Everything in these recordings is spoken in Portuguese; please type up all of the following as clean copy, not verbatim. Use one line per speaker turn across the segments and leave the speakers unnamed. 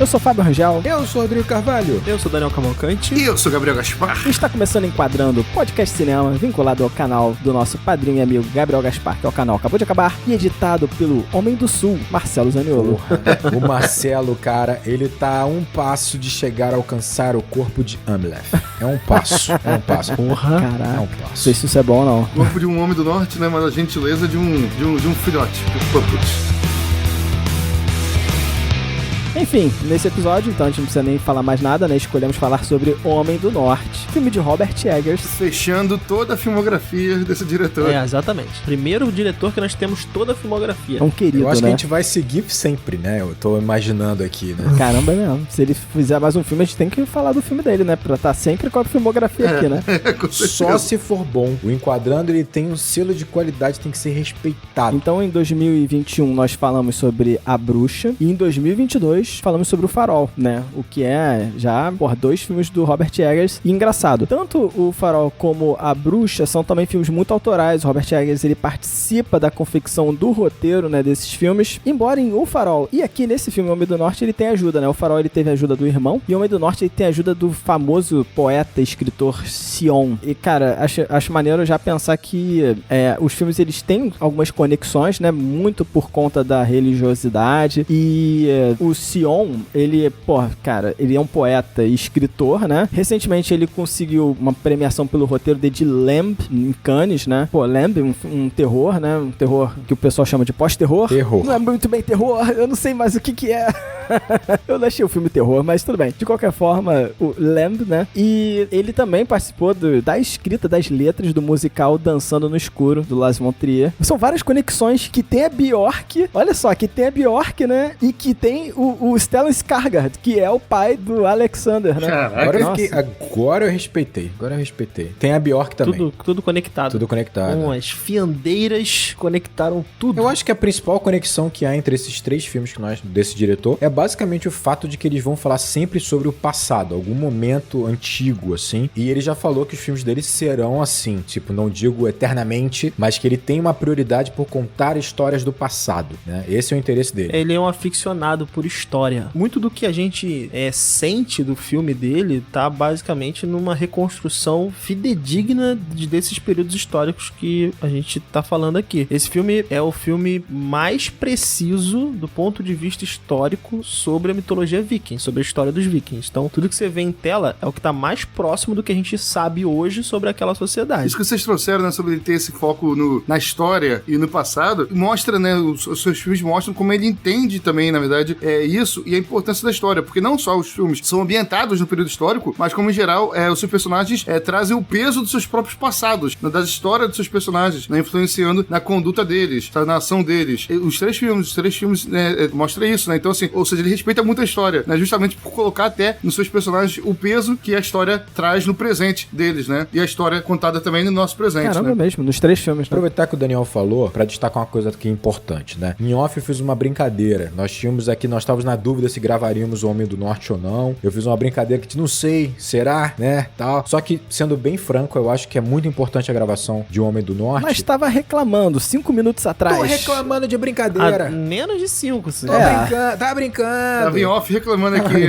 Eu sou Fábio Rangel.
Eu sou Rodrigo Carvalho.
Eu sou Daniel Cavalcante.
E eu sou Gabriel Gaspar.
E está começando Enquadrando, podcast cinema vinculado ao canal do nosso padrinho e amigo Gabriel Gaspar, que é o canal Acabou de Acabar, e editado pelo Homem do Sul, Marcelo Zaniolo.
O Marcelo, cara, ele tá a um passo de chegar a alcançar o corpo de Amleth. É um passo.
Porra, caralho.
É um passo.
Não sei se isso é bom ou não.
Corpo de um homem do norte, né? Mas a gentileza de um filhote.
Enfim, nesse episódio, então a gente não precisa nem falar mais nada, né? Escolhemos falar sobre Homem do Norte, filme de Robert Eggers.
Fechando toda a filmografia desse diretor.
É, exatamente. Primeiro diretor que nós temos toda a filmografia.
É um querido,
Eu acho
né?
que a gente vai seguir sempre, né? Eu tô imaginando aqui, né?
Caramba, é mesmo. Se ele fizer mais um filme, a gente tem que falar do filme dele, né? Pra estar sempre com a filmografia aqui, né?
Com certeza.
Só se for bom. O Enquadrando, ele tem um selo de qualidade, tem que ser respeitado.
Então, em 2021, nós falamos sobre A Bruxa. E em 2022, falamos sobre O Farol, né? O que é já, dois filmes do Robert Eggers. E engraçado, tanto O Farol como A Bruxa são também filmes muito autorais. O Robert Eggers, ele participa da confecção do roteiro, né, desses filmes. Embora em O Farol e aqui nesse filme, Homem do Norte, ele tem ajuda, né? O Farol, ele teve a ajuda do irmão. E Homem do Norte, ele tem a ajuda do famoso poeta e escritor Sion. E, cara, acho maneiro já pensar que os filmes, eles têm algumas conexões, né? Muito por conta da religiosidade. E o Sion, ele, cara, ele é um poeta e escritor, né? Recentemente ele conseguiu uma premiação pelo roteiro de Lamb em Cannes, né? Lamb, um terror, né? Um terror que o pessoal chama de pós-terror.
Terror.
Não é muito bem terror, eu não sei mais o que é. Eu não achei o filme terror, mas tudo bem. De qualquer forma, o Lamb, né? E ele também participou da escrita das letras do musical Dançando no Escuro, do Lars von Trier. São várias conexões que tem a Bjork, olha só, que tem a Bjork, né? E que tem o Stellan Skarsgård, que é o pai do Alexander, né?
Agora eu respeitei. Tem a Bjork também.
Tudo conectado.
Tudo conectado.
Com as fiandeiras conectaram tudo.
Eu acho que a principal conexão que há entre esses três filmes desse diretor é basicamente o fato de que eles vão falar sempre sobre o passado, algum momento antigo, assim. E ele já falou que os filmes dele serão assim, tipo, não digo eternamente, mas que ele tem uma prioridade por contar histórias do passado, né? Esse é o interesse dele.
Ele é um aficionado por história. Muito do que a gente sente do filme dele tá basicamente numa reconstrução fidedigna desses períodos históricos que a gente tá falando aqui. Esse filme é o filme mais preciso do ponto de vista histórico sobre a mitologia viking, sobre a história dos vikings. Então, tudo que você vê em tela é o que tá mais próximo do que a gente sabe hoje sobre aquela sociedade.
Isso que vocês trouxeram, né, sobre ele ter esse foco na história e no passado, mostra, né, os seus filmes mostram como ele entende também, na verdade, isso e a importância da história, porque não só os filmes são ambientados no período histórico, mas como, em geral, os seus personagens trazem o peso dos seus próprios passados, né, das histórias dos seus personagens, né, influenciando na conduta deles, na ação deles. Os três filmes mostram isso, né, então, assim, ou seja, ele respeita muito a história, né, justamente por colocar até nos seus personagens o peso que a história traz no presente deles, né, e a história contada também no nosso presente.
Caramba,
né?
mesmo, nos três filmes. Né?
Aproveitar que o Daniel falou, pra destacar uma coisa que é importante, né? Em off eu fiz uma brincadeira. Nós estávamos na dúvida se gravaríamos o Homem do Norte ou não. Eu fiz uma brincadeira que não sei, será, né, tal. Só que, sendo bem franco, eu acho que é muito importante a gravação de O Homem do Norte.
Mas estava reclamando 5 minutos atrás.
Tô reclamando de brincadeira.
Menos de 5, sim.
Tá brincando.
Tava em off reclamando aqui.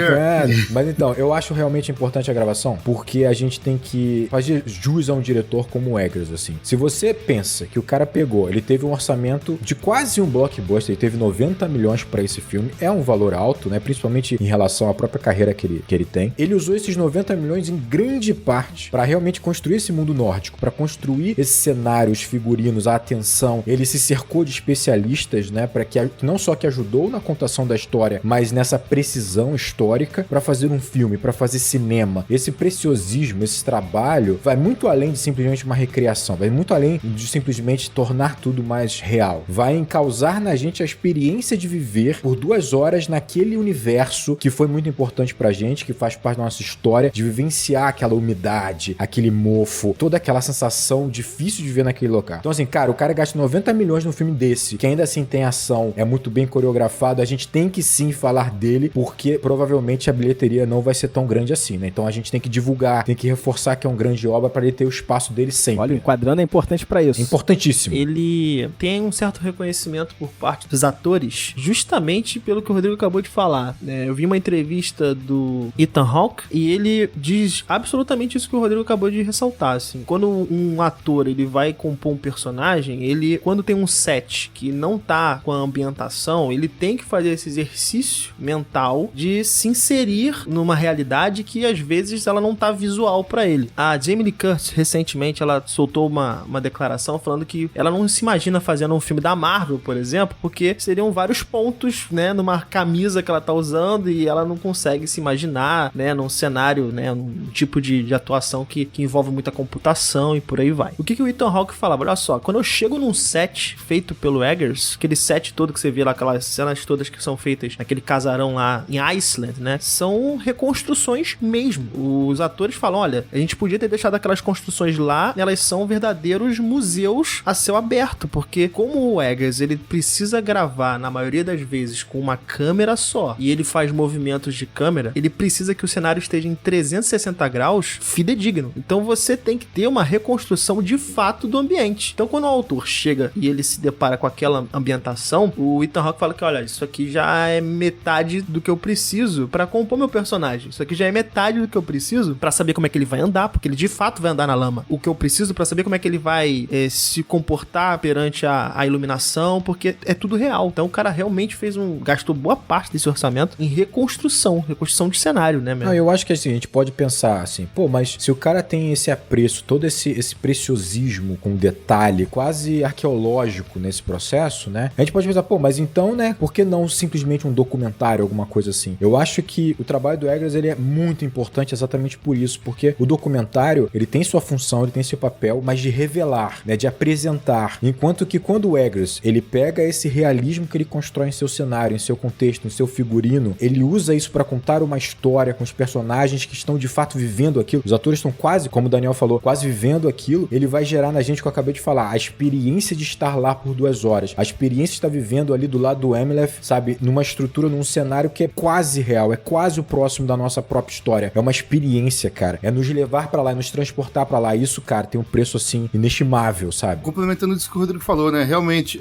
Mas então, eu acho realmente importante a gravação, porque a gente tem que fazer jus a um diretor como o Eggers, assim. Se você pensa que o cara ele teve um orçamento de quase um blockbuster, ele teve 90 milhões pra esse filme, é um valor alto, né? Principalmente em relação à própria carreira que ele tem. Ele usou esses 90 milhões em grande parte pra realmente construir esse mundo nórdico, pra construir esse cenário, os figurinos, a atenção. Ele se cercou de especialistas, né? Para que não só que ajudou na contação da história, mas nessa precisão histórica pra fazer um filme, pra fazer cinema. Esse preciosismo, esse trabalho vai muito além de simplesmente uma recriação, vai muito além de simplesmente tornar tudo mais real. Vai causar na gente a experiência de viver por 2 horas naquele universo que foi muito importante pra gente, que faz parte da nossa história, de vivenciar aquela umidade, aquele mofo, toda aquela sensação difícil de ver naquele local. Então assim, cara, o cara gasta 90 milhões num filme desse, que ainda assim tem ação, é muito bem coreografado, a gente tem que sim sim falar dele, porque provavelmente a bilheteria não vai ser tão grande assim, né? Então a gente tem que divulgar, tem que reforçar que é uma grande obra para ele ter o espaço dele sempre.
Olha, o enquadrando é importante pra isso.
É importantíssimo.
Ele tem um certo reconhecimento por parte dos atores, justamente pelo que o Rodrigo acabou de falar. Eu vi uma entrevista do Ethan Hawke e ele diz absolutamente isso que o Rodrigo acabou de ressaltar. Assim, quando um ator ele vai compor um personagem, ele, quando tem um set que não tá com a ambientação, ele tem que fazer esse exercício mental de se inserir numa realidade que às vezes ela não tá visual pra ele. A Jamie Lee Curtis, recentemente, ela soltou uma declaração falando que ela não se imagina fazendo um filme da Marvel, por exemplo, porque seriam vários pontos, né, numa camisa que ela tá usando e ela não consegue se imaginar, né, num cenário, né, num tipo de atuação que envolve muita computação e por aí vai. O que o Ethan Hawke falava? Olha só, quando eu chego num set feito pelo Eggers, aquele set todo que você vê lá, aquelas cenas todas que são feitas naquele casarão lá em Iceland, né, são reconstruções mesmo. Os atores falam, olha, a gente podia ter deixado aquelas construções lá, elas são verdadeiros museus a céu aberto, porque como o Eggers, ele precisa gravar, na maioria das vezes, com uma câmera só, e ele faz movimentos de câmera, ele precisa que o cenário esteja em 360 graus fidedigno. Então você tem que ter uma reconstrução de fato do ambiente. Então quando o autor chega e ele se depara com aquela ambientação, o Ethan Hawke fala que, olha, isso aqui já é metade do que eu preciso pra compor meu personagem. Isso aqui já é metade do que eu preciso pra saber como é que ele vai andar, porque ele de fato vai andar na lama. O que eu preciso pra saber como é que ele vai se comportar perante a iluminação, porque é tudo real. Então o cara realmente gastou boa parte desse orçamento em reconstrução de cenário, né, mesmo?
Não, eu acho que assim, a gente pode pensar assim, pô, mas se o cara tem esse apreço, todo esse preciosismo com detalhe quase arqueológico nesse processo, né? A gente pode pensar, pô, mas então, né, por que não simplesmente um documentário, alguma coisa assim? Eu acho que o trabalho do Eggers, ele é muito importante exatamente por isso, porque o documentário, ele tem sua função, ele tem seu papel, mas de revelar, né, de apresentar. Enquanto que quando o Eggers, ele pega esse realismo que ele constrói em seu cenário, em seu contexto, em seu figurino, ele usa isso pra contar uma história com os personagens que estão de fato vivendo aquilo. Os atores estão quase, como o Daniel falou, quase vivendo aquilo. Ele vai gerar na gente, que eu acabei de falar, a experiência de estar lá por 2 horas, a experiência de estar vivendo ali do lado do Amleth, sabe, numa estrutura, num cenário que é quase real, é quase o próximo da nossa própria história. É uma experiência, cara. É nos levar pra lá, é nos transportar pra lá. Isso, cara, tem um preço, assim, inestimável, sabe?
Complementando isso que o Rodrigo falou, né? Realmente,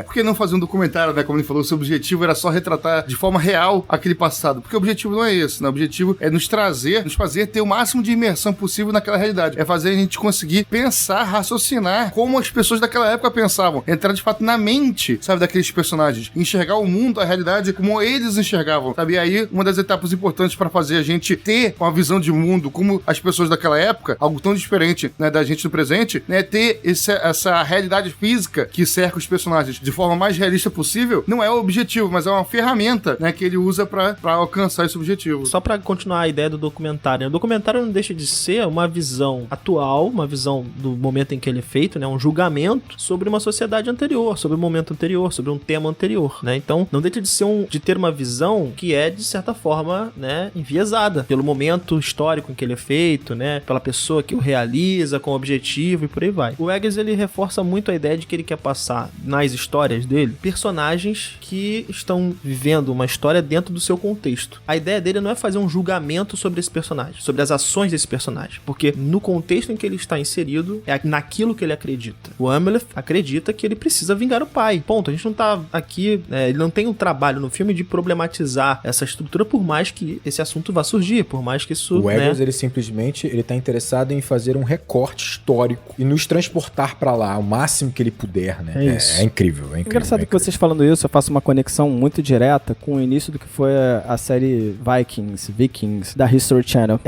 por que não fazer um documentário, né? Como ele falou, seu objetivo era só retratar de forma real aquele passado. Porque o objetivo não é esse, né? O objetivo é nos fazer ter o máximo de imersão possível naquela realidade. É fazer a gente conseguir pensar, raciocinar como as pessoas daquela época pensavam. Entrar, de fato, na mente, sabe, daqueles personagens. Enxergar o mundo, a realidade, como eles enxergavam, sabe? E aí, uma das etapas importantes para fazer a gente ter uma visão de mundo como as pessoas daquela época, algo tão diferente, né, da gente no presente, né? Ter essa realidade física que cerca os personagens de forma mais realista possível, não é o objetivo, mas é uma ferramenta, né, que ele usa para alcançar esse objetivo.
Só pra continuar a ideia do documentário. O documentário não deixa de ser uma visão atual, uma visão do momento em que ele é feito, né? Um julgamento sobre uma sociedade anterior, sobre um momento anterior, sobre um tema anterior, né? Então, não deixa de ter uma visão que é, de certa forma, né, enviesada pelo momento histórico em que ele é feito, né? Pela pessoa que o realiza, com o objetivo e por aí vai. O Eggers, ele reforça muito a ideia de que ele quer passar nas histórias dele personagens que estão vivendo uma história dentro do seu contexto. A ideia dele não é fazer um julgamento sobre esse personagem, sobre as ações desse personagem, porque no contexto em que ele está inserido é naquilo que ele acredita. O Amleth acredita que ele precisa vingar o pai. Ponto. A gente não tá aqui, ele não tem um trabalho no filme de problematizar essa estrutura, por mais que esse assunto vá surgir, por mais que isso...
O Eggers, ele simplesmente, ele tá interessado em fazer um recorte histórico e nos transportar pra lá o máximo que ele puder, né? É incrível, é incrível.
Engraçado que vocês falando isso, eu faço uma conexão muito direta com o início do que foi a série Vikings, da History Channel.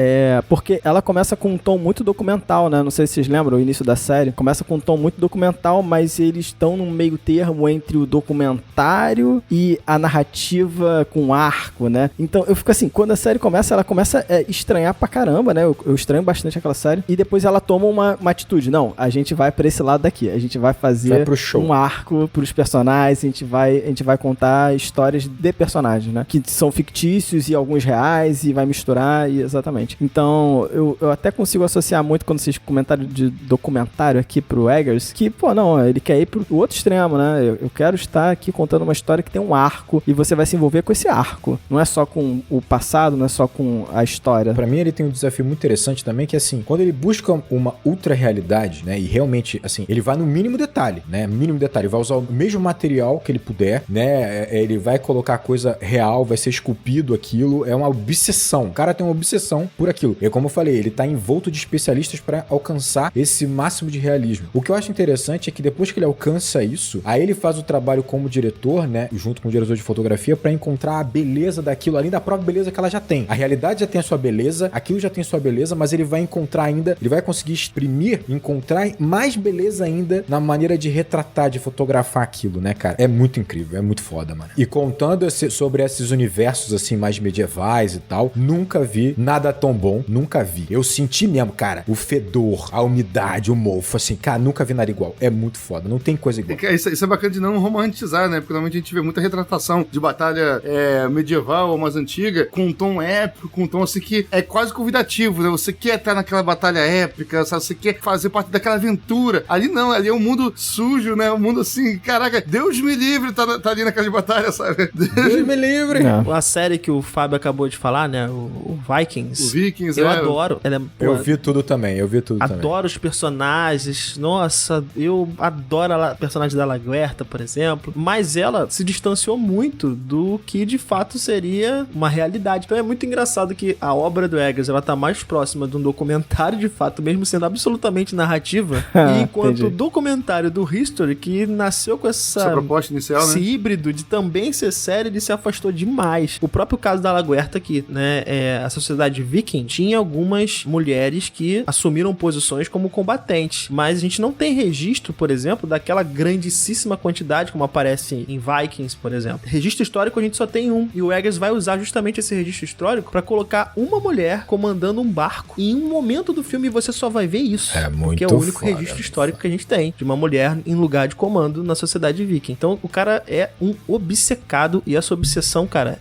Porque ela começa com um tom muito documental, né? Não sei se vocês lembram, o início da série. Começa com um tom muito documental, mas eles estão num meio termo entre o documentário e a narrativa com arco, né? Então, eu fico assim, quando a série começa, ela começa a estranhar pra caramba, né? Eu estranho bastante aquela série. E depois ela toma uma atitude. Não, a gente vai pra esse lado daqui. A gente vai fazer um arco pros personagens. A gente vai contar histórias de personagens, né? Que são fictícios e alguns reais e vai misturar, exatamente. Então, eu até consigo associar muito quando vocês comentaram de documentário aqui pro Eggers, que, pô, não, ele quer ir pro outro extremo, né? Eu quero estar aqui contando uma história que tem um arco e você vai se envolver com esse arco. Não é só com o passado, não é só com a história.
Pra mim, ele tem um desafio muito interessante também, que assim, quando ele busca uma ultra realidade, né, e realmente, assim, ele vai no mínimo detalhe, né, mínimo detalhe, vai usar o mesmo material que ele puder, né, ele vai colocar coisa real, vai ser esculpido aquilo, é uma obsessão. O cara tem uma obsessão por aquilo. E como eu falei, ele tá envolto de especialistas pra alcançar esse máximo de realismo. O que eu acho interessante é que depois que ele alcança isso, aí ele faz o trabalho como diretor, né, junto com o diretor de fotografia, pra encontrar a beleza daquilo, além da própria beleza que ela já tem. A realidade já tem a sua beleza, aquilo já tem a sua beleza, mas ele vai encontrar ainda, ele vai conseguir exprimir, encontrar mais beleza ainda na maneira de retratar, de fotografar aquilo, né, cara? É muito incrível, é muito foda, mano. E contando sobre esses universos, assim, mais medievais e tal, nunca vi nada tão bom, nunca vi. Eu senti mesmo, cara, o fedor, a umidade, o mofo, assim, cara, nunca vi nada igual. É muito foda, não tem coisa igual.
Isso é bacana de não romantizar, né? Porque normalmente a gente vê muita retratação de batalha medieval ou mais antiga, com um tom épico, com um tom assim que é quase convidativo, né? Você quer estar naquela batalha épica, sabe? Você quer fazer parte daquela aventura. Ali não, ali é um mundo sujo, né? Um mundo assim, caraca, Deus me livre tá ali naquela batalha, sabe?
Deus me livre!
A série que o Fábio acabou de falar, né? O Vikings.
O Vikings,
eu adoro.
Eu vi tudo também,
Adoro os personagens. Nossa, eu adoro a personagem da Laguerta, por exemplo. Mas ela se distanciou muito do que de fato seria uma realidade. Então é muito engraçado que a obra do Eggers, ela tá mais próxima de um documentário de fato, mesmo sendo absolutamente narrativa, enquanto o documentário do History, que nasceu com essa
proposta inicial,
esse
né?
híbrido de também ser sério, ele se afastou demais. O próprio caso da Laguerta aqui, né? A sociedade viking tinha algumas mulheres que assumiram posições como combatentes, mas a gente não tem registro, por exemplo, daquela grandíssima quantidade como aparece em Vikings, por exemplo. Registro histórico a gente só tem um, e o Eggers vai usar justamente esse registro histórico pra colocar uma mulher comandando um barco. E em um momento do filme você só vai ver isso.
É muito
porque é o único
foda,
registro histórico que a gente tem de uma mulher em lugar de comando na sociedade viking. Então o cara é um obcecado, e essa obsessão, cara,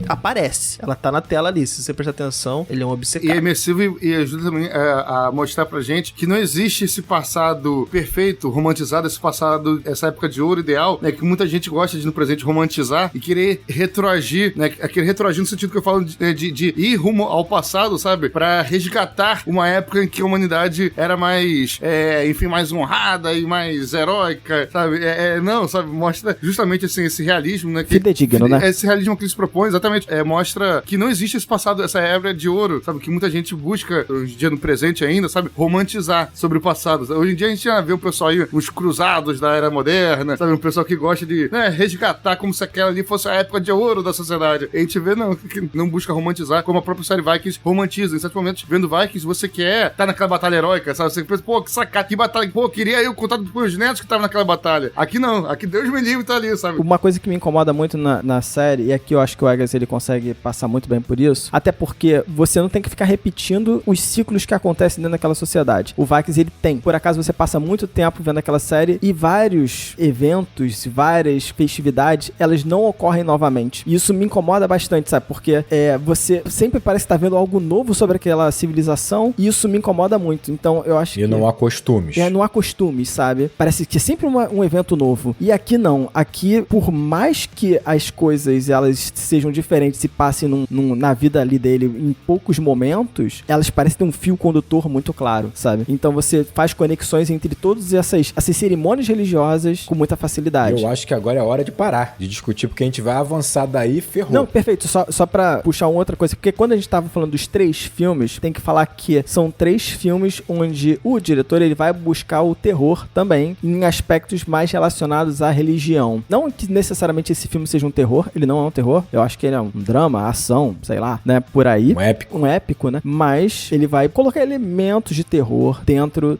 aparece. Ela tá na tela ali. Se você prestar atenção, ele é um obcecado.
E é imersivo e ajuda também a mostrar pra gente que não existe esse passado perfeito, romantizado, esse passado, essa época de ouro ideal, né? Que muita gente gosta de no presente romantizar e querer retroagir, né? Querer retroagir no sentido que eu falo de ir rumo ao passado, sabe? Pra resgatar uma época em que a humanidade era mais, enfim, mais honrada e mais heróica, sabe? Não, sabe? Mostra justamente assim, esse realismo, né?
Fidedigno, né?
Esse realismo que eles propõem, exatamente, mostra que não existe esse passado, essa era de ouro, sabe? Que muita gente busca, hoje em dia no presente ainda, sabe? Romantizar sobre o passado. Hoje em dia a gente já vê o pessoal aí, os cruzados da era moderna, sabe? Um pessoal que gosta de, né, resgatar como se aquela ali fosse a época de ouro da sociedade. E a gente vê, não, que não busca romantizar, como a própria série Vikings romantiza. Em certos momentos, vendo Vikings, você quer estar naquela batalha heróica, sabe? Você pensa, pô, que sacada, que batalha, pô, queria eu contar pros netos que estavam naquela batalha. Aqui não, aqui Deus me livre tá ali, sabe?
Uma coisa que me incomoda muito na série, e aqui eu acho que o Eggers ele consegue passar muito bem por isso, até porque você não tem que ficar repetindo os ciclos que acontecem dentro daquela sociedade. O Vikings, ele tem. Por acaso, você passa muito tempo vendo aquela série e vários eventos, várias festividades, elas não ocorrem novamente. E isso me incomoda bastante, sabe? Porque você sempre parece estar vendo algo novo sobre aquela civilização, e isso me incomoda muito. Então, eu acho que...
E não há costumes.
Não há costumes, sabe? Parece que é sempre um evento novo. E aqui não. Aqui, por mais que as coisas elas sejam diferentes e passem na vida ali dele em poucos momentos, elas parecem ter um fio condutor muito claro, sabe? Então você faz conexões entre todas essas cerimônias religiosas com muita facilidade.
Eu acho que agora é a hora de parar de discutir, porque a gente vai avançar daí e ferrou.
Não, perfeito. Só pra puxar uma outra coisa, porque quando a gente tava falando dos 3 filmes, tem que falar que são 3 filmes onde o diretor ele vai buscar o terror também em aspectos mais relacionados à religião. Não que necessariamente esse filme seja um terror, ele não é um terror, eu acho que ele é um drama, ação, sei lá, né, por aí. Um épico, né? Mas ele vai colocar elementos de terror dentro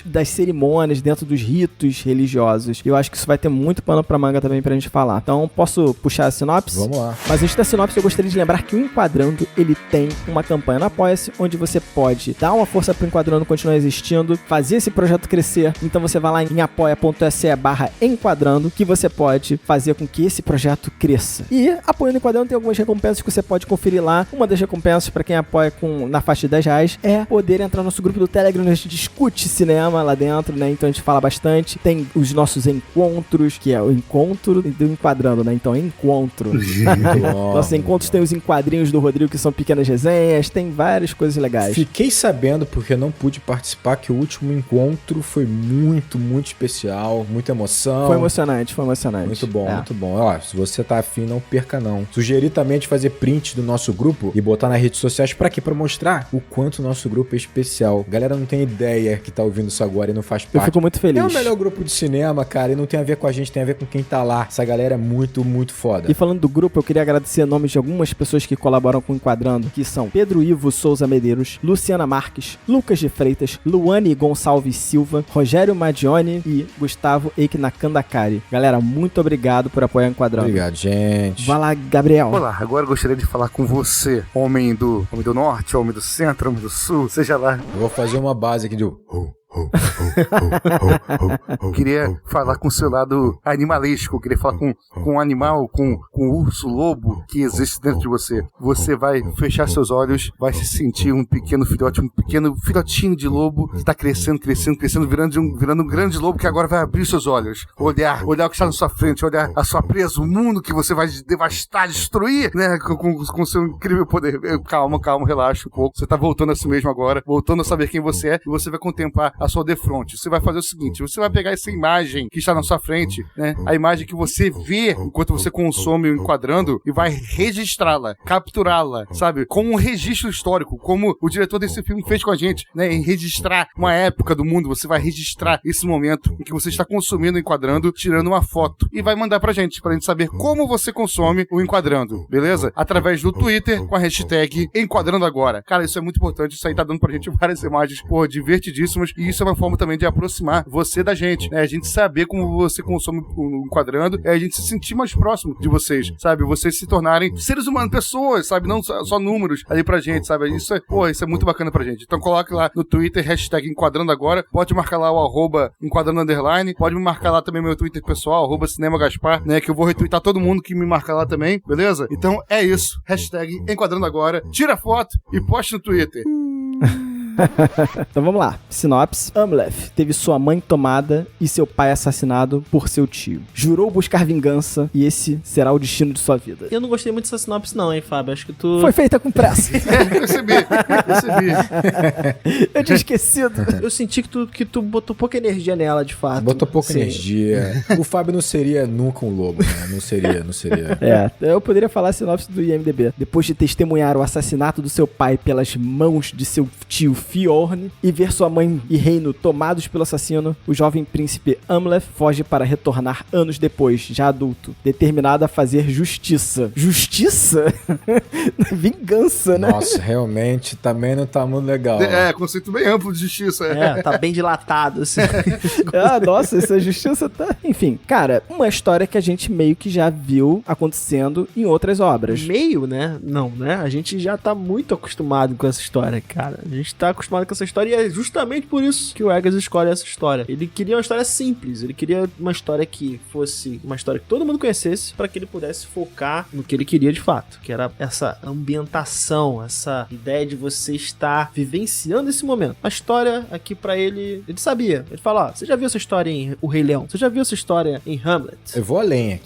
das cerimônias, dentro dos ritos religiosos. Eu acho que isso vai ter muito pano pra manga também pra gente falar. Então, posso puxar a sinopse?
Vamos lá.
Mas antes da sinopse, eu gostaria de lembrar que o Enquadrando, ele tem uma campanha no Apoia-se, onde você pode dar uma força pro Enquadrando continuar existindo, fazer esse projeto crescer. Então você vai lá em apoia.se/enquadrando, que você pode fazer com que esse projeto cresça. E apoiando o Enquadrando tem algumas recompensas que você pode conferir lá. Uma das recompensas para quem apoia na faixa de R$10 é poder entrar no nosso grupo do Telegram, onde a gente discute cinema lá dentro, né? Então a gente fala bastante. Tem os nossos encontros, que é o encontro do Enquadrando, né? Então Então, encontro.
Bom,
Nossos encontros tem os enquadrinhos do Rodrigo, que são pequenas resenhas, tem várias coisas legais.
Fiquei sabendo, porque não pude participar, que o último encontro foi muito, muito especial, muita emoção.
Foi emocionante, foi emocionante.
Muito bom, muito bom. Ó, se você tá afim, não perca não. Sugeri também de fazer print do nosso grupo e botar nas redes sociais. Pra quê? Pra mostrar o quanto o nosso grupo é especial. Galera não tem ideia que tá ouvindo isso agora e não faz
Eu
parte.
fico muito feliz.
É o melhor grupo de cinema, cara, e não tem a ver com a gente, tem a ver com quem tá lá. Essa galera é muito, muito foda.
E falando do grupo, eu queria agradecer nomes de algumas pessoas que colaboram com o Enquadrando, que são Pedro Ivo Souza Medeiros, Luciana Marques, Lucas de Freitas, Luane Gonçalves Silva, Rogério Madione e Gustavo Eiknakandakari. Galera, muito obrigado por apoiar o Enquadrando.
Obrigado, gente.
Vai lá, Gabriel.
Olá, agora eu gostaria de falar com você, homem do norte, homem do centro, homem do sul, seja lá.
Eu vou fazer uma base aqui do...
Queria falar com o seu lado animalesco, queria falar com um animal, com o urso lobo que existe dentro de você. Você vai fechar seus olhos, vai se sentir um pequeno filhote, um pequeno filhotinho de lobo que está crescendo, virando um grande lobo que agora vai abrir seus olhos, olhar o que está na sua frente, olhar a sua presa, o mundo que você vai devastar, destruir, né, com seu incrível poder. Calma, relaxa um pouco. Você está voltando a si mesmo agora, voltando a saber quem você é, e você vai contemplar a sua defronte. Você vai fazer o seguinte, você vai pegar essa imagem que está na sua frente, né, a imagem que você vê enquanto você consome o Enquadrando, e vai registrá-la, capturá-la, sabe, como um registro histórico, como o diretor desse filme fez com a gente, né, em registrar uma época do mundo. Você vai registrar esse momento em que você está consumindo o Enquadrando, tirando uma foto, e vai mandar pra gente saber como você consome o Enquadrando, beleza? Através do Twitter, com a hashtag Enquadrando Agora. Cara, isso é muito importante, isso aí tá dando pra gente várias imagens, divertidíssimas, e isso é uma forma também de aproximar você da gente, né? A gente saber como você consome o Enquadrando, é a gente se sentir mais próximo de vocês, sabe? Vocês se tornarem seres humanos, pessoas, sabe? Não só números ali pra gente, sabe? Isso é muito bacana pra gente. Então coloque lá no Twitter, hashtag Enquadrando Agora, pode marcar lá o @Enquadrando _, pode me marcar lá também meu Twitter pessoal, @CinemaGaspar, né? Que eu vou retweetar todo mundo que me marca lá também, beleza? Então é isso, hashtag Enquadrando Agora, tira a foto e poste no Twitter.
Então vamos lá. Sinopse. Amleth teve sua mãe tomada e seu pai assassinado por seu tio. Jurou buscar vingança e esse será o destino de sua vida.
Eu não gostei muito dessa sinopse não, hein, Fábio? Acho que tu...
Foi feita com pressa.
Percebi.
Eu tinha esquecido.
Eu senti que tu botou pouca energia nela, de fato.
Botou pouca
Sim.
energia. O Fábio não seria nunca um lobo, né? Não seria.
Eu poderia falar a sinopse do IMDb. Depois de testemunhar o assassinato do seu pai pelas mãos de seu tio Fjorn e ver sua mãe e reino tomados pelo assassino, o jovem príncipe Amleth foge para retornar anos depois, já adulto, determinado a fazer justiça. Justiça? Vingança, né?
Nossa, realmente também não tá muito legal.
Conceito bem amplo de justiça.
Tá bem dilatado, assim.
Nossa, essa justiça tá... Enfim, cara, uma história que a gente meio que já viu acontecendo em outras obras.
Meio, né? Não, né? A gente já tá muito acostumado com essa história, cara. A gente tá acostumado com essa história e é justamente por isso que o Eggers escolhe essa história. Ele queria uma história simples, ele queria uma história que fosse uma história que todo mundo conhecesse para que ele pudesse focar no que ele queria de fato, que era essa ambientação, essa ideia de você estar vivenciando esse momento. A história aqui pra ele sabia. Ele fala, você já viu essa história em O Rei Leão? Você já viu essa história em Hamlet?
Eu vou além,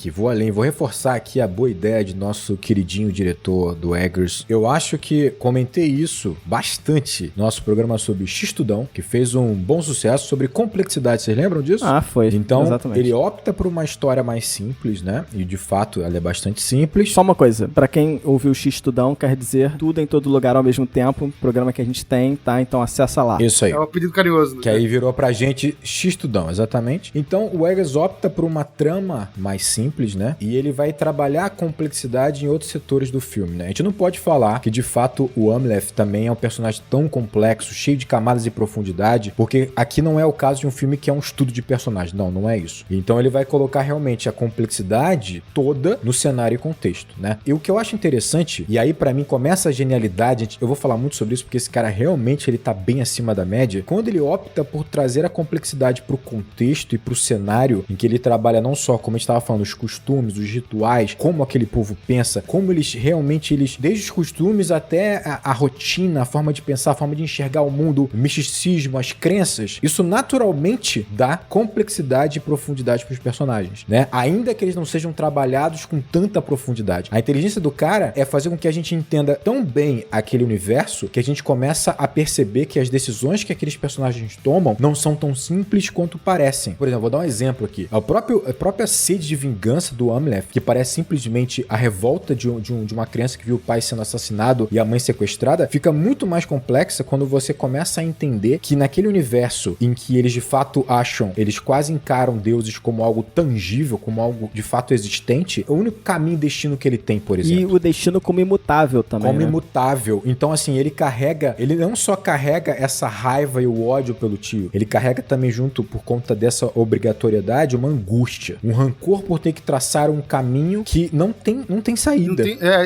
vou reforçar aqui a boa ideia de nosso queridinho diretor do Eggers. Eu acho que comentei isso bastante no nosso programa sobre Xistudão, que fez um bom sucesso sobre complexidade. Vocês lembram disso?
Ah, foi.
Então,
exatamente.
Ele opta por uma história mais simples, né? E de fato, ela é bastante simples.
Só uma coisa, pra quem ouviu o Xistudão, quer dizer tudo em todo lugar ao mesmo tempo, programa que a gente tem, tá? Então acessa lá.
Isso aí.
É um apelido carinhoso.
Que aí virou pra gente Xistudão, exatamente. Então, o Eggers opta por uma trama mais simples, né? E ele vai trabalhar a complexidade em outros setores do filme, né? A gente não pode falar que, de fato, o Amleth também é um personagem tão complexo, cheio de camadas e profundidade, porque aqui não é o caso de um filme que é um estudo de personagem. Não é isso. Então, ele vai colocar realmente a complexidade toda no cenário e contexto, né? E o que eu acho interessante, e aí pra mim começa a genialidade, eu vou falar muito sobre isso porque esse cara realmente ele tá bem acima da média, quando ele opta por trazer a complexidade pro contexto e pro cenário em que ele trabalha não só, como a gente tava falando, os costumes, os rituais, como aquele povo pensa, como eles realmente, desde os costumes até a rotina, a forma de pensar, a forma de enxergar o mundo, o misticismo, as crenças, isso naturalmente dá complexidade e profundidade pros personagens, né? Ainda que eles não sejam trabalhados com tanta profundidade. A inteligência do cara é fazer com que a gente entenda tão bem aquele universo que a gente começa a perceber que as decisões que aqueles personagens tomam não são tão simples quanto parecem. Por exemplo, vou dar um exemplo aqui. A própria sede de vingança do Amleth, que parece simplesmente a revolta de uma criança que viu o pai sendo assassinado e a mãe sequestrada, fica muito mais complexa quando você começa a entender que naquele universo em que eles de fato acham, eles quase encaram deuses como algo tangível, como algo de fato existente, o único caminho e destino que ele tem, por exemplo.
E o destino como imutável também,
como
né?
imutável. Então, assim, ele não só carrega essa raiva e o ódio pelo tio, ele carrega também junto, por conta dessa obrigatoriedade, uma angústia, um rancor por ter que traçar um caminho que não tem saída.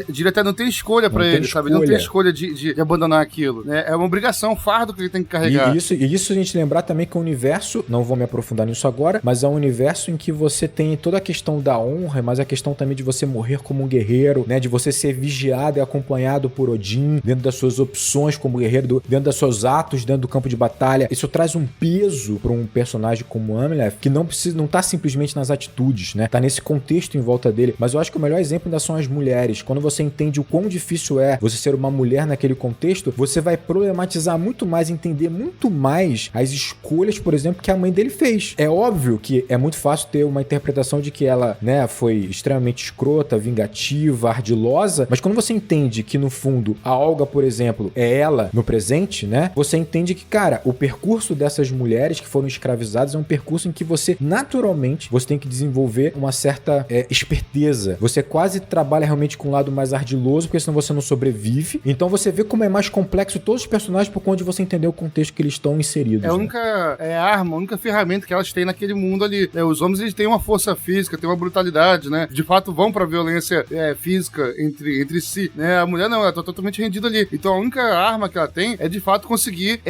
Diria até não tem escolha pra ele, sabe? Não tem escolha de abandonar aquilo, né? É uma obrigação, um fardo que ele tem que carregar.
E isso a gente lembrar também que o universo, não vou me aprofundar nisso agora, mas é um universo em que você tem toda a questão da honra, mas a questão também de você morrer como um guerreiro, né? De você ser vigiado e acompanhado por Odin, dentro das suas opções como guerreiro, dentro dos seus atos, dentro do campo de batalha. Isso traz um peso pra um personagem como Amleth, que não tá simplesmente nas atitudes, né? Tá nesse contexto em volta dele. Mas eu acho que o melhor exemplo ainda são as mulheres. Quando você entende o quão difícil é você ser uma mulher naquele contexto, você vai problematizar muito mais, entender muito mais as escolhas, por exemplo, que a mãe dele fez. É óbvio que é muito fácil ter uma interpretação de que ela, né, foi extremamente escrota, vingativa, ardilosa, mas quando você entende que, no fundo, a Olga, por exemplo, é ela no presente, né, você entende que, cara, o percurso dessas mulheres que foram escravizadas é um percurso em que você, naturalmente, você tem que desenvolver uma certa esperteza. Você quase trabalha realmente com um lado mais ardiloso, porque senão você não sobrevive. Então você vê como é mais complexo todos os personagens por conta de você entender o contexto que eles estão inseridos.
É a única arma, a única ferramenta que elas têm naquele mundo ali. Os homens, eles têm uma força física, têm uma brutalidade, né? De fato, vão pra violência física entre si, né? A mulher não, ela tá totalmente rendida ali. Então a única arma que ela tem é, de fato, conseguir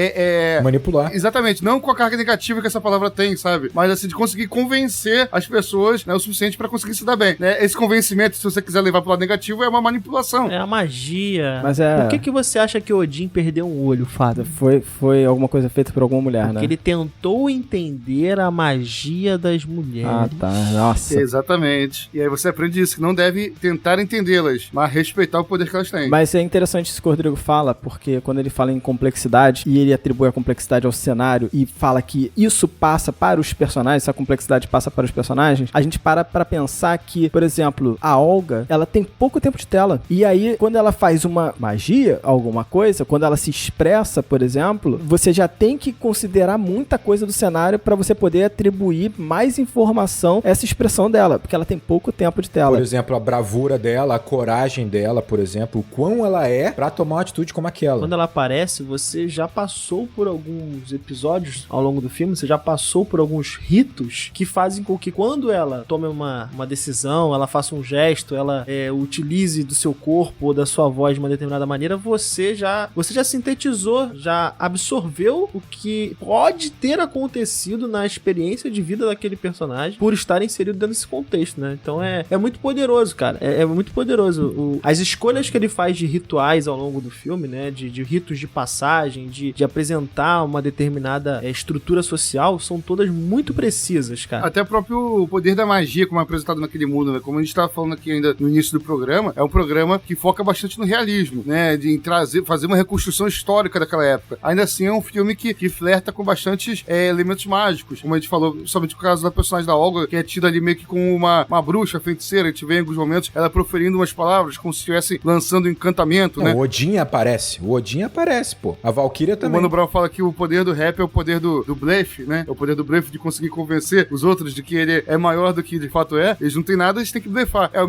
manipular.
Exatamente. Não com a carga negativa que essa palavra tem, sabe? Mas, assim, de conseguir convencer as pessoas, né, o suficiente pra conseguir se dar bem, né? Esse convencimento, se você quiser levar pro lado negativo, é uma manipulação.
É a magia.
Mas
Por que você acha que Odin perdeu um olho, Fado?
Foi alguma coisa feita por alguma mulher,
Porque
né?
ele tentou entender a magia das mulheres.
Ah, tá. Nossa.
Exatamente. E aí você aprende isso, que não deve tentar entendê-las, mas respeitar o poder que elas têm.
Mas é interessante isso que o Rodrigo fala, porque quando ele fala em complexidade, e ele atribui a complexidade ao cenário, e fala que isso passa para os personagens, essa complexidade passa para os personagens, a gente para pra pensar que, por exemplo, a Olga, ela tem pouco tempo de tela. E aí, quando ela faz uma magia, alguma coisa, quando ela se expressa, por exemplo, você já tem que considerar muita coisa do cenário pra você poder atribuir mais informação a essa expressão dela, porque ela tem pouco tempo de tela.
Por exemplo, a bravura dela, a coragem dela, por exemplo, o quão ela é pra tomar uma atitude como aquela.
Quando ela aparece, você já passou por alguns episódios ao longo do filme, você já passou por alguns ritos que fazem com que quando ela tome uma decisão, ela faça um gesto, ela utilize do seu corpo ou da sua voz de uma determinada maneira, você já sintetizou, já absorveu o que pode ter acontecido na experiência de vida daquele personagem por estar inserido dentro desse contexto, né? Então é muito poderoso, cara. É muito poderoso. As escolhas que ele faz de rituais ao longo do filme, né? De ritos de passagem, de apresentar uma determinada estrutura social, são todas muito precisas, cara.
Até o próprio poder da magia, como é apresentado naquele mundo, né? Como a gente estava falando aqui ainda no início do programa, é um programa que foca bastante no realismo, né? De fazer uma reconstrução histórica daquela época. Ainda assim, é um filme que flerta com bastantes elementos mágicos, como a gente falou, somente no caso da personagem da Olga, que é tida ali meio que como uma bruxa feiticeira. A gente vê em alguns momentos ela proferindo umas palavras como se estivesse lançando um encantamento, né?
O Odin aparece, pô. A Valkyria
O
também.
Mano Brown fala que o poder do rap é o poder do blefe, né? É o poder do blefe de conseguir convencer os outros de que ele é maior do que de fato é. Eles não têm nada, eles têm que blefar. É a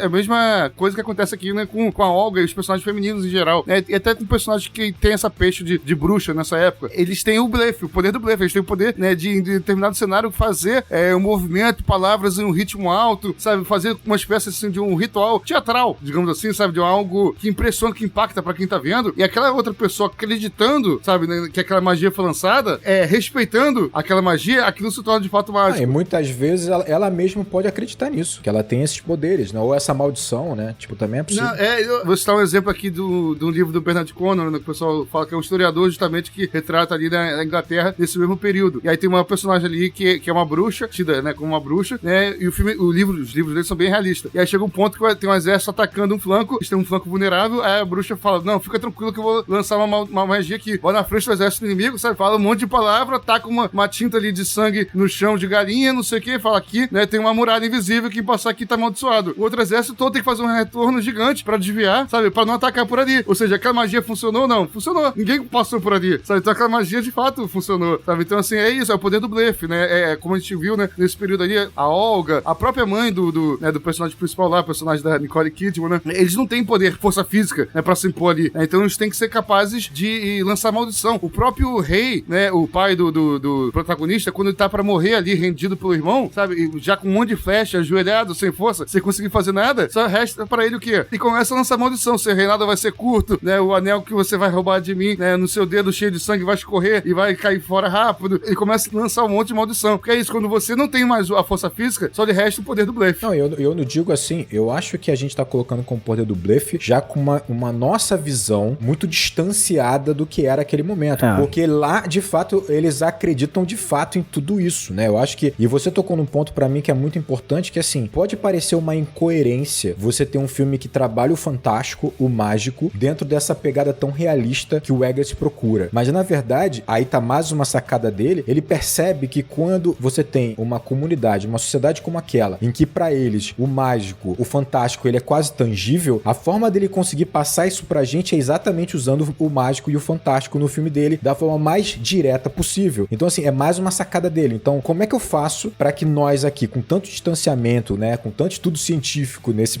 mesma coisa que acontece aqui, né? Com a Olga e os personagens femininos em geral, né? E até com personagens que tem essa peixe de bruxa nessa época. Eles têm o blefe, o poder do blefe. Eles têm o poder, né, de em determinado cenário fazer um movimento, palavras em um ritmo alto, sabe? Fazer uma espécie assim de um ritual teatral, digamos assim, sabe? De algo que impressiona, que impacta pra quem tá vendo. E aquela outra pessoa acreditando, sabe, né, que aquela magia foi lançada, respeitando aquela magia, aquilo se torna de fato mágico.
E muitas vezes ela mesma pode acreditar nisso, que ela tem esses poderes, né? Ou essa maldição, né? Tipo, também é possível.
Não, eu vou citar um exemplo aqui do livro do Bernard Cornwell, né, que o pessoal fala que é um historiador justamente que retrata ali na Inglaterra nesse mesmo período. E aí tem uma personagem ali que é uma bruxa, tida, né, como uma bruxa, né, e os livros dele são bem realistas. E aí chega um ponto que tem um exército atacando um flanco, eles têm um flanco vulnerável, aí a bruxa fala, não, fica tranquilo que eu vou lançar uma magia aqui. Vai na frente do exército inimigo, sabe, fala um monte de palavra, taca uma tinta ali de sangue no chão de galinha, não sei o que, fala aqui, né, tem uma muralha invisível, quem passar aqui tá amaldiçoado. O outro exército todo tem que fazer um retorno gigante pra desviar, sabe, pra não atacar por ali. Ou seja, aquela magia funcionou ou não? Funcionou. Ninguém passou por ali, sabe, então aquela magia de fato funcionou, sabe, então assim, é isso, é o poder do blefe, né, como a gente viu, né, nesse período ali, a Olga, a própria mãe do personagem principal lá, o personagem da Nicole Kidman, né, eles não têm poder, força física, né, pra se impor ali, né, então eles têm que ser capazes de lançar maldição. O próprio rei, né, o pai do protagonista, quando ele tá pra morrer ali, rendido pelo irmão, sabe, já com um monte de flecha, ajoelhado, sem força, sem conseguir fazer nada, só resta pra ele o quê? E começa a lançar maldição, seu reinado vai ser curto, né, o anel que você vai roubar de mim, né, no seu dedo cheio de sangue vai escorrer e vai cair fora rápido. Ele começa a lançar um monte de maldição. Porque é isso, quando você não tem mais a força física, só lhe resta o poder do blefe.
Não, eu não digo assim, eu acho que a gente tá colocando como poder do blefe já com uma nossa visão muito distanciada do que era aquele momento. Porque lá, de fato, eles acreditam de fato em tudo isso, né? Eu acho que... E você tocou num ponto pra mim que é muito importante, que assim, pode parecer uma incoerência você ter um filme que trabalha o fantástico, o mágico, dentro dessa pegada tão realista que o Eggers procura. Mas, na verdade, aí tá mais uma sacada dele, ele percebe que quando você tem uma comunidade, uma sociedade como aquela, em que pra eles o mágico, o fantástico, ele é quase tangível, a forma dele conseguir passar isso pra gente é exatamente usando o mágico e o fantástico no filme dele da forma mais direta possível. Então, assim, é mais uma sacada dele. Então, como é que eu faço pra que nós aqui, com tanto distanciamento, né, com tanto estudo científico nesse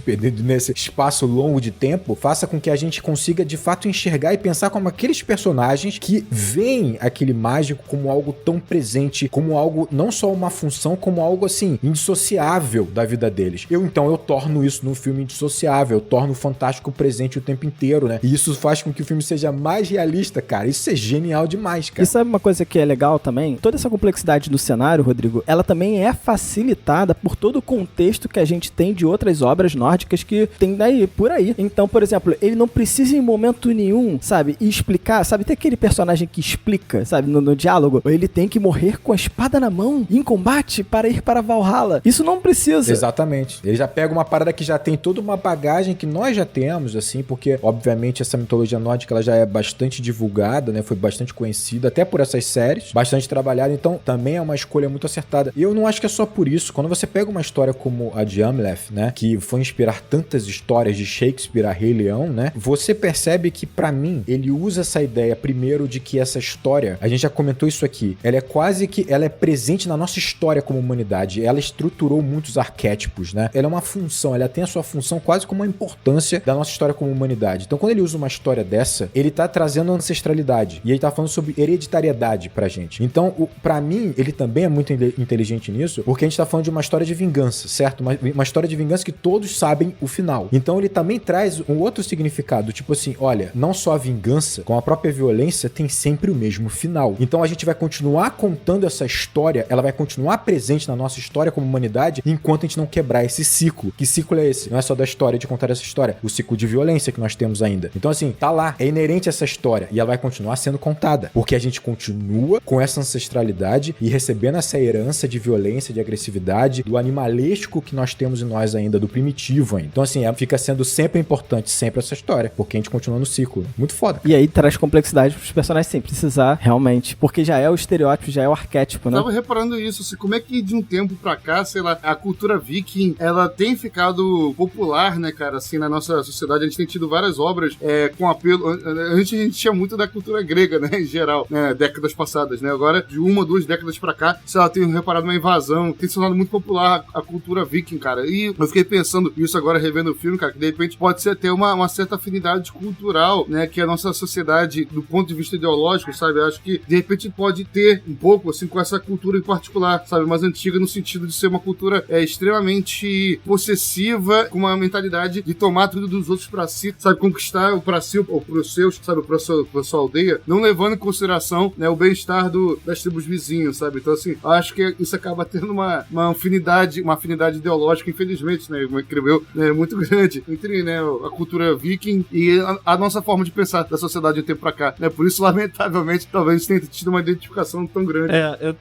espaço longo de tempo, faça com que a gente consiga, de fato, enxergar e pensar como aqueles personagens que veem aquele mágico como algo tão presente, como algo, não só uma função, como algo, assim, indissociável da vida deles. Eu torno isso num filme indissociável, eu torno o fantástico presente o tempo inteiro, né? E isso faz com que o filme seja mais realista, cara. Isso é genial demais, cara.
E sabe uma coisa que é legal também? Toda essa complexidade do cenário, Rodrigo, ela também é facilitada por todo o contexto que a gente tem de outras obras nórdicas que tem daí, por aí. Então, por exemplo, ele não precisa em momento nenhum, sabe, explicar, sabe, tem aquele personagem que explica, sabe, no diálogo, ele tem que morrer com a espada na mão em combate para ir para Valhalla. Isso não precisa.
Exatamente. Ele já pega uma parada que já tem toda uma bagagem que nós já temos, assim, porque, obviamente, essa mitologia nórdica, ela já é bastante divulgada, né, foi bastante conhecida, até por essas séries, bastante trabalhada, então também é uma escolha muito acertada. E eu não acho que é só por isso. Quando você pega uma história como a de Hamlet, né, que foi inspirar tantas histórias de Shakespeare a Rei Leão, né, você percebe que, pra mim, ele usa essa ideia, primeiro, de que essa história, a gente já comentou isso aqui, ela é quase que, ela é presente na nossa história como humanidade, ela estruturou muitos arquétipos, né, ela é uma função, ela tem a sua função quase como uma importância da nossa história como humanidade. Então, quando ele usa uma história dessa, ele tá trazendo ancestralidade, e ele tá falando sobre hereditariedade pra gente. Então, pra mim, ele também é muito inteligente nisso, porque a gente tá falando de uma história de vingança, certo? Uma história de vingança que todos sabem o final. Então, ele também traz um outro significado, tipo assim, olha, não só a vingança, com a própria violência, tem sempre o mesmo final. Então, a gente vai continuar contando essa história, ela vai continuar presente na nossa história como humanidade, enquanto a gente não quebrar esse ciclo. Que ciclo é esse? Não é só da história de contar essa história, o ciclo de violência que nós temos ainda. Então, assim, tá lá, é inerente a essa história, e ela vai continuar sendo contada, porque a gente continua com essa ancestralidade e recebendo essa herança de violência, de agressividade, do animalesco que nós temos em nós ainda, do primitivo ainda. Então, assim, fica sendo sempre importante, sempre essa história, porque a gente continua no ciclo. Muito foda.
E aí traz complexidade pros personagens sem precisar, realmente, porque já é o estereótipo, já é o arquétipo, né?
Eu tava reparando isso, assim, como é que de um tempo pra cá, sei lá, a cultura viking, ela tem ficado popular, né, cara, assim, na nossa sociedade. A gente tem tido várias obras com apelo. Antes a gente tinha muito da cultura grega, né, em geral, né, décadas passadas, né? Agora, de 1 ou 2 décadas pra cá, sei lá, tem reparado uma invasão, tem se tornado muito popular a cultura viking, cara. E eu fiquei pensando isso agora, revendo o filme, cara, que de repente pode ser até uma certa afinidade cultural, né, que a nossa sociedade, do ponto de vista ideológico, sabe, acho que de repente pode ter um pouco, assim, com essa cultura em particular, sabe, mais antiga no sentido de ser uma cultura extremamente possessiva, com uma mentalidade de tomar tudo dos outros pra si, sabe, conquistar o pra si ou pros seus, sabe, pra sua aldeia, não levando em consideração, né, o bem-estar das tribos vizinhas, sabe. Então, assim, acho que isso acaba tendo uma afinidade ideológica, infelizmente, né, como escreveu, né, muito grande entre, né, a cultura viking e a nossa forma de pensar da sociedade sociedade de um tempo pra cá, né? Por isso, lamentavelmente, talvez tenha tido uma identificação tão grande.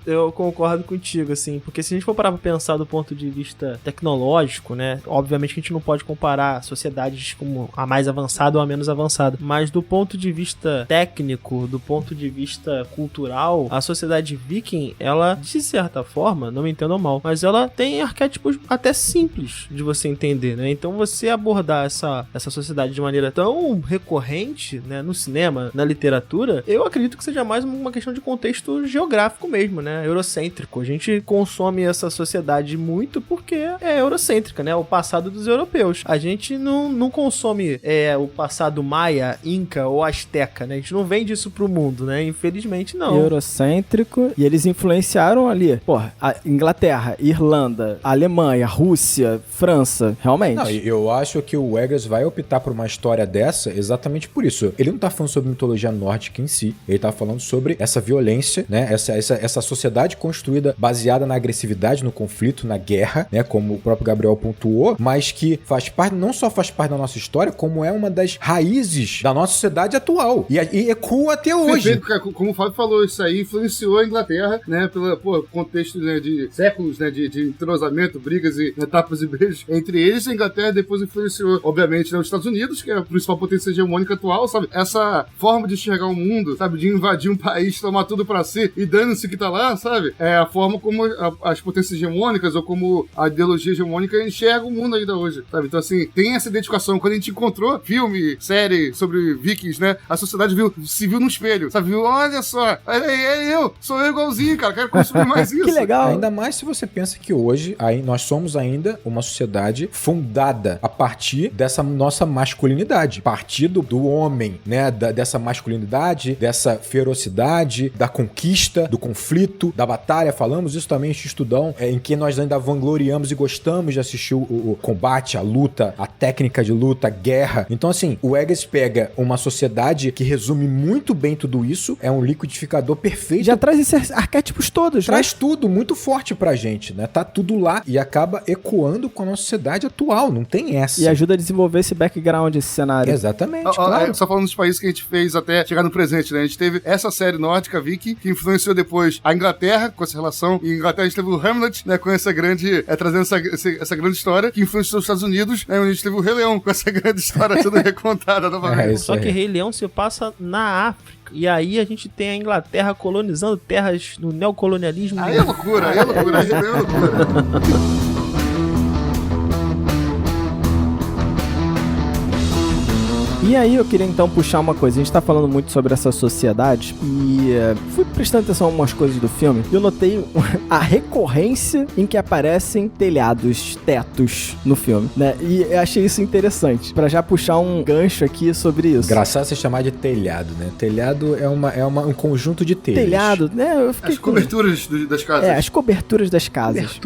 Eu concordo contigo, assim, porque se a gente for parar pra pensar do ponto de vista tecnológico, né, obviamente que a gente não pode comparar sociedades como a mais avançada ou a menos avançada, mas do ponto de vista técnico, do ponto de vista cultural, a sociedade viking, ela, de certa forma, não me entendam mal, mas ela tem arquétipos até simples de você entender, né, então você abordar essa sociedade de maneira tão recorrente, né, no cinema, na literatura, eu acredito que seja mais uma questão de contexto geográfico mesmo, né, eurocêntrico. A gente consome essa sociedade muito porque é eurocêntrica, né, o passado dos europeus. A gente não consome o passado maia, inca ou asteca, né, a gente não vende isso pro mundo, né, infelizmente não.
Eurocêntrico, e eles influenciaram ali, porra, a Inglaterra, Irlanda, Alemanha, Rússia, França, realmente.
Não, eu acho que o Eggers vai optar por uma história dessa exatamente por isso. Ele não tá falando sobre mitologia nórdica em si, ele tá falando sobre essa violência, né, essa sociedade construída baseada na agressividade, no conflito, na guerra, né, como o próprio Gabriel pontuou, mas que faz parte, não só faz parte da nossa história, como é uma das raízes da nossa sociedade atual. E ecoa até hoje.
Perfeito, como o Fábio falou, isso aí influenciou a Inglaterra, né, pelo contexto, né, de séculos, né, de entrosamento, brigas e tapas e beijos entre eles. A Inglaterra depois influenciou, obviamente, né, os Estados Unidos, que é a principal potência hegemônica atual, sabe? Essa forma de enxergar o mundo, sabe? De invadir um país, tomar tudo pra si e dane-se que tá lá, sabe? É a forma como as potências hegemônicas ou como a ideologia hegemônica enxerga o mundo ainda hoje, sabe? Então, assim, tem essa identificação. Quando a gente encontrou filme, série sobre vikings, né? A sociedade se viu no espelho, sabe? Viu, olha só, sou eu igualzinho, cara, quero consumir mais isso.
Que legal.
Ainda mais se você pensa que hoje nós somos ainda uma sociedade fundada a partir dessa nossa masculinidade, partido do homem, né? Dessa masculinidade, dessa ferocidade, da conquista, do conflito, da batalha. Falamos isso também em X-Tudão, em que nós ainda vangloriamos e gostamos de assistir o combate, a luta, a técnica de luta, a guerra. Então, assim, o Eggers pega uma sociedade que resume muito bem tudo isso, é um liquidificador perfeito.
Já traz esses arquétipos todos,
traz tudo muito forte pra gente, né? Tá tudo lá e acaba ecoando com a nossa sociedade atual, não tem essa.
E ajuda a desenvolver esse background, esse cenário.
Exatamente, claro.
Só falando dos países que a gente fez até chegar no presente, né? A gente teve essa série nórdica, Viking, que influenciou depois a Inglaterra, com essa relação, e em Inglaterra a gente teve o Hamlet, né? Com essa grande, trazendo essa grande história, que influenciou os Estados Unidos, né? Onde a gente teve o Rei Leão, com essa grande história toda recontada novamente.
Só que Rei Leão se passa na África. E aí a gente tem a Inglaterra colonizando terras no neocolonialismo.
Aí é loucura, aí é loucura.
E aí eu queria então puxar uma coisa. A gente tá falando muito sobre essa sociedade e fui prestando atenção a algumas coisas do filme e eu notei a recorrência em que aparecem telhados, tetos no filme, né? E eu achei isso interessante, pra já puxar um gancho aqui sobre isso.
Engraçado você chamar de telhado, né? Telhado é um conjunto de telhas.
Telhado, né? Eu fiquei
as coberturas das casas.
As coberturas das casas.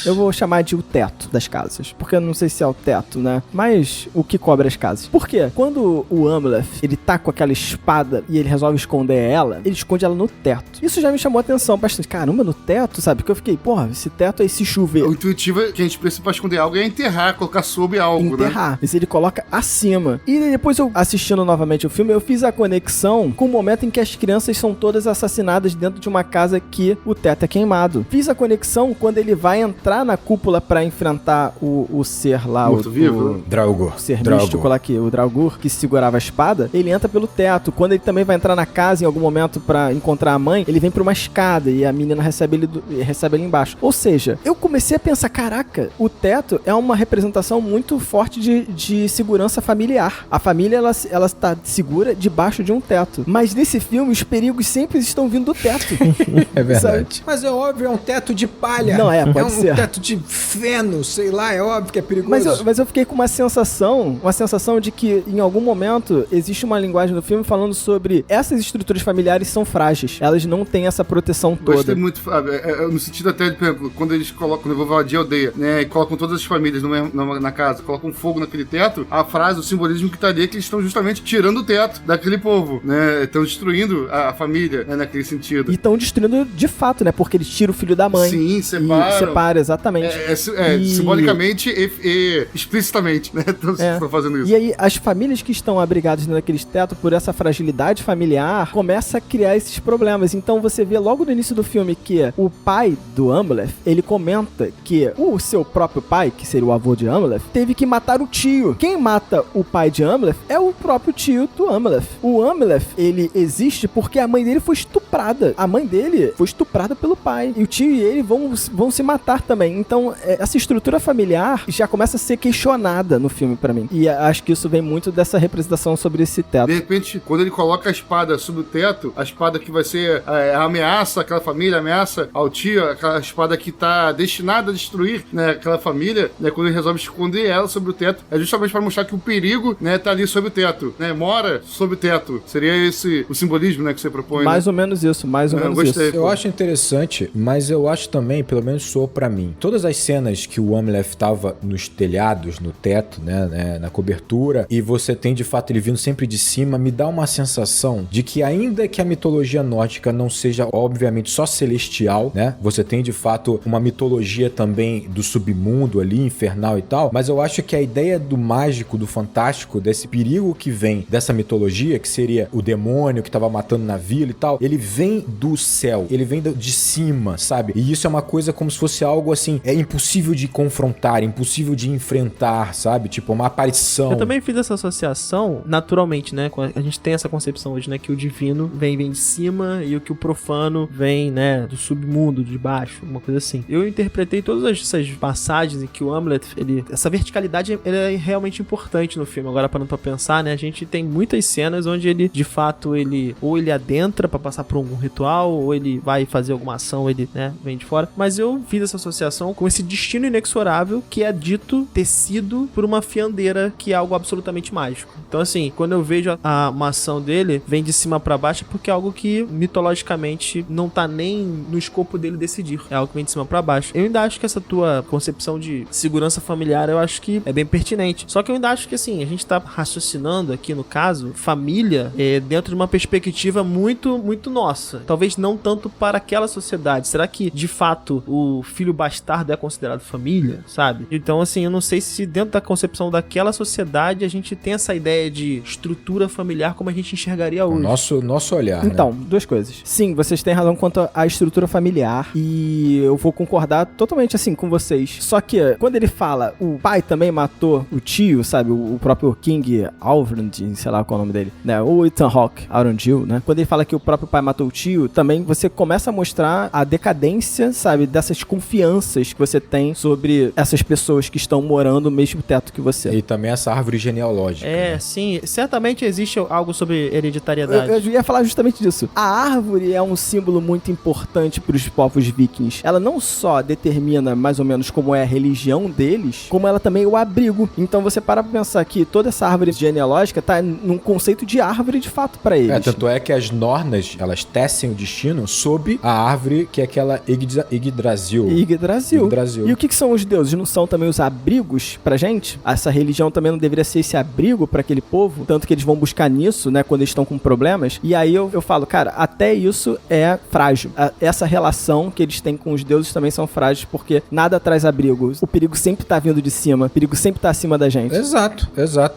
Eu vou chamar de o teto das casas, porque eu não sei se é o teto, né? Mas o que cobre as casas. Por quê? Quando o Amleth, ele tá com aquela espada e ele resolve esconder ela, ele esconde ela no teto. Isso já me chamou a atenção bastante. Caramba, no teto, sabe? Porque eu fiquei, porra, esse teto aí se chover.
O intuitivo que a gente precisa pra esconder algo é enterrar, colocar sob algo,
né? Mas ele coloca acima. E depois eu, assistindo novamente o filme, eu fiz a conexão com o momento em que as crianças são todas assassinadas dentro de uma casa que o teto é queimado. Fiz a conexão quando ele vai entrar na cúpula pra enfrentar o ser lá,
o
Draugr.
O ser místico lá, o Draugr, que segurava a espada, ele entra pelo teto. Quando ele também vai entrar na casa em algum momento pra encontrar a mãe, ele vem por uma escada e a menina recebe ele embaixo. Ou seja, eu comecei a pensar, caraca, o teto é uma representação muito forte de segurança familiar. A família, ela está segura debaixo de um teto. Mas nesse filme, os perigos sempre estão vindo do teto.
É verdade. Mas é óbvio, é um teto de palha.
Não pode ser.
É um teto de feno, sei lá, é óbvio que é perigoso.
Mas eu fiquei com uma sensação de que em algum momento existe uma linguagem no filme falando sobre essas estruturas familiares são frágeis. Elas não têm essa proteção toda.
Gostei muito, Fábio. No sentido até, por exemplo, quando eles colocam, quando eu vou invadir a aldeia, né, e colocam todas as famílias na casa, colocam fogo naquele teto, a frase, o simbolismo que tá ali é que eles estão justamente tirando o teto daquele povo, né? Estão destruindo a família, né, naquele sentido.
E estão destruindo de fato, né? Porque eles tiram o filho da mãe.
Sim, separam.
Separa, exatamente.
Simbolicamente e explicitamente, né? Estão fazendo isso.
E aí, as famílias que estão abrigados dentro daqueles tetos por essa fragilidade familiar, começa a criar esses problemas. Então você vê logo no início do filme que o pai do Amleth, ele comenta que o seu próprio pai, que seria o avô de Amleth, teve que matar o tio. Quem mata o pai de Amleth é o próprio tio do Amleth. O Amleth, ele existe porque a mãe dele foi estuprada. A mãe dele foi estuprada pelo pai. E o tio e ele vão se matar também. Então, essa estrutura familiar já começa a ser questionada no filme pra mim. E acho que isso vem muito dessa representação sobre esse teto.
De repente, quando ele coloca a espada sobre o teto, a espada que vai ser a ameaça àquela família, a ameaça ao tio, aquela espada que tá destinada a destruir, né, aquela família, né, quando ele resolve esconder ela sobre o teto, é justamente para mostrar que o perigo, né, tá ali sobre o teto, né, mora sobre o teto. Seria esse o simbolismo, né, que você propõe,
mais
né?
ou menos isso, mais ou menos
gostei,
isso.
Eu acho interessante, mas eu acho também, pelo menos soou pra mim, todas as cenas que o Amleth tava nos telhados, no teto, né, na cobertura, e você tem de fato ele vindo sempre de cima, me dá uma sensação de que ainda que a mitologia nórdica não seja obviamente só celestial, né, você tem de fato uma mitologia também do submundo ali, infernal e tal, mas eu acho que a ideia do mágico, do fantástico, desse perigo que vem dessa mitologia, que seria o demônio que tava matando na vila e tal, ele vem do céu, ele vem de cima, sabe? E isso é uma coisa como se fosse algo assim, é impossível de confrontar, impossível de enfrentar, sabe? Tipo, uma aparição.
Eu também fiz essa associação naturalmente, né? A gente tem essa concepção hoje, né? Que o divino vem de cima e o que o profano vem, né? Do submundo, de baixo, uma coisa assim. Eu interpretei todas essas passagens em que o Amleth, essa verticalidade é realmente importante no filme. Agora, parando pra pensar, né? A gente tem muitas cenas onde ele, de fato, ou ele adentra pra passar por algum ritual, ou ele vai fazer alguma ação, ele, né? Vem de fora. Mas eu fiz essa associação com esse destino inexorável que é dito ter sido por uma fiandeira, que é algo absolutamente mágico. Então, assim, quando eu vejo uma ação dele, vem de cima pra baixo, é porque é algo que, mitologicamente, não tá nem no escopo dele decidir. É algo que vem de cima pra baixo. Eu ainda acho que essa tua concepção de segurança familiar, eu acho que é bem pertinente. Só que eu ainda acho que, assim, a gente tá raciocinando aqui, no caso, família, dentro de uma perspectiva muito, muito nossa. Talvez não tanto para aquela sociedade. Será que, de fato, o filho bastardo é considerado família, sabe? Então, assim, eu não sei se dentro da concepção daquela sociedade a gente tem essa ideia de estrutura familiar como a gente enxergaria hoje.
Nosso olhar,
Então,
né?
duas coisas. Sim, vocês têm razão quanto à estrutura familiar e eu vou concordar totalmente assim com vocês. Só que quando ele fala o pai também matou o tio, sabe? O próprio King Alvrand, sei lá qual é o nome dele, né? O Ethan Hawke, Arundel, né? Quando ele fala que o próprio pai matou o tio, também você começa a mostrar a decadência, sabe? Dessas confianças que você tem sobre essas pessoas que estão morando no mesmo teto que você.
E também essa árvore genealógica. Né?
Sim. Certamente existe algo sobre hereditariedade.
Eu ia falar justamente disso. A árvore é um símbolo muito importante para os povos vikings. Ela não só determina mais ou menos como é a religião deles, como ela também é o abrigo. Então você para pra pensar que toda essa árvore genealógica tá num conceito de árvore de fato para eles.
Tanto é que as Nornas, elas tecem o destino sob a árvore que é aquela Yggdrasil.
E o que são os deuses? Não são também os abrigos pra gente? Essa religião também não deveria ser esse abrigo pra aquele povo? Tanto que eles vão buscar nisso, né, quando eles estão com problemas. E aí eu falo, cara, até isso é frágil. Essa relação que eles têm com os deuses também são frágeis, porque nada traz abrigo. O perigo sempre tá vindo de cima. O perigo sempre tá acima da gente.
Exato.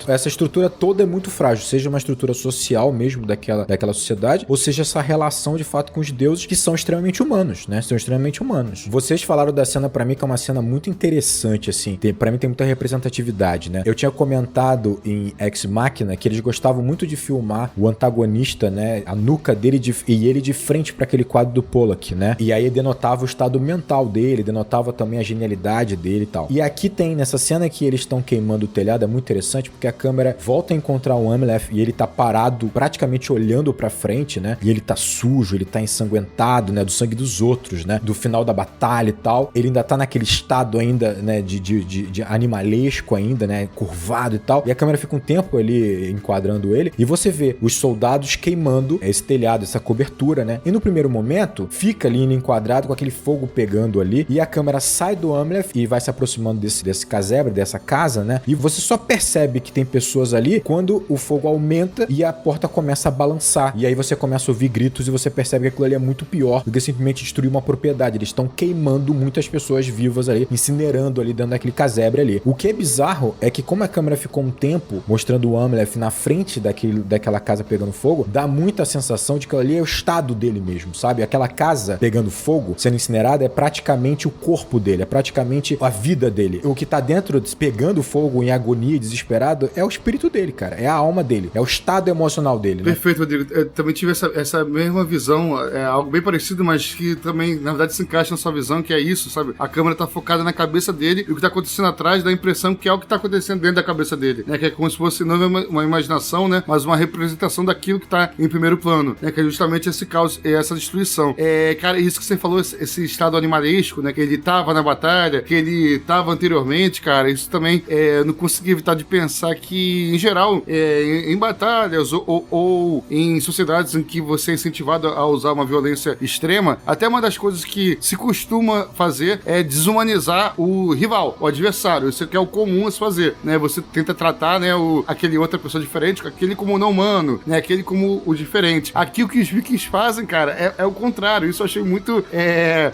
Essa estrutura toda é muito frágil. Seja uma estrutura social mesmo daquela sociedade, ou seja essa relação de fato com os deuses, que são extremamente humanos, né? São extremamente humanos. Vocês falaram da cena pra mim, que é uma cena muito interessante, assim. Pra mim tem muita representatividade, né? Eu tinha comentado em Ex Machina que eles gostavam muito de filmar o antagonista, né? A nuca dele e ele de frente pra aquele quadro do Pollock, né? E aí denotava o estado mental dele, denotava também a genialidade dele e tal. E aqui tem, nessa cena que eles estão queimando o telhado, é muito interessante, porque a câmera volta a encontrar o Amleth e ele tá parado, praticamente olhando pra frente, né? E ele tá sujo, ele tá ensanguentado, né? Do sangue dos outros, né? Do final da batalha e tal. Ele ainda tá naquele estado ainda, né? De animalesco ainda, né? Curvado e tal. E a câmera fica um tempo ali enquadrando ele. E você vê os soldados queimando esse telhado, essa cobertura, né? E no primeiro momento, fica ali enquadrado com aquele fogo pegando ali. E a câmera sai do Amleth e vai se aproximando desse casebre, dessa casa, né? E você só percebe que tem pessoas ali quando o fogo aumenta e a porta começa a balançar. E aí você começa a ouvir gritos e você percebe que aquilo ali é muito pior do que simplesmente destruir uma propriedade. Eles estão queimando muitas pessoas vivas ali, incinerando ali dentro daquele casebre ali. O que é bizarro é que como a câmera ficou um tempo mostrando mostrando o Amleth na frente daquela casa pegando fogo, dá muita sensação de que ali é o estado dele mesmo, sabe? Aquela casa pegando fogo, sendo incinerada, é praticamente o corpo dele, é praticamente a vida dele. O que tá dentro, pegando fogo em agonia, desesperado, é o espírito dele, cara. É a alma dele, é o estado emocional dele, né?
Perfeito, Rodrigo. Eu também tive essa mesma visão, algo bem parecido, mas que também, na verdade, se encaixa na sua visão, que é isso, sabe? A câmera tá focada na cabeça dele e o que tá acontecendo atrás dá a impressão que é o que tá acontecendo dentro da cabeça dele, né? Que é como se fosse não uma imaginação, né? Mas uma representação daquilo que tá em primeiro plano, né? Que é justamente esse caos e essa destruição. Cara, isso que você falou, esse estado animalesco, né? Que ele tava na batalha, que ele tava anteriormente, cara, isso também não consegui evitar de pensar que, em geral, em batalhas ou em sociedades em que você é incentivado a usar uma violência extrema, até uma das coisas que se costuma fazer é desumanizar o rival, o adversário. Isso que é o comum a se fazer, né? Você tenta tratar, né, aquele outra pessoa diferente, aquele como não humano, né? Aquele como o diferente. Aqui o que os vikings fazem, cara, é o contrário. Isso eu achei muito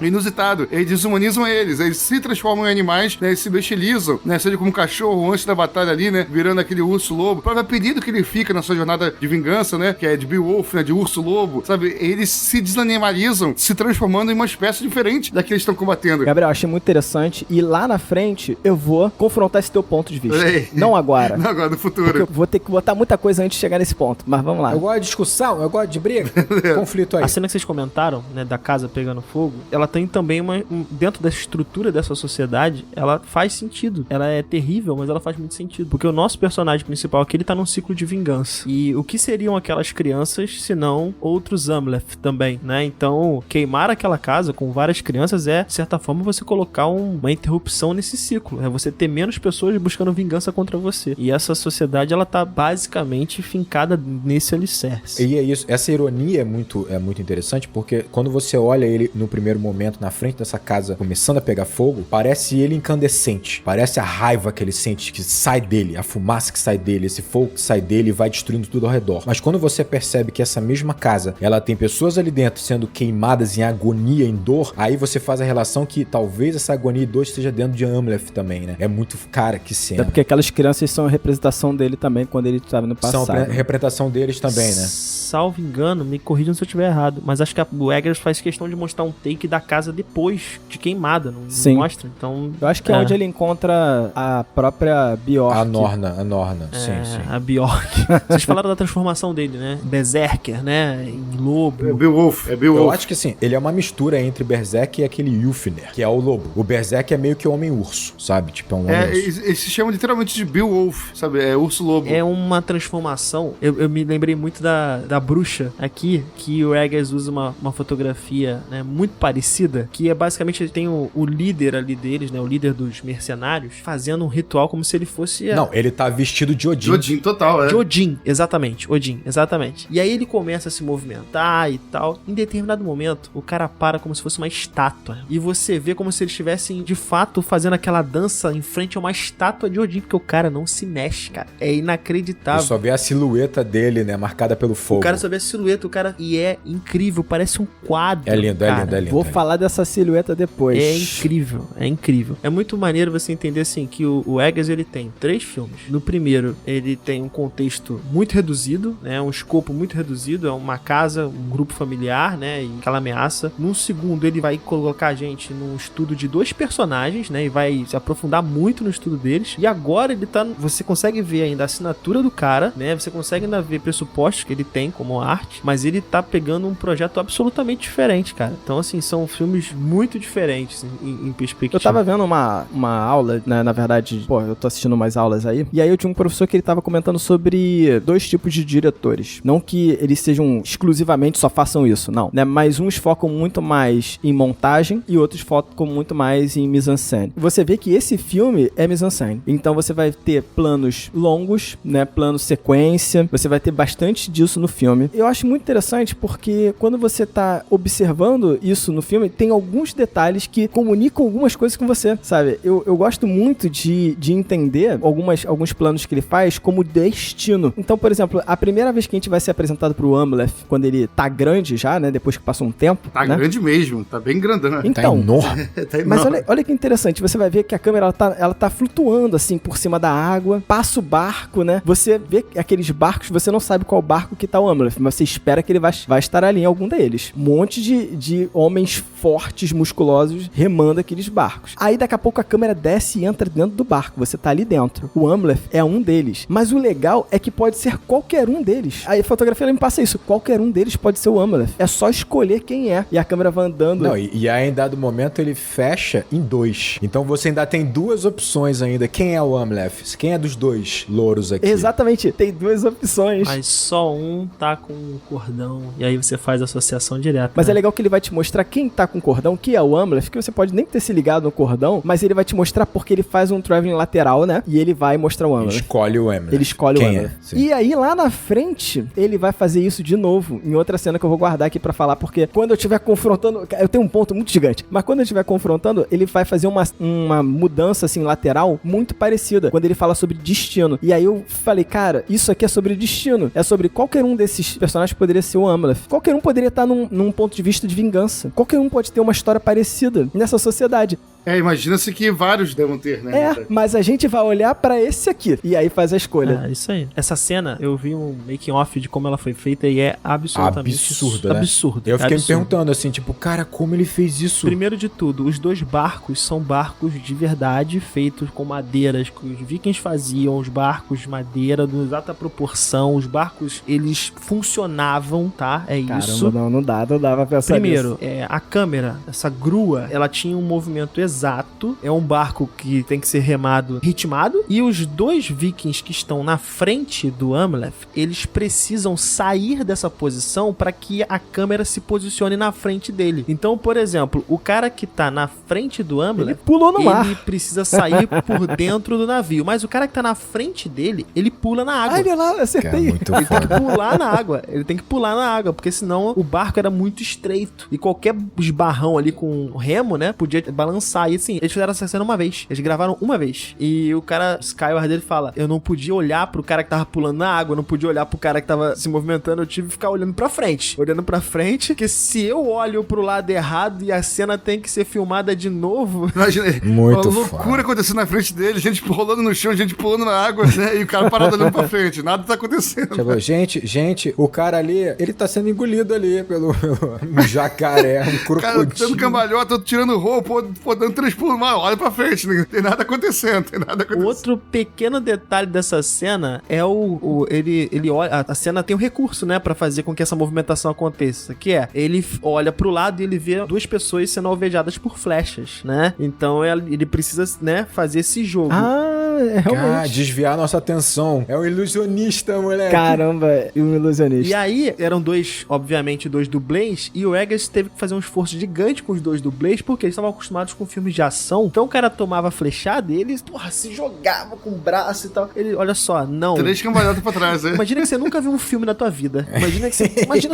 inusitado. Eles desumanizam eles se transformam em animais, né? Eles se bestializam, né? Seja como um cachorro antes da batalha ali, né? Virando aquele urso-lobo. O próprio apelido que ele fica na sua jornada de vingança, né? Que é de Beowulf, né? De urso-lobo, sabe? Eles se desanimalizam, se transformando em uma espécie diferente da que eles estão combatendo.
Gabriel, achei muito interessante. E lá na frente, eu vou confrontar esse teu ponto de vista. Não agora.
Não agora, no futuro.
Porque eu vou ter que botar muita coisa antes de chegar nesse ponto. Mas vamos lá.
Eu gosto de discussão, eu gosto de briga. Conflito aí.
A cena que vocês comentaram, né, da casa pegando fogo, ela tem também dentro da estrutura dessa sociedade, ela faz sentido. Ela é terrível, mas ela faz muito sentido. Porque o nosso personagem principal aqui, ele tá num ciclo de vingança. E o que seriam aquelas crianças, se não outros Amleth também, né? Então, queimar aquela casa com várias crianças de certa forma, você colocar uma interrupção nesse ciclo. É você ter menos pessoas buscando vingança contra você. E essa sociedade, ela tá basicamente fincada nesse alicerce.
E é isso. Essa ironia é muito interessante, porque quando você olha ele no primeiro momento, na frente dessa casa, começando a pegar fogo, parece ele incandescente. Parece a raiva que ele sente, que sai dele, a fumaça que sai dele, esse fogo que sai dele e vai destruindo tudo ao redor. Mas quando você percebe que essa mesma casa, ela tem pessoas ali dentro sendo queimadas em agonia, em dor, aí você faz a relação que talvez essa agonia e dor esteja dentro de Amleth também, né? É muito, cara, que cena.
É porque aquelas crianças são a representação dele também quando ele estava no passado.
São a representação deles também, né?
Salvo engano, me corrijam se eu estiver errado, mas acho que o Eggers faz questão de mostrar um take da casa depois de queimada, não mostra, então...
Eu acho que é onde ele encontra a própria Bjork.
A Norna, sim.
A Bjork. Vocês falaram da transformação dele, né? Berserker, né? Em lobo.
É Beowulf.
Eu acho que assim, ele é uma mistura entre Berserk e aquele Ylfnir, que é o lobo. O Berserk é meio que homem-urso, sabe? Tipo, é um homem-urso.
Eles se chamam literalmente de Beowulf, sabe? É urso-lobo.
É uma transformação. Eu me lembrei muito da bruxa aqui, que o Eggers usa uma fotografia, né, muito parecida, que é basicamente, tem o líder ali deles, né? O líder dos mercenários, fazendo um ritual como se ele fosse...
Não, ele tá vestido de Odin.
De Odin, total,
De Odin, exatamente. E aí ele começa a se movimentar e tal. Em determinado momento, o cara para como se fosse uma estátua. E você vê como se eles estivessem, de fato, fazendo aquela dança em frente a uma estátua de Odin, porque o cara não se mexe, cara. É inacreditável.
Você só vê a silhueta dele, né? Marcada pelo fogo.
O cara só vê a silhueta, e é incrível, parece um quadro.
É lindo.
Vou falar dessa silhueta depois.
É incrível. É muito maneiro você entender, assim, que o Eggers, ele tem 3 filmes. No primeiro, ele tem um contexto muito reduzido, né? Um escopo muito reduzido, é uma casa, um grupo familiar, né? E aquela ameaça. No segundo, ele vai colocar a gente num estudo de 2 personagens, né? E vai se aprofundar muito no estudo deles. E agora ele tá... Você consegue ver ainda a assinatura do cara, né? Você consegue ainda ver pressupostos que ele tem como arte, mas ele tá pegando um projeto absolutamente diferente, cara. Então, assim, são filmes muito diferentes em perspectiva.
Eu tava vendo uma aula, né? Na verdade, eu tô assistindo umas aulas aí, e aí eu tinha um professor que ele tava comentando sobre 2 tipos de diretores. Não que eles sejam exclusivamente só façam isso, não, né? Mas uns focam muito mais em montagem e outros focam muito mais em mise-en-scène. Você vê que esse filme é mise-en-scène. Então você vai ter planos longos, né? Plano sequência. Você vai ter bastante disso no filme. filme. Eu acho muito interessante porque quando você tá observando isso no filme, tem alguns detalhes que comunicam algumas coisas com você, sabe? Eu gosto muito de entender alguns planos que ele faz como destino. Então, por exemplo, a primeira vez que a gente vai ser apresentado pro Amleth, quando ele tá grande já, né? Depois que passou um tempo.
Tá, né? Grande mesmo, tá bem grandão.
Então,
tá enorme.
Tá enorme.
Mas olha que interessante, você vai ver que a câmera ela tá flutuando assim por cima da água, passa o barco, né? Você vê aqueles barcos, você não sabe qual barco que tá o Amleth, mas você espera que ele vai estar ali em algum deles. Um monte de homens fortes, musculosos, remando aqueles barcos. Aí daqui a pouco a câmera desce e entra dentro do barco, você tá ali dentro. O Amleth é um deles. Mas o legal é que pode ser qualquer um deles. Aí a fotografia ela me passa isso, qualquer um deles pode ser o Amleth. É só escolher quem é. E a câmera vai andando.
Não, e aí em dado momento ele fecha em 2. Então você ainda tem 2 opções ainda. Quem é o Amleth? Quem é dos 2 louros aqui?
Exatamente, tem 2 opções.
Mas só um tá com o cordão. E aí você faz a associação direta.
Mas
né?
é legal que ele vai te mostrar quem tá com o cordão, que é o Amleth, que você pode nem ter se ligado no cordão, mas ele vai te mostrar porque ele faz um traveling lateral, né? E ele vai mostrar o Amleth.
Escolhe o Amleth.
Ele escolhe
quem
o Amleth.
Sim.
E aí, lá na frente, ele vai fazer isso de novo, em outra cena que eu vou guardar aqui pra falar, porque quando eu estiver confrontando... Eu tenho um ponto muito gigante, mas quando eu estiver confrontando, ele vai fazer uma mudança, assim, lateral, muito parecida, quando ele fala sobre destino. E aí eu falei, cara, isso aqui é sobre destino. É sobre qualquer um desses personagens que poderia ser o Amleth. Qualquer um poderia estar num ponto de vista de vingança. Qualquer um pode ter uma história parecida nessa sociedade.
Imagina-se que vários devem ter, né?
Mas a gente vai olhar pra esse aqui e aí faz a escolha.
Isso aí. Essa cena, eu vi um making off de como ela foi feita e é absolutamente
absurda, né?
absurdo.
Eu fiquei me
absurdo.
perguntando assim, tipo, cara, como ele fez isso?
Primeiro de tudo, os 2 barcos são barcos de verdade, feitos com madeiras que os vikings faziam, os barcos de madeira, de exata proporção, os barcos, eles funcionavam, tá? Isso.
Caramba, não dá pra pensar
Primeiro,
nisso.
a câmera, essa grua, ela tinha um movimento exato. É um barco que tem que ser remado, ritmado. E os 2 vikings que estão na frente do Amleth, eles precisam sair dessa posição para que a câmera se posicione na frente dele. Então, por exemplo, o cara que tá na frente do Amleth,
ele pulou no mar.
Ele precisa sair por dentro do navio. Mas o cara que tá na frente dele, ele pula na água.
Olha lá, acertei.
Cara, muito
Ele tem que
foda.
pular na água. Ele tem que pular na água, porque senão o barco era muito estreito. E qualquer esbarrão ali com o remo, né, podia balançar. E assim, eles fizeram essa cena uma vez. Eles gravaram uma vez. E o cara, Skyward, dele fala, eu não podia olhar pro cara que tava pulando na água, eu não podia olhar pro cara que tava se movimentando, eu tive que ficar olhando pra frente. Olhando pra frente, porque se eu olho pro lado errado e a cena tem que ser filmada de novo...
Imagina,
Muito
uma loucura acontecendo na frente dele, gente rolando no chão, gente pulando na água, né? E o cara parado olhando pra frente, nada tá acontecendo.
Tipo, gente, o cara ali, ele tá sendo engolido ali pelo um jacaré, um
O cara dando
crocodilo.
cambalhota, tirando roupa, dando 3 pulos, mas olha pra frente, não tem nada acontecendo,
Outro pequeno detalhe dessa cena é ele olha, a cena tem um recurso, né, pra fazer com que essa movimentação aconteça, que é, ele olha pro lado e ele vê 2 pessoas sendo alvejadas por flechas, né, então ele precisa, né, fazer esse jogo.
Realmente.
Desviar a nossa atenção. É um ilusionista, moleque.
Caramba, e um ilusionista.
E aí, eram 2, obviamente, 2 dublês, e o Eggers teve que fazer um esforço gigante com os 2 dublês, porque eles estavam acostumados com filmes de ação, então o cara tomava flechada e ele, se jogava com o braço e tal. Ele, olha só, não.
3 cambalhotas pra trás, é.
Imagina que você nunca viu um filme na tua vida. Imagina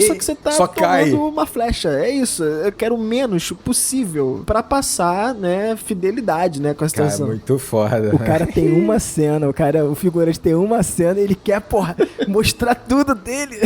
só que você tá
Só cai.
tomando uma flecha. É isso. Eu quero o menos possível pra passar, né, fidelidade, né, com a
Cara,
situação.
muito foda.
O cara tem uma cena, o figurante tem uma cena e ele quer, mostrar tudo dele.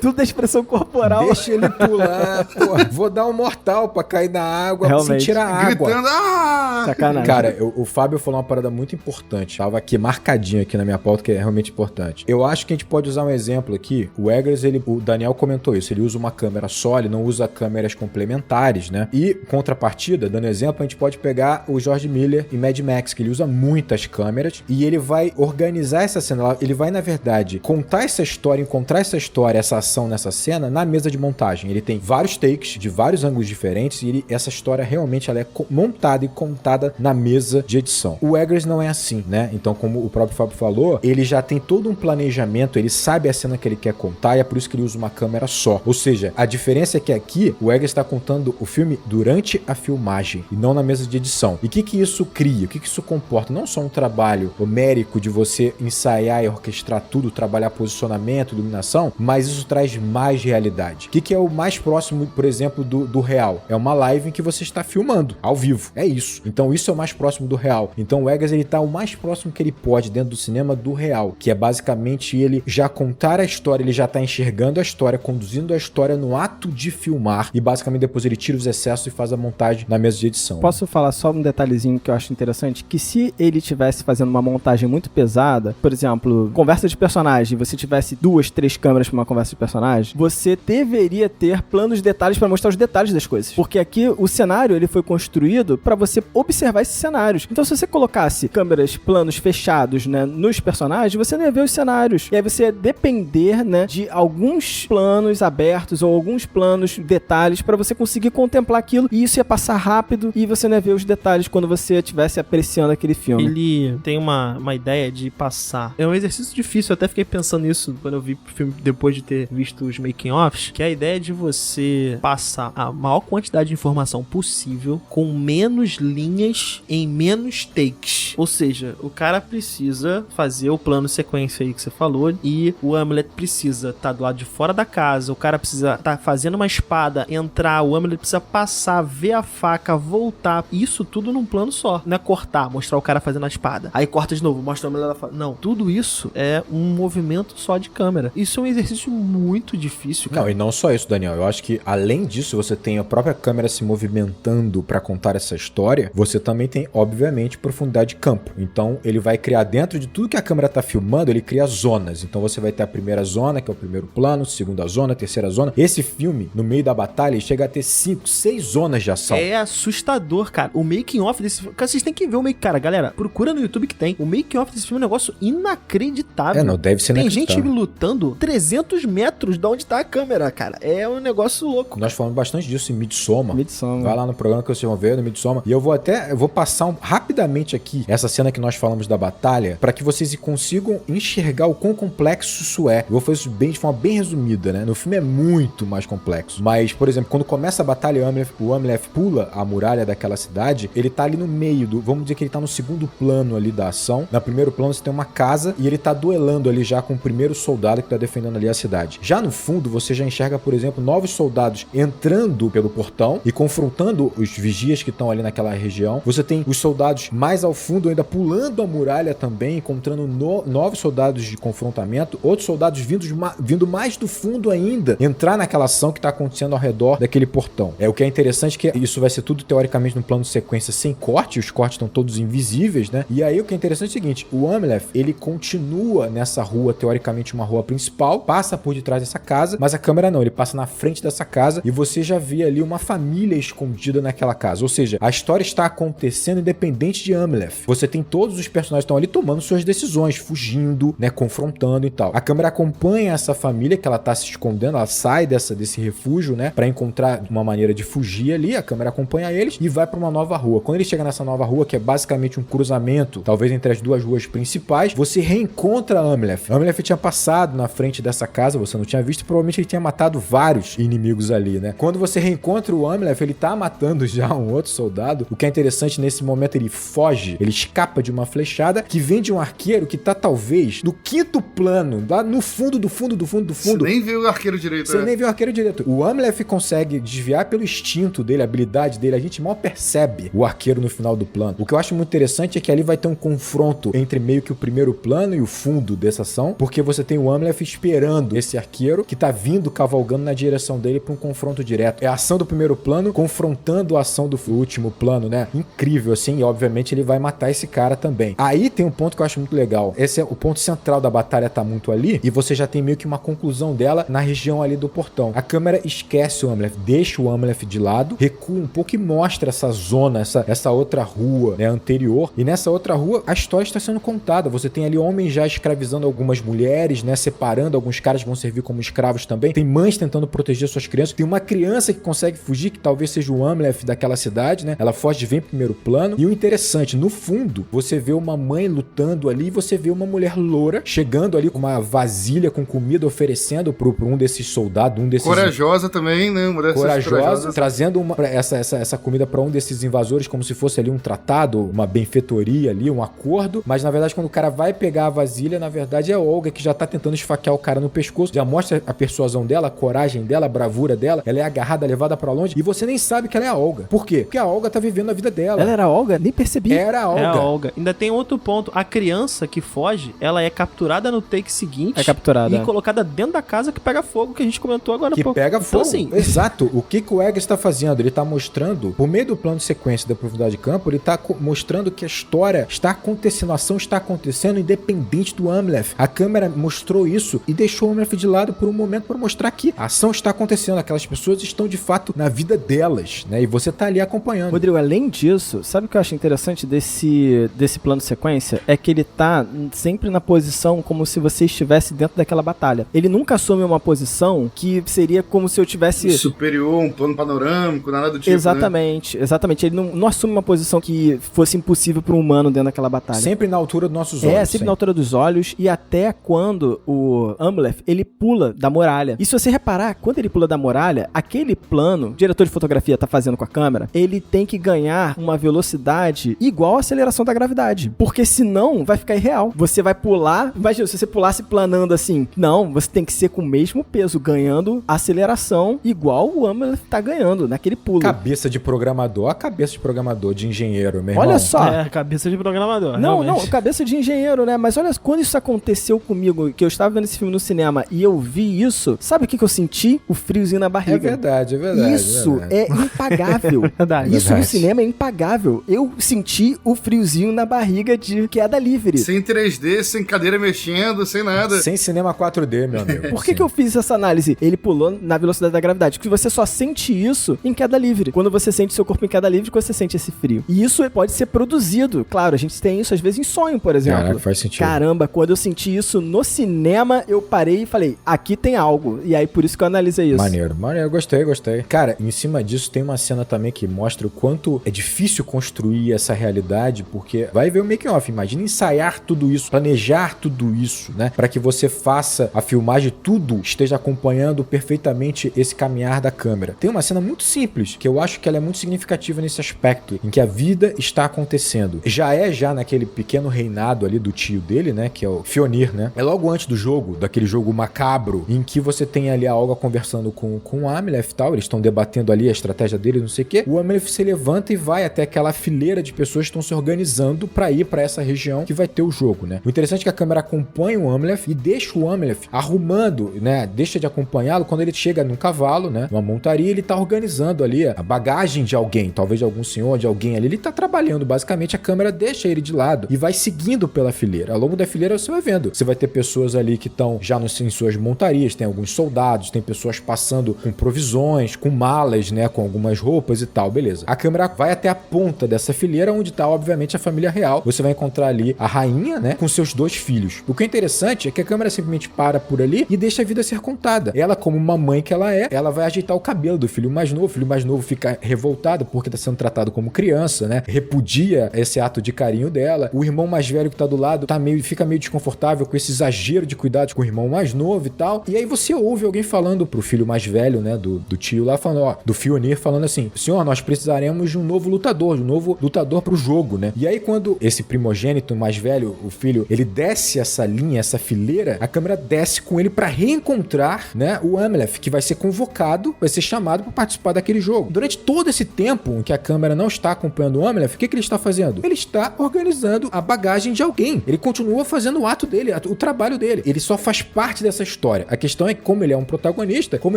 Tudo da expressão corporal.
Deixa ele pular, porra. Vou dar um mortal pra cair na água, sem
Realmente.
tirar a água.
Gritando,
Sacanagem.
Cara, o Fábio falou uma parada muito importante. Tava aqui marcadinho aqui na minha pauta, que é realmente importante. Eu acho que a gente pode usar um exemplo aqui. O Eggers, o Daniel comentou isso. Ele usa uma câmera só, ele não usa câmeras complementares, né? E, contrapartida, dando exemplo, a gente pode pegar o George Miller em Mad Max, que ele usa muitas câmeras e ele vai organizar essa cena. Ele vai, na verdade, contar essa história, encontrar essa história, essa ação nessa cena na mesa de montagem. Ele tem vários takes de vários ângulos diferentes e essa história realmente ela é montada e contada na mesa de edição. O Eggers não é assim, né? Então, como o próprio Fábio falou, ele já tem todo um planejamento, ele sabe a cena que ele quer contar e é por isso que ele usa uma câmera só. Ou seja, a diferença é que aqui o Eggers está contando o filme durante a filmagem e não na mesa de edição. E o que isso cria? O que isso comporta? Não só um trabalho homérico de você ensaiar e orquestrar tudo, trabalhar posicionamento, iluminação, mas isso traz traz mais realidade. O que é o mais próximo, por exemplo, do real? É uma live em que você está filmando, ao vivo. É isso. Então isso é o mais próximo do real. Então o Eggers, ele tá o mais próximo que ele pode dentro do cinema do real, que é basicamente ele já contar a história, ele já tá enxergando a história, conduzindo a história no ato de filmar, e basicamente depois ele tira os excessos e faz a montagem na mesa de edição.
Posso falar só um detalhezinho que eu acho interessante? Que se ele tivesse fazendo uma montagem muito pesada, por exemplo, conversa de personagem, você tivesse 2, 3 câmeras pra uma conversa de personagem, você deveria ter planos de detalhes pra mostrar os detalhes das coisas. Porque aqui o cenário, ele foi construído pra você observar esses cenários. Então se você colocasse câmeras, planos fechados, né, nos personagens, você não ia ver os cenários. E aí você ia depender, né, de alguns planos abertos ou alguns planos, detalhes, pra você conseguir contemplar aquilo, e isso ia passar rápido e você não ia ver os detalhes quando você estivesse apreciando aquele filme.
Ele tem uma ideia de passar. É um exercício difícil, eu até fiquei pensando nisso quando eu vi o filme depois de ter visto os making-offs, que é a ideia de você passar a maior quantidade de informação possível com menos linhas em menos takes. Ou seja, o cara precisa fazer o plano sequência aí que você falou, e o Hamlet precisa estar do lado de fora da casa, o cara precisa estar fazendo uma espada, entrar, o Hamlet precisa passar, ver a faca, voltar, isso tudo num plano só. Não é cortar, mostrar o cara fazendo a espada, aí corta de novo, mostra o Hamlet da faca. Não, tudo isso é um movimento só de câmera. Isso é um exercício muito difícil, cara.
Não, e não só isso, Daniel. Eu acho que, além disso, você tem a própria câmera se movimentando pra contar essa história, você também tem, obviamente, profundidade de campo. Então, ele vai criar dentro de tudo que a câmera tá filmando, ele cria zonas. Então, você vai ter a primeira zona, que é o primeiro plano, segunda zona, terceira zona. Esse filme, no meio da batalha, ele chega a ter 5, 6 zonas de ação.
É assustador, cara. O making-off desse filme... Vocês têm que ver o make... Cara, galera, procura no YouTube que tem. O making-off desse filme é um negócio inacreditável.
Não, deve ser
Tem
inacreditável.
gente lutando 300 metros de onde tá a câmera, cara. É um negócio louco.
Nós falamos bastante disso em Midsommar.
Midsommar.
Vai lá no programa que vocês vão ver, no Midsommar. E eu vou passar rapidamente aqui essa cena que nós falamos da batalha, para que vocês consigam enxergar o quão complexo isso é. Eu vou fazer isso de forma bem resumida, né? No filme é muito mais complexo. Mas, por exemplo, quando começa a batalha, o Amleth pula a muralha daquela cidade, ele tá ali no meio vamos dizer que ele tá no segundo plano ali da ação. No primeiro plano você tem uma casa e ele tá duelando ali já com o primeiro soldado que tá defendendo ali a cidade. Já no fundo, você já enxerga, por exemplo, novos soldados entrando pelo portão e confrontando os vigias que estão ali naquela região. Você tem os soldados mais ao fundo ainda pulando a muralha também, encontrando novos soldados de confrontamento, outros soldados vindo mais do fundo ainda, entrar naquela ação que tá acontecendo ao redor daquele portão. O que é interessante é que isso vai ser tudo teoricamente no plano de sequência sem corte, os cortes estão todos invisíveis, né? E aí o que é interessante é o seguinte, o Amleth, ele continua nessa rua, teoricamente uma rua principal, passa por detrás dessa casa, mas a câmera não, ele passa na frente dessa casa e você já vê ali uma família escondida naquela casa, ou seja, a história está acontecendo independente de Amleth. Você tem todos os personagens que estão ali tomando suas decisões, fugindo, né, confrontando e tal. A câmera acompanha essa família que ela tá se escondendo, ela sai desse refúgio, né, pra encontrar uma maneira de fugir ali, a câmera acompanha eles e vai pra uma nova rua. Quando ele chega nessa nova rua, que é basicamente um cruzamento, talvez entre as duas ruas principais, você reencontra Amleth. Amleth tinha passado na frente dessa casa, você não tinha visto, provavelmente ele tinha matado vários inimigos ali, né? Quando você reencontra o Amleth, ele tá matando já um outro soldado. O que é interessante, nesse momento ele foge, ele escapa de uma flechada que vem de um arqueiro que tá talvez no quinto plano, lá no fundo do fundo.
Você nem viu o arqueiro direito.
Você nem viu o arqueiro direito. O Amleth consegue desviar pelo instinto dele, a habilidade dele, a gente mal percebe o arqueiro no final do plano. O que eu acho muito interessante é que ali vai ter um confronto entre meio que o primeiro plano e o fundo dessa ação, porque você tem o Amleth esperando esse arqueiro que tá vindo cavalgando na direção dele pra um confronto direto. É a ação do primeiro plano confrontando a ação do último plano, né? Incrível, assim, e obviamente ele vai matar esse cara também. Aí tem um ponto que eu acho muito legal. Esse é o ponto central da batalha, tá muito ali, e você já tem meio que uma conclusão dela na região ali do portão. A câmera esquece o Amleth, deixa o Amleth de lado, recua um pouco e mostra essa zona, essa outra rua, né, anterior. E nessa outra rua, a história está sendo contada. Você tem ali homens já escravizando algumas mulheres, né, separando alguns caras que vão servir como escravos também. Tem mães tentando proteger suas crianças. Tem uma criança que consegue fugir, que talvez seja o Amleth daquela cidade, né? Ela foge, vem pro primeiro plano. E o interessante, no fundo, você vê uma mãe lutando ali e você vê uma mulher loura chegando ali com uma vasilha com comida, oferecendo pro um desses soldados, um desses...
Corajosa também, né?
Corajosa, trazendo essa comida pra um desses invasores como se fosse ali um tratado, uma benfeitoria ali, um acordo. Mas na verdade, quando o cara vai pegar a vasilha, na verdade é a Olga que já tá tentando esfaquear o cara no pescoço, já mostra a persuasão dela, a coragem dela, a bravura dela. Ela é agarrada, levada pra longe. E você nem sabe que ela é a Olga. Por quê? Porque a Olga tá vivendo a vida dela.
Ela era a Olga? Nem percebi.
Era a Olga.
É a Olga. Ainda tem outro ponto. A criança que foge, ela é capturada no take seguinte.
É capturada.
E colocada dentro da casa que pega fogo, que a gente comentou agora há
Que
pouco.
pega
Então,
fogo.
assim,
Exato. O que o Eggers tá fazendo? Ele tá mostrando, por meio do plano de sequência da profundidade de campo, ele tá mostrando que a história está acontecendo, a ação está acontecendo independente do Amleth. A câmera mostrou isso e deixou o Amleth de lado por um momento para mostrar que a ação está acontecendo, aquelas pessoas estão de fato na vida delas, né? E você tá ali acompanhando.
Rodrigo, além disso, sabe o que eu acho interessante desse plano de sequência? É que ele tá sempre na posição como se você estivesse dentro daquela batalha. Ele nunca assume uma posição que seria como se eu tivesse...
superior, um plano panorâmico, nada do tipo,
Exatamente,
né?
Exatamente. Ele não assume uma posição que fosse impossível para um humano dentro daquela batalha.
Sempre na altura dos nossos olhos.
Sempre na altura dos olhos, e até quando o Amleth, ele pula da muralha. E se você reparar, quando ele pula da muralha, aquele plano, o diretor de fotografia tá fazendo com a câmera, ele tem que ganhar uma velocidade igual à aceleração da gravidade. Porque senão vai ficar irreal. Você vai pular, imagina, se você pulasse planando assim, não, você tem que ser com o mesmo peso, ganhando aceleração igual o Amleth tá ganhando naquele pulo.
Cabeça de programador, a cabeça de programador, de engenheiro, meu irmão.
Olha só.
cabeça de programador.
Não,
realmente.
cabeça de engenheiro, né? Mas olha, quando isso aconteceu comigo, que eu estava vendo esse filme no cinema e eu vi isso, sabe o que eu senti? O friozinho na barriga.
É verdade, é verdade.
Isso
é verdade.
é impagável.
Verdade.
Isso no cinema é impagável. Eu senti o friozinho na barriga de queda livre.
Sem 3D, sem cadeira mexendo, sem nada.
Sem cinema 4D, meu amigo.
Por que eu fiz essa análise? Ele pulou na velocidade da gravidade. Porque você só sente isso em queda livre. Quando você sente seu corpo em queda livre, você sente esse frio. E isso pode ser produzido. Claro, a gente tem isso às vezes em sonho, por exemplo.
Caraca, faz sentido.
Caramba, quando eu senti isso no cinema, eu parei e falei, aqui tem algo. E aí, por isso que eu analisei isso.
Maneiro, gostei. Cara, em cima disso tem uma cena também que mostra o quanto é difícil construir essa realidade, porque vai ver o making-off, imagina ensaiar tudo isso, planejar tudo isso, né? Pra que você faça a filmagem, tudo esteja acompanhando perfeitamente esse caminhar da câmera. Tem uma cena muito simples, que eu acho que ela é muito significativa nesse aspecto, em que a vida está acontecendo. Já naquele pequeno reinado ali do tio dele, né? Que é o Fionir, né? É logo antes do jogo, daquele jogo macabro, em que você tem ali a Olga conversando com o Amleth e tal, eles estão debatendo ali a estratégia dele, não sei o quê. O Amleth se levanta e vai até aquela fileira de pessoas que estão se organizando pra ir pra essa região que vai ter o jogo, né? O interessante é que a câmera acompanha o Amleth e deixa o Amleth arrumando, né? Deixa de acompanhá-lo quando ele chega num cavalo, né? Numa montaria, ele tá organizando ali a bagagem de alguém, talvez de algum senhor, de alguém ali. Ele tá trabalhando, basicamente, a câmera deixa ele de lado e vai seguindo pela fileira. Ao longo da fileira você vai vendo. Você vai ter pessoas ali que estão já em suas montarias, tem alguns soldados, tem pessoas passando com provisões, com malas, né? Com algumas roupas e tal, beleza. A câmera vai até a ponta dessa fileira, onde tá, obviamente, a família real. Você vai encontrar ali a rainha, né? Com seus 2 filhos. O que é interessante é que a câmera simplesmente para por ali e deixa a vida ser contada. Ela, como uma mãe que ela é, ela vai ajeitar o cabelo do filho mais novo. O filho mais novo fica revoltado porque tá sendo tratado como criança, né? Repudia esse ato de carinho dela. O irmão mais velho que tá do lado fica meio desconfortável com esse exagero de cuidados com o irmão mais novo e tal. E aí você ouve alguém falando pro filho mais velho, né? Do tio lá, falando, ó, do Fionir, falando assim: senhor, nós precisaremos de um novo lutador pro jogo, né? E aí quando esse primogênito mais velho, o filho, ele desce essa linha, essa fileira, a câmera desce com ele pra reencontrar, né? O Amleth, que vai ser convocado, vai ser chamado pra participar daquele jogo. Durante todo esse tempo em que a câmera não está acompanhando o Amleth, o que ele está fazendo? Ele está organizando a bagagem de alguém. Ele continua fazendo o ato dele, o trabalho dele. Ele só faz parte dessa história. A questão é que, como ele é um protagonista, como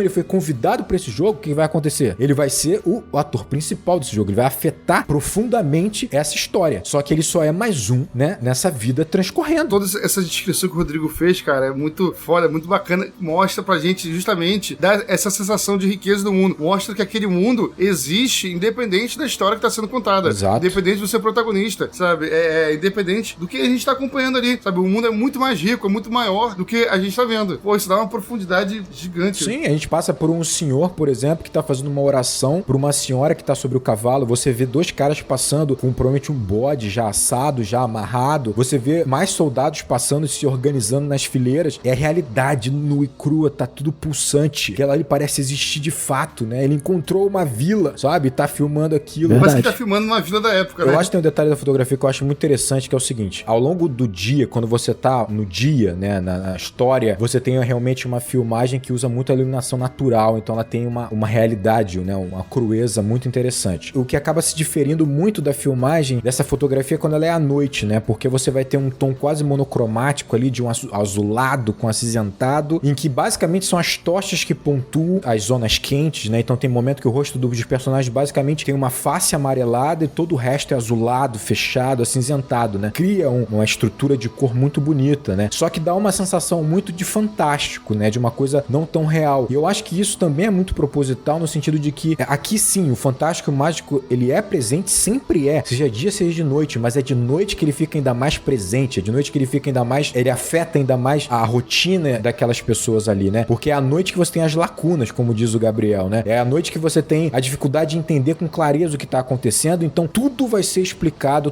ele foi convidado pra esse jogo, o que vai acontecer? Ele vai ser o ator principal desse jogo. Ele vai afetar profundamente essa história. Só que ele só é mais um, né? Nessa vida transcorrendo.
Toda essa descrição que o Rodrigo fez, cara, é muito foda, muito bacana. Mostra pra gente justamente dar essa sensação de riqueza do mundo. Mostra que aquele mundo existe independente da história que tá sendo contada.
Exato.
Independente de você ser protagonista, sabe? Independente do que a gente tá acompanhando ali, sabe? O mundo é muito mais rico, é muito maior do que a gente tá vendo. Pô, isso dá uma profundidade gigante.
Sim, a gente passa por um senhor, por exemplo, que tá fazendo uma oração por uma senhora que tá sobre o cavalo. Você vê 2 caras passando com provavelmente um bode já assado, já amarrado. Você vê mais soldados passando e se organizando nas fileiras. É a realidade nua e crua, tá tudo pulsante. Aquela ali parece existir de fato, né? Ele encontrou uma vila, sabe? Tá filmando aquilo.
Parece que tá filmando uma vila da época, né?
Eu acho que tem um detalhe da fotografia que eu acho muito interessante, que é o seguinte: ao longo do dia, quando você tá no dia, né, na história, você tem tem realmente uma filmagem que usa muito a iluminação natural, então ela tem uma realidade, né, uma crueza muito interessante. O que acaba se diferindo muito da filmagem dessa fotografia quando ela é à noite, né, porque você vai ter um tom quase monocromático ali, de um azulado com acinzentado, em que basicamente são as tochas que pontuam as zonas quentes, né, então tem momento que o rosto dos personagens basicamente tem uma face amarelada e todo o resto é azulado, fechado, acinzentado, né, cria uma estrutura de cor muito bonita, né, só que dá uma sensação muito de fantástico, né, de uma coisa não tão real. E eu acho que isso também é muito proposital no sentido de que aqui sim, o fantástico e o mágico, ele é presente, sempre é, seja dia, seja de noite, mas é de noite que ele fica ainda mais presente, é de noite que ele fica ainda mais, ele afeta ainda mais a rotina daquelas pessoas ali, né, porque é à noite que você tem as lacunas, como diz o Gabriel, né, é à noite que você tem a dificuldade de entender com clareza o que tá acontecendo, então tudo vai ser explicado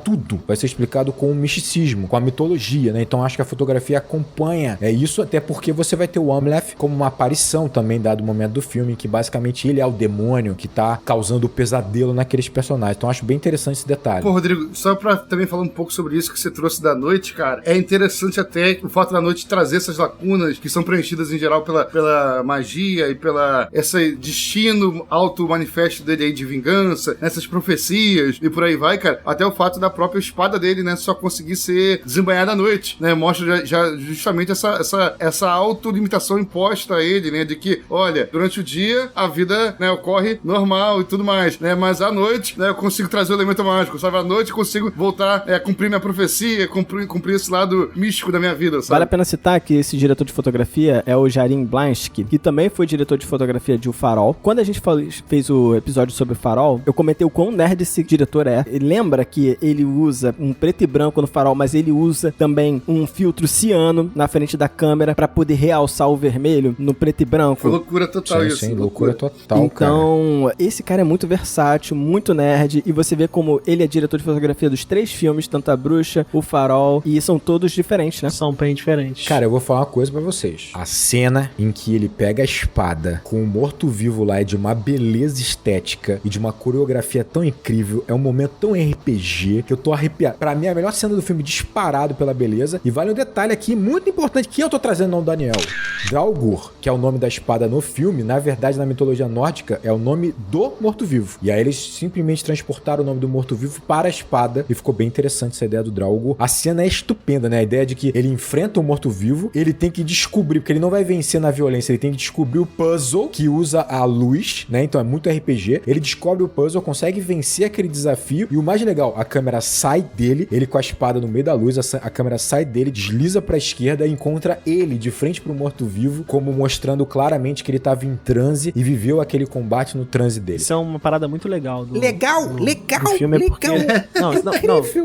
com o misticismo, com a mitologia, né, então acho que a fotografia acompanha isso, até porque você vai ter o Amleth como uma aparição também, dado o momento do filme, em que basicamente ele é o demônio que tá causando o pesadelo naqueles personagens. Então acho bem interessante esse detalhe.
Pô, Rodrigo, só pra também falar um pouco sobre isso que você trouxe da noite, cara, é interessante até o fato da noite trazer essas lacunas que são preenchidas em geral pela magia e pela esse destino auto-manifesto dele aí de vingança, essas profecias e por aí vai, cara, até o fato da própria espada dele, né, só conseguir ser desembainhada à noite, né, mostra já justamente essa autolimitação imposta a ele, né, de que, olha, durante o dia a vida, né, ocorre normal e tudo mais, né, mas à noite, né, eu consigo trazer o elemento mágico, sabe, à noite eu consigo voltar a cumprir minha profecia, cumprir esse lado místico da minha vida, sabe?
Vale a pena citar que esse diretor de fotografia é o Jarin Blansky, que também foi diretor de fotografia de O Farol. Quando a gente fez o episódio sobre O Farol, eu comentei o quão nerd esse diretor é. Ele lembra que ele usa um preto e branco no farol, mas ele usa também um filtro ciano na frente da câmera pra poder realçar o vermelho no preto e branco.
Foi loucura total
sim,
isso.
Sim, loucura total,
então, esse cara é muito versátil, muito nerd, e você vê como ele é diretor de fotografia dos 3 filmes, tanto A Bruxa, O Farol, e são todos diferentes, né?
São bem diferentes.
Cara, eu vou falar uma coisa pra vocês. A cena em que ele pega a espada com o morto-vivo lá é de uma beleza estética e de uma coreografia tão incrível, é um momento tão RPG que eu tô arrepiado. Pra mim, é a melhor cena do filme disparado pela beleza. E vale um detalhe aqui muito importante que eu tô trazendo no nome do Daniel. Draugr, que é o nome da espada no filme, na verdade, na mitologia nórdica, é o nome do morto-vivo. E aí eles simplesmente transportaram o nome do morto-vivo para a espada e ficou bem interessante essa ideia do Draugr. A cena é estupenda, né? A ideia de que ele enfrenta o morto-vivo, ele tem que descobrir, porque ele não vai vencer na violência, ele tem que descobrir o puzzle que usa a luz, né? Então é muito RPG. Ele descobre o puzzle, consegue vencer aquele desafio e o mais legal, a câmera sai dele, ele com a espada no meio da luz, a câmera sai dele, desliza pra esquerda e encontra ele de frente pro morto-vivo, como mostrando claramente que ele tava em transe e viveu aquele combate no transe dele.
Isso é uma parada muito legal. Do
legal,
filme é porque... Não,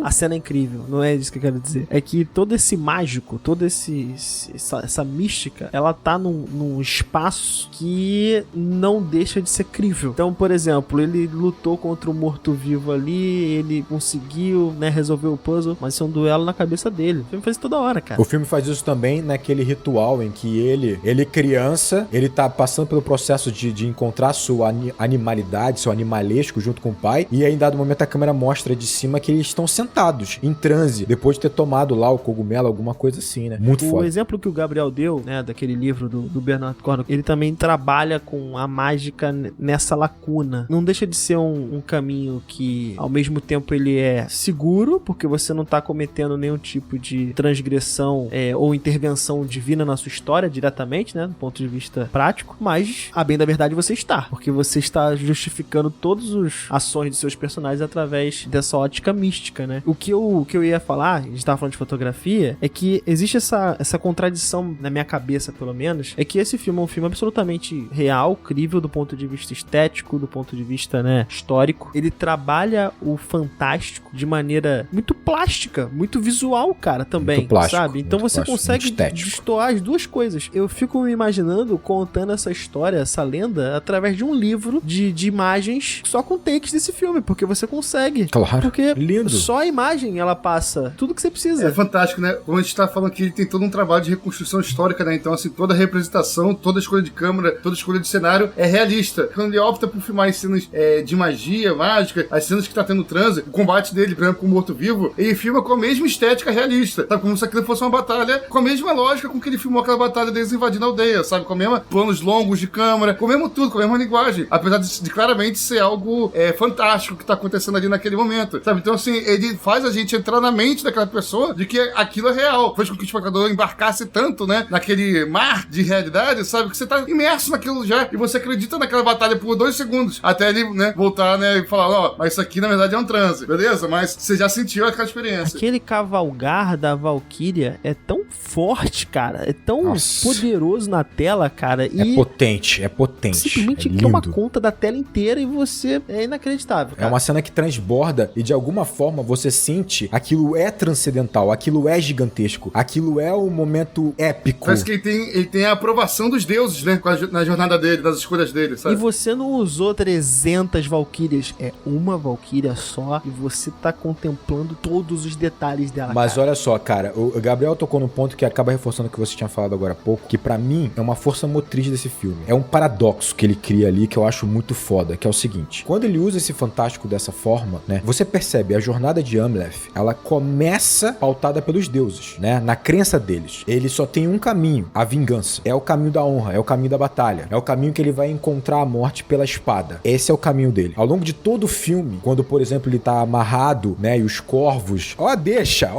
a cena é incrível, não é isso que eu quero dizer. É que todo esse mágico, toda essa mística, ela tá num espaço que não deixa de ser crível. Então, por exemplo, ele lutou contra o morto-vivo ali, ele conseguiu, né, resolver o puzzle, mas isso é um duelo na cabeça dele. O filme faz isso toda hora, cara.
O filme faz isso também naquele ritual em que ele criança, ele tá passando pelo processo de encontrar sua animalidade, seu animalesco junto com o pai, e aí em dado momento a câmera mostra de cima que eles estão sentados, em transe, depois de ter tomado lá o cogumelo, alguma coisa assim, né? Muito foda.
O exemplo que o Gabriel deu, né, daquele livro do Bernard Cornwell, ele também trabalha com a mágica nessa lacuna. Não deixa de ser um caminho que, ao mesmo tempo, ele é seguro, porque você não tá cometendo nenhum tipo de transgressão ou intervenção divina na sua história, diretamente, né, do ponto de vista prático, mas, a bem da verdade, você está, porque você está justificando todas as ações de seus personagens através dessa ótica mística, né. O que eu ia falar, a gente tava falando de fotografia, é que existe essa contradição, na minha cabeça, pelo menos, é que esse filme é um filme absolutamente real, crível do ponto de vista estético, do ponto de vista, né, histórico. Ele trabalha o fantástico de maneira muito plástica, muito visual, cara, também,
muito plástico,
sabe? Então você
plástico,
consegue destoar as duas coisas. Eu fico me imaginando contando essa história, essa lenda, através de um livro de imagens só com takes desse filme, porque você consegue.
Claro.
Porque
lindo.
Só a imagem, ela passa tudo que você precisa.
É fantástico, né? Como a gente tá falando aqui, ele tem todo um trabalho de reconstrução histórica, né? Então, assim, toda a representação, toda a escolha de câmera, toda a escolha de cenário é realista. Quando ele opta por filmar as cenas de magia, mágica, as cenas que tá tendo transe, o combate dele, por exemplo, com o morto-vivo, ele filma com a mesma estética realista, sabe? Como se aquilo fosse uma batalha, com a mesma lógica com que ele filmou aquela batalha deles invadindo a aldeia, sabe? Com a mesma planos longos de câmera, com o mesmo tudo, com a mesma linguagem. Apesar de claramente ser algo fantástico que tá acontecendo ali naquele momento, sabe? Então, assim, ele faz a gente entrar na mente daquela pessoa de que aquilo é real. Faz com que o espectador embarcasse tanto, né? Naquele mar de realidade, sabe? Que você tá imerso naquilo já e você acredita naquela batalha por 2 segundos. Até ele, né, voltar, né, e falar, ó, mas isso aqui na verdade é um transe, beleza? Mas você já sentiu aquela experiência.
Aquele cavalgar da Valkyria é tão forte, cara. É tão poderoso na tela, cara. E
é potente.
simplesmente
é
toma
lindo.
conta da tela inteira e você é inacreditável, cara.
É uma cena que transborda e de alguma forma você sente aquilo é transcendental, aquilo é gigantesco, aquilo é um momento épico.
Parece que ele tem a aprovação dos deuses, né? Na jornada dele, das escolhas dele, sabe?
E você não usou 300 Valkyrias, é uma Valkyria só e você tá contemplando todos os detalhes dela,
Mas
cara.
olha só, cara, o Gabriel tocou num ponto que acaba reforçando o que você tinha falado agora há pouco, que pra mim é uma força motriz desse filme. É um paradoxo que ele cria ali que eu acho muito foda, que é o seguinte: quando ele usa esse fantástico dessa forma, né, você percebe a jornada de Amleth, ela começa pautada pelos deuses, né, na crença deles. Ele só tem um caminho, a vingança. É o caminho da honra, é o caminho da batalha, é o caminho que ele vai encontrar a morte pela espada. Esse é o caminho dele. Ao longo de todo o filme, quando, por exemplo, ele tá amarrado, né, e os corvos, ó deixa!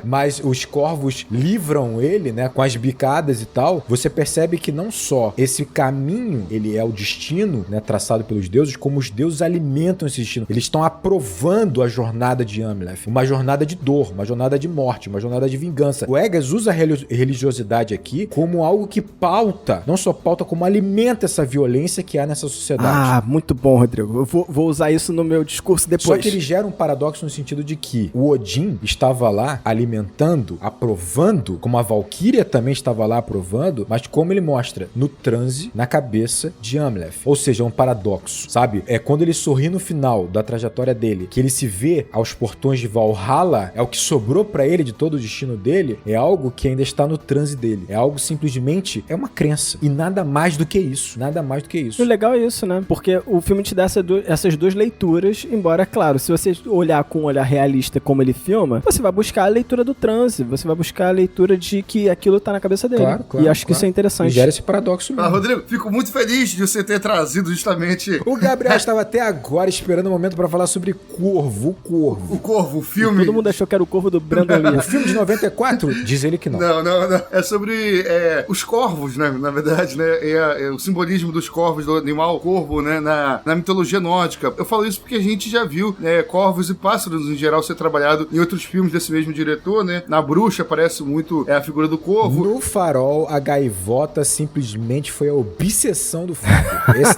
Mas os corvos livram ele, né, com as bicadas e tal, você percebe que não só esse caminho, ele é o destino, né, traçado pelos deuses, como os deuses alimentam esse destino. Eles estão aprovando a jornada de Amleth, uma jornada de dor, uma jornada de morte, uma jornada de vingança. O Eggers usa a religiosidade aqui como algo que pauta, não só pauta, como alimenta essa violência que há nessa sociedade.
Ah, muito bom, Rodrigo. Eu vou usar isso no meu discurso depois.
Só que ele gera um paradoxo no sentido de que o Odin estava lá alimentando, aprovando, como a Valkyria também estava lá aprovando, mas como ele mostra no transe, na cabeça de Amleth. Ou seja, é um paradoxo, sabe? É quando ele sorri no final da trajetória dele, que ele se vê aos portões de Valhalla, é o que sobrou pra ele de todo o destino dele, é algo que ainda está no transe dele. É algo simplesmente, é uma crença. E nada mais do que isso. Nada mais do que isso.
O legal é isso, né? Porque o filme te dá essas duas leituras, embora, claro, se você olhar com um olhar realista como ele filma, você vai buscar a leitura do transe, você vai buscar a leitura de que aquilo tá na cabeça dele.
Claro,
e acho que isso é interessante.
E gera esse paradoxo mesmo.
Rodrigo, fico muito feliz de você ter trazido justamente
O Gabriel estava até agora esperando o momento pra falar sobre Corvo,
o Corvo, o filme.
Todo mundo achou que era o Corvo do Brandon Lee.
O filme de 94, diz ele que não.
Não. É sobre os corvos, né? Na verdade, né? É o simbolismo dos corvos, do animal corvo, né? Na mitologia nórdica. Eu falo isso porque a gente já viu, né, corvos e pássaros, em geral, ser trabalhado em outros filmes desse mesmo diretor, né? Na Bruxa aparece muito a figura do corvo.
No Farol, a gaivota simplesmente foi a obsessão do filme.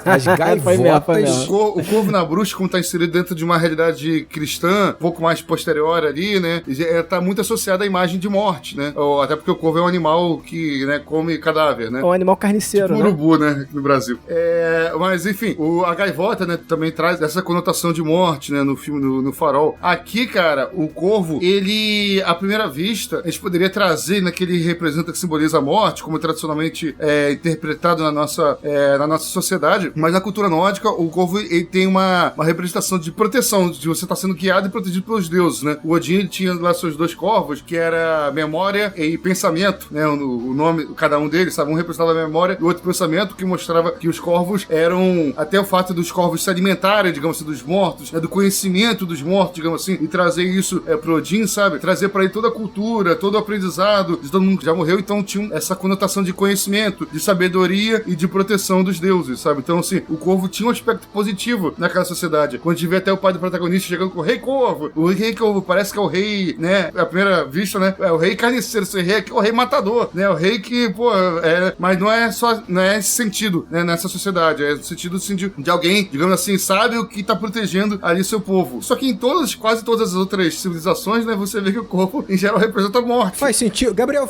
As gaivotas...
O corvo na Bruxa, como tá inserido dentro de uma realidade cristã, um pouco mais posterior ali, né? Tá muito associado à imagem de morte, né? Até porque o corvo é um animal que, né, come cadáver, né?
É um animal carniceiro,
tipo urubu, né? Aqui no Brasil. Mas, enfim, a gaivota, né, também traz essa conotação de morte, né? No filme, no Farol. Aqui, cara, o corvo, ele, à primeira vista, a gente poderia trazer naquele representa que simboliza a morte, como tradicionalmente interpretado na nossa sociedade, mas na cultura nórdica, o corvo, ele tem uma representação de proteção, de você estar sendo guiado e protegido pelos deuses, né? O Odin, ele tinha lá seus 2 corvos, que era memória e pensamento, né? O nome, cada um deles, sabe? Um representava a memória e o outro pensamento, que mostrava que os corvos eram, até o fato dos corvos se alimentarem, digamos assim, dos mortos, né? Do conhecimento dos mortos, digamos assim, e trazer isso pro Odin, sabe? Trazer pra ele toda a cultura, todo o aprendizado de todo mundo que já morreu, então tinha essa conotação de conhecimento, de sabedoria e de proteção dos deuses, sabe? Então, assim, o corvo tinha um aspecto positivo naquela sociedade. Quando a gente vê até o pai do protagonista chegando com o Rei Corvo, o Rei Corvo parece que é o rei, né? À primeira vista, né? É o rei carniceiro, esse rei aqui é o rei matador, né? O rei que, pô, mas não é esse sentido, né? Nessa sociedade, é o sentido assim, de alguém, digamos assim, sabe o que tá protegendo ali seu povo. Só que em quase todas as outras civilizações, né? Você vê que o corvo, em geral, representa a morte.
Faz sentido. Gabriel,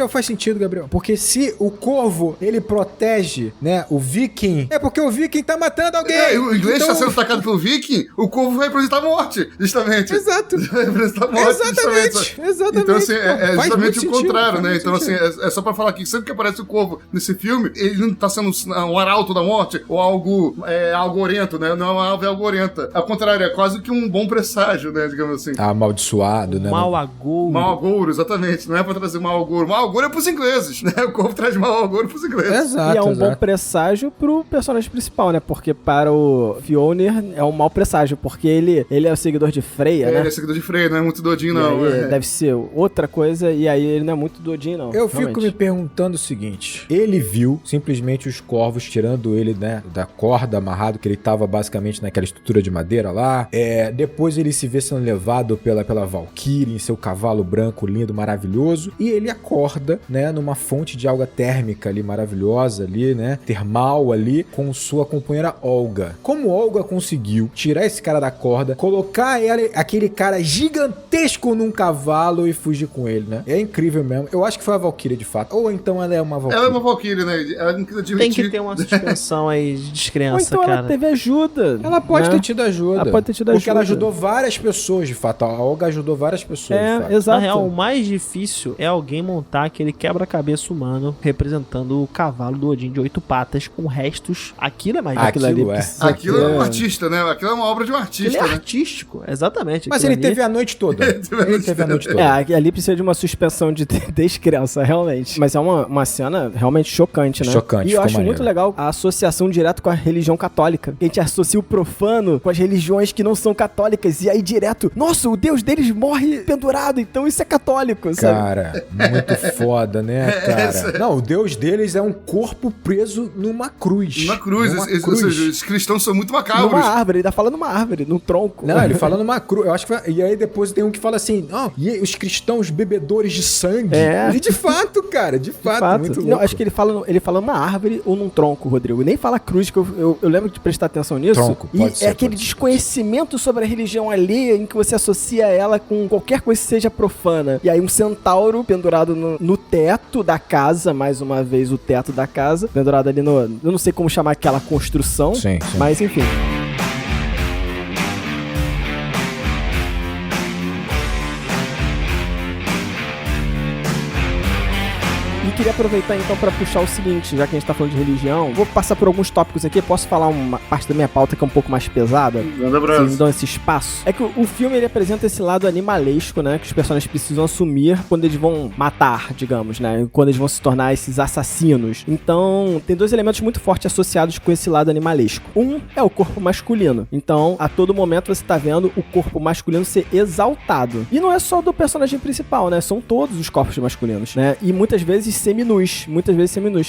faz sentido, Gabriel. Porque se o corvo, ele protege, né, o viking, é porque o viking tá matando alguém.
O inglês está sendo atacado pelo viking, o corvo vai representar a morte, justamente.
Exato.
Vai representar a morte,
Exatamente.
Então, assim, é justamente o contrário, né? Então,
sentido.
assim, é só pra falar que sempre que aparece o corvo nesse filme, ele não tá sendo um arauto da morte ou algo algorento, né? Não é uma ave algorenta. Ao contrário, é quase que um bom presságio, né? Digamos assim.
Amaldiçoado, né?
Mau agouro.
Mau agouro, exatamente. Não é pra trazer mau agouro. Mau agouro agouro é pros ingleses, né? O corvo traz mau agouro pros ingleses.
Exato,
E é um bom presságio pro personagem principal, né? Porque para o Fjolnir é um mau presságio, porque ele é o seguidor de Freya, né?
Ele é seguidor de Freya, não é muito doidinho,
E
não.
aí deve ser outra coisa, e aí ele não é muito doidinho, não.
Eu fico
realmente.
me perguntando o seguinte: ele viu simplesmente os corvos tirando ele, né, da corda amarrado, que ele tava basicamente naquela estrutura de madeira lá. Depois ele se vê sendo levado pela Valkyrie em seu cavalo branco, lindo, maravilhoso. E ele acorda, né, numa fonte de água térmica ali, maravilhosa ali, né, termal ali, com sua companheira Olga. Como Olga conseguiu tirar esse cara da corda, colocar aquele cara gigantesco num cavalo e fugir com ele, né? É incrível mesmo. Eu acho que foi a Valkyrie, de fato. Ou então ela é uma Valkyrie.
Ela é uma Valkyrie, né? Ela não quis admitir.
Tem que ter uma suspensão aí de
Ou
descrença,
então
cara.
ela teve ajuda.
Ela pode
né?
ter tido ajuda.
Ela pode ter tido
Porque ela
ajuda.
ajudou várias pessoas, de fato. A Olga ajudou várias pessoas, de fato.
Exato.
Na real, o mais difícil é alguém montar aquele quebra-cabeça humano representando o cavalo do Odin de 8 patas com restos. Aquilo é mais
Aquilo
difícil.
é.
precisa
Aquilo é um
ter-
artista, né? Aquilo é uma obra de um
Ele
artista,
é
né?
artístico, exatamente.
Mas
Aquilo
ele
ali-
teve a noite toda. Ele teve a noite toda.
Ali precisa de uma suspensão de descrença, realmente. Mas é uma cena realmente chocante, né?
Chocante,
E eu
ficou
acho
maneiro.
muito legal a associação direto com a religião católica. A gente associa o profano com as religiões que não são católicas. E aí direto, nossa, o Deus deles morre pendurado, então isso é católico, sabe?
Cara, muito foda, né, cara? Não, o deus deles é um corpo preso numa cruz.
Uma cruz.
Numa
Ou seja, os cristãos são muito macabros.
Numa árvore, ele tá falando numa árvore, num tronco.
Não, ele fala numa cruz. Eu acho que e aí depois tem um que fala assim, e os cristãos bebedores de sangue.
É.
E de fato, cara, de fato, muito louco.
Não, acho que ele fala numa árvore ou num tronco, Rodrigo. Nem fala cruz, que eu lembro de prestar atenção nisso.
Tronco,
e
pode ser,
é aquele
pode ser.
desconhecimento sobre a religião alheia em que você associa ela com qualquer coisa que seja profana. E aí um centauro pendurado no teto da casa, mais uma vez o teto da casa, pendurado ali no... Eu não sei como chamar aquela construção,
Sim, sim.
mas enfim. E queria aproveitar então para puxar o seguinte, já que a gente tá falando de religião, vou passar por alguns tópicos aqui, posso falar uma parte da minha pauta que é um pouco mais pesada?
Manda
Vocês me
abraço.
dão esse espaço. É que o filme ele apresenta esse lado animalesco, né? Que os personagens precisam assumir quando eles vão matar, digamos, né? Quando eles vão se tornar esses assassinos. Então, tem dois elementos muito fortes associados com esse lado animalesco. Um é o corpo masculino. Então, a todo momento você tá vendo o corpo masculino ser exaltado. E não é só do personagem principal, né? São todos os corpos masculinos, né? E muitas vezes seminus.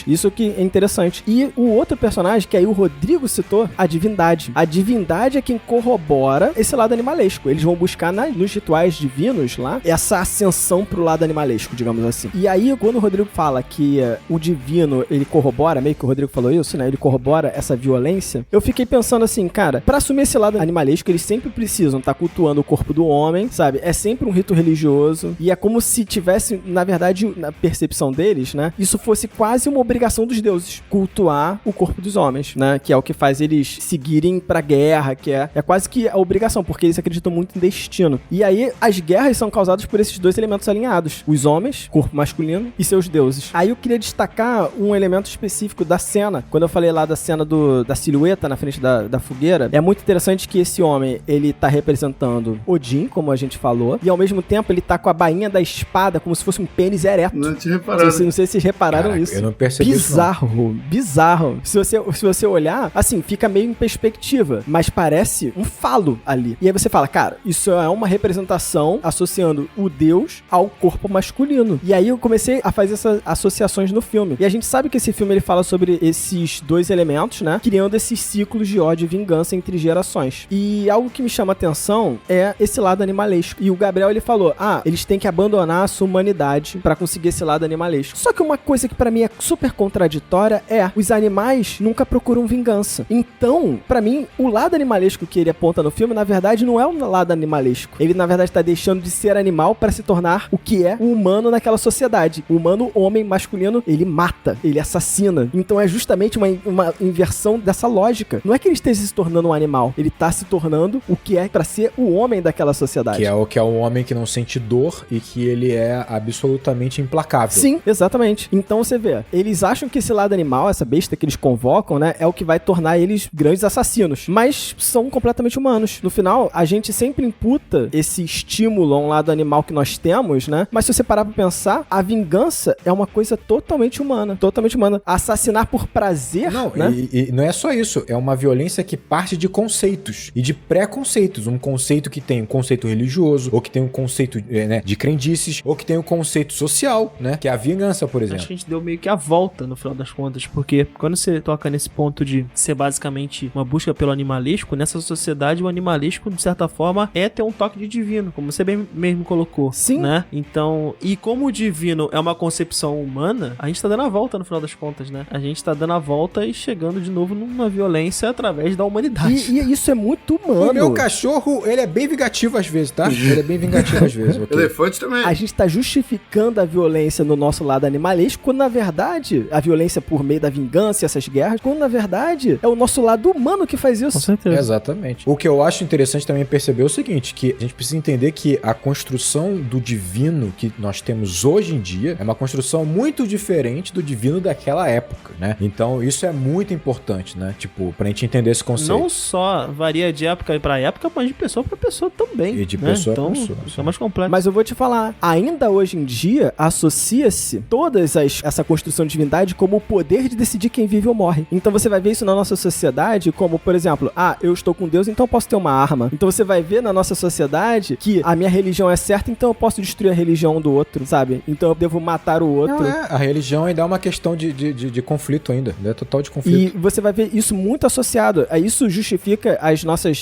Isso que é interessante. E o outro personagem, que aí o Rodrigo citou, a divindade. A divindade é quem corrobora esse lado animalesco. Eles vão buscar nos rituais divinos lá, essa ascensão pro lado animalesco, digamos assim. E aí, quando o Rodrigo fala que o divino, ele corrobora, meio que o Rodrigo falou isso, né? Ele corrobora essa violência. Eu fiquei pensando assim, cara, pra assumir esse lado animalesco, eles sempre precisam estar cultuando o corpo do homem, sabe? É sempre um rito religioso. E é como se tivesse, na verdade, na percepção deles, né? Isso fosse quase uma obrigação dos deuses, cultuar o corpo dos homens, né? Que é o que faz eles seguirem pra guerra, que é quase que a obrigação, porque eles acreditam muito em destino. E aí, as guerras são causadas por esses dois elementos alinhados. Os homens, corpo masculino, e seus deuses. Aí eu queria destacar um elemento específico da cena. Quando eu falei lá da cena da silhueta na frente da fogueira, é muito interessante que esse homem, ele tá representando Odin, como a gente falou, e ao mesmo tempo ele tá com a bainha da espada como se fosse um pênis ereto.
Não tinha reparado.
Não sei se vocês repararam
Caraca,
isso.
eu não percebi isso, não.
Bizarro. Se você olhar, assim, fica meio em perspectiva, mas parece um falo ali. E aí você fala, cara, isso é uma representação associando o deus ao corpo masculino. E aí eu comecei a fazer essas associações no filme. E a gente sabe que esse filme ele fala sobre esses dois elementos, né? Criando esses ciclos de ódio e vingança entre gerações. E algo que me chama atenção é esse lado animalesco. E o Gabriel, ele falou, eles têm que abandonar a sua humanidade pra conseguir esse lado animalesco. Só que uma coisa que pra mim é super contraditória é, os animais nunca procuram vingança. Então, pra mim, o lado animalesco que ele aponta no filme, na verdade, não é um lado animalesco. Ele, na verdade, tá deixando de ser animal pra se tornar o que é o humano naquela sociedade. O humano, homem, masculino, ele mata, ele assassina. Então é justamente uma inversão dessa lógica. Não é que ele esteja se tornando um animal, ele tá se tornando o que é pra ser o homem daquela sociedade.
Que é o homem que não sente dor e que ele é absolutamente implacável.
Sim, exatamente. Exatamente. Então você vê, eles acham que esse lado animal, essa besta que eles convocam, né, é o que vai tornar eles grandes assassinos. Mas são completamente humanos. No final, a gente sempre imputa esse estímulo a um lado animal que nós temos, né? Mas se você parar pra pensar, a vingança é uma coisa totalmente humana. Totalmente humana. Assassinar por prazer,
não,
né?
E não é só isso. É uma violência que parte de conceitos e de preconceitos. Um conceito que tem um conceito religioso, ou que tem um conceito né, de crendices, ou que tem um conceito social, né? Que é a vingança, por exemplo.
Acho que a gente deu meio que a volta no final das contas, porque quando você toca nesse ponto de ser basicamente uma busca pelo animalesco, nessa sociedade o animalesco, de certa forma, é ter um toque de divino, como você bem mesmo colocou.
Sim.
Né? Então, e como o divino é uma concepção humana, a gente tá dando a volta no final das contas, né? A gente tá dando a volta e chegando de novo numa violência através da humanidade.
E isso é muito humano.
O meu cachorro, ele é bem vingativo às vezes, tá? Ele é bem vingativo às vezes. Okay?
Elefante também.
A gente tá justificando a violência no nosso lado animalesco, quando na verdade, a violência por meio da vingança e essas guerras, quando na verdade é o nosso lado humano que faz isso.
Com certeza.
Exatamente. O que eu acho interessante também perceber é o seguinte, que a gente precisa entender que a construção do divino que nós temos hoje em dia é uma construção muito diferente do divino daquela época, né? Então isso é muito importante, né? Tipo, pra gente entender esse conceito.
Não só varia de época pra época, mas de pessoa pra pessoa também.
E de
né?
pessoa
então,
pra pessoa.
Isso é mais complexo.
Mas eu vou te falar, ainda hoje em dia, associa-se essa construção de divindade como o poder de decidir quem vive ou morre. Então você vai ver isso na nossa sociedade como, por exemplo, eu estou com Deus, então eu posso ter uma arma. Então você vai ver na nossa sociedade que a minha religião é certa, então eu posso destruir a religião do outro, sabe? Então eu devo matar o outro.
Não, a religião ainda é uma questão de conflito ainda, é total de conflito.
E você vai ver isso muito associado. Isso justifica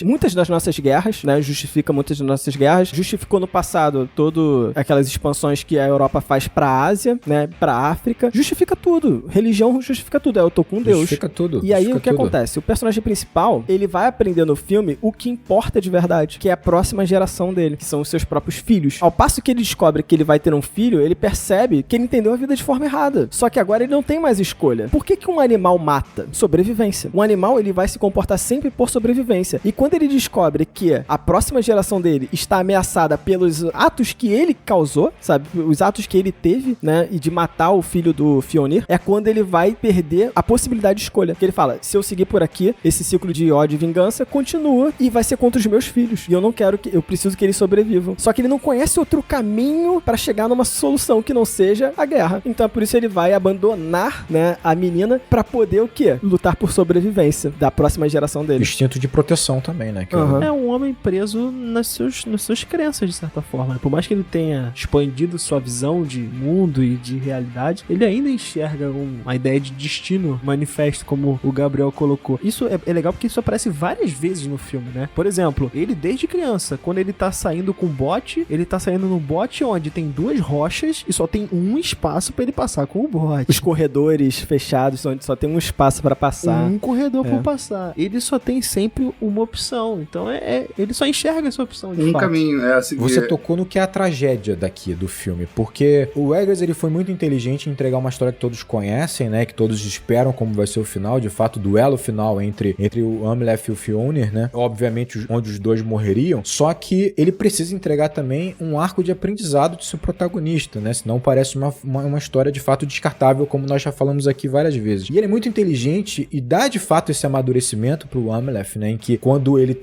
muitas das nossas guerras, né? Justifica muitas das nossas guerras. Justificou no passado todas aquelas expansões que a Europa faz pra Ásia, né? Pra África. Justifica tudo. Religião justifica tudo. Eu tô com Deus.
Justifica tudo.
E aí o que acontece? O personagem principal, ele vai aprender no filme o que importa de verdade, que é a próxima geração dele, que são os seus próprios filhos. Ao passo que ele descobre que ele vai ter um filho, ele percebe que ele entendeu a vida de forma errada. Só que agora ele não tem mais escolha. Por que um animal mata? Sobrevivência. Um animal, ele vai se comportar sempre por sobrevivência. E quando ele descobre que a próxima geração dele está ameaçada pelos atos que ele causou, sabe? Os atos que ele teve, né? E de matar o filho do Fionir, é quando ele vai perder a possibilidade de escolha. Que ele fala, se eu seguir por aqui, esse ciclo de ódio e vingança continua e vai ser contra os meus filhos. E eu preciso que eles sobrevivam. Só que ele não conhece outro caminho pra chegar numa solução que não seja a guerra. Então é por isso que ele vai abandonar, né, a menina pra poder o quê? Lutar por sobrevivência da próxima geração dele.
Instinto de proteção também, né? Que
É um homem preso nas suas crenças, de certa forma. Por mais que ele tenha expandido sua visão de mundo e de realidade, ele ainda enxerga uma ideia de destino manifesto, como o Gabriel colocou. Isso é legal porque isso aparece várias vezes no filme, né? Por exemplo, ele desde criança, quando ele tá saindo com o bote, ele tá saindo no bote onde tem duas rochas e só tem um espaço pra ele passar com o bote.
Os corredores fechados, onde só tem um espaço pra passar.
Um corredor pra passar. Ele só tem sempre uma opção. Então ele só enxerga essa opção de
um
fato.
caminho, a seguir.
Você tocou no que é a tragédia daqui do filme, porque o Eggers, ele foi muito inteligente em entregar uma história que todos conhecem, né, que todos esperam como vai ser o final, de fato, o duelo final entre o Amleth e o Fionir, né, obviamente onde os dois morreriam, só que ele precisa entregar também um arco de aprendizado de seu protagonista, né, senão parece uma história de fato descartável, como nós já falamos aqui várias vezes. E ele é muito inteligente e dá de fato esse amadurecimento pro Amleth, né, em que quando ele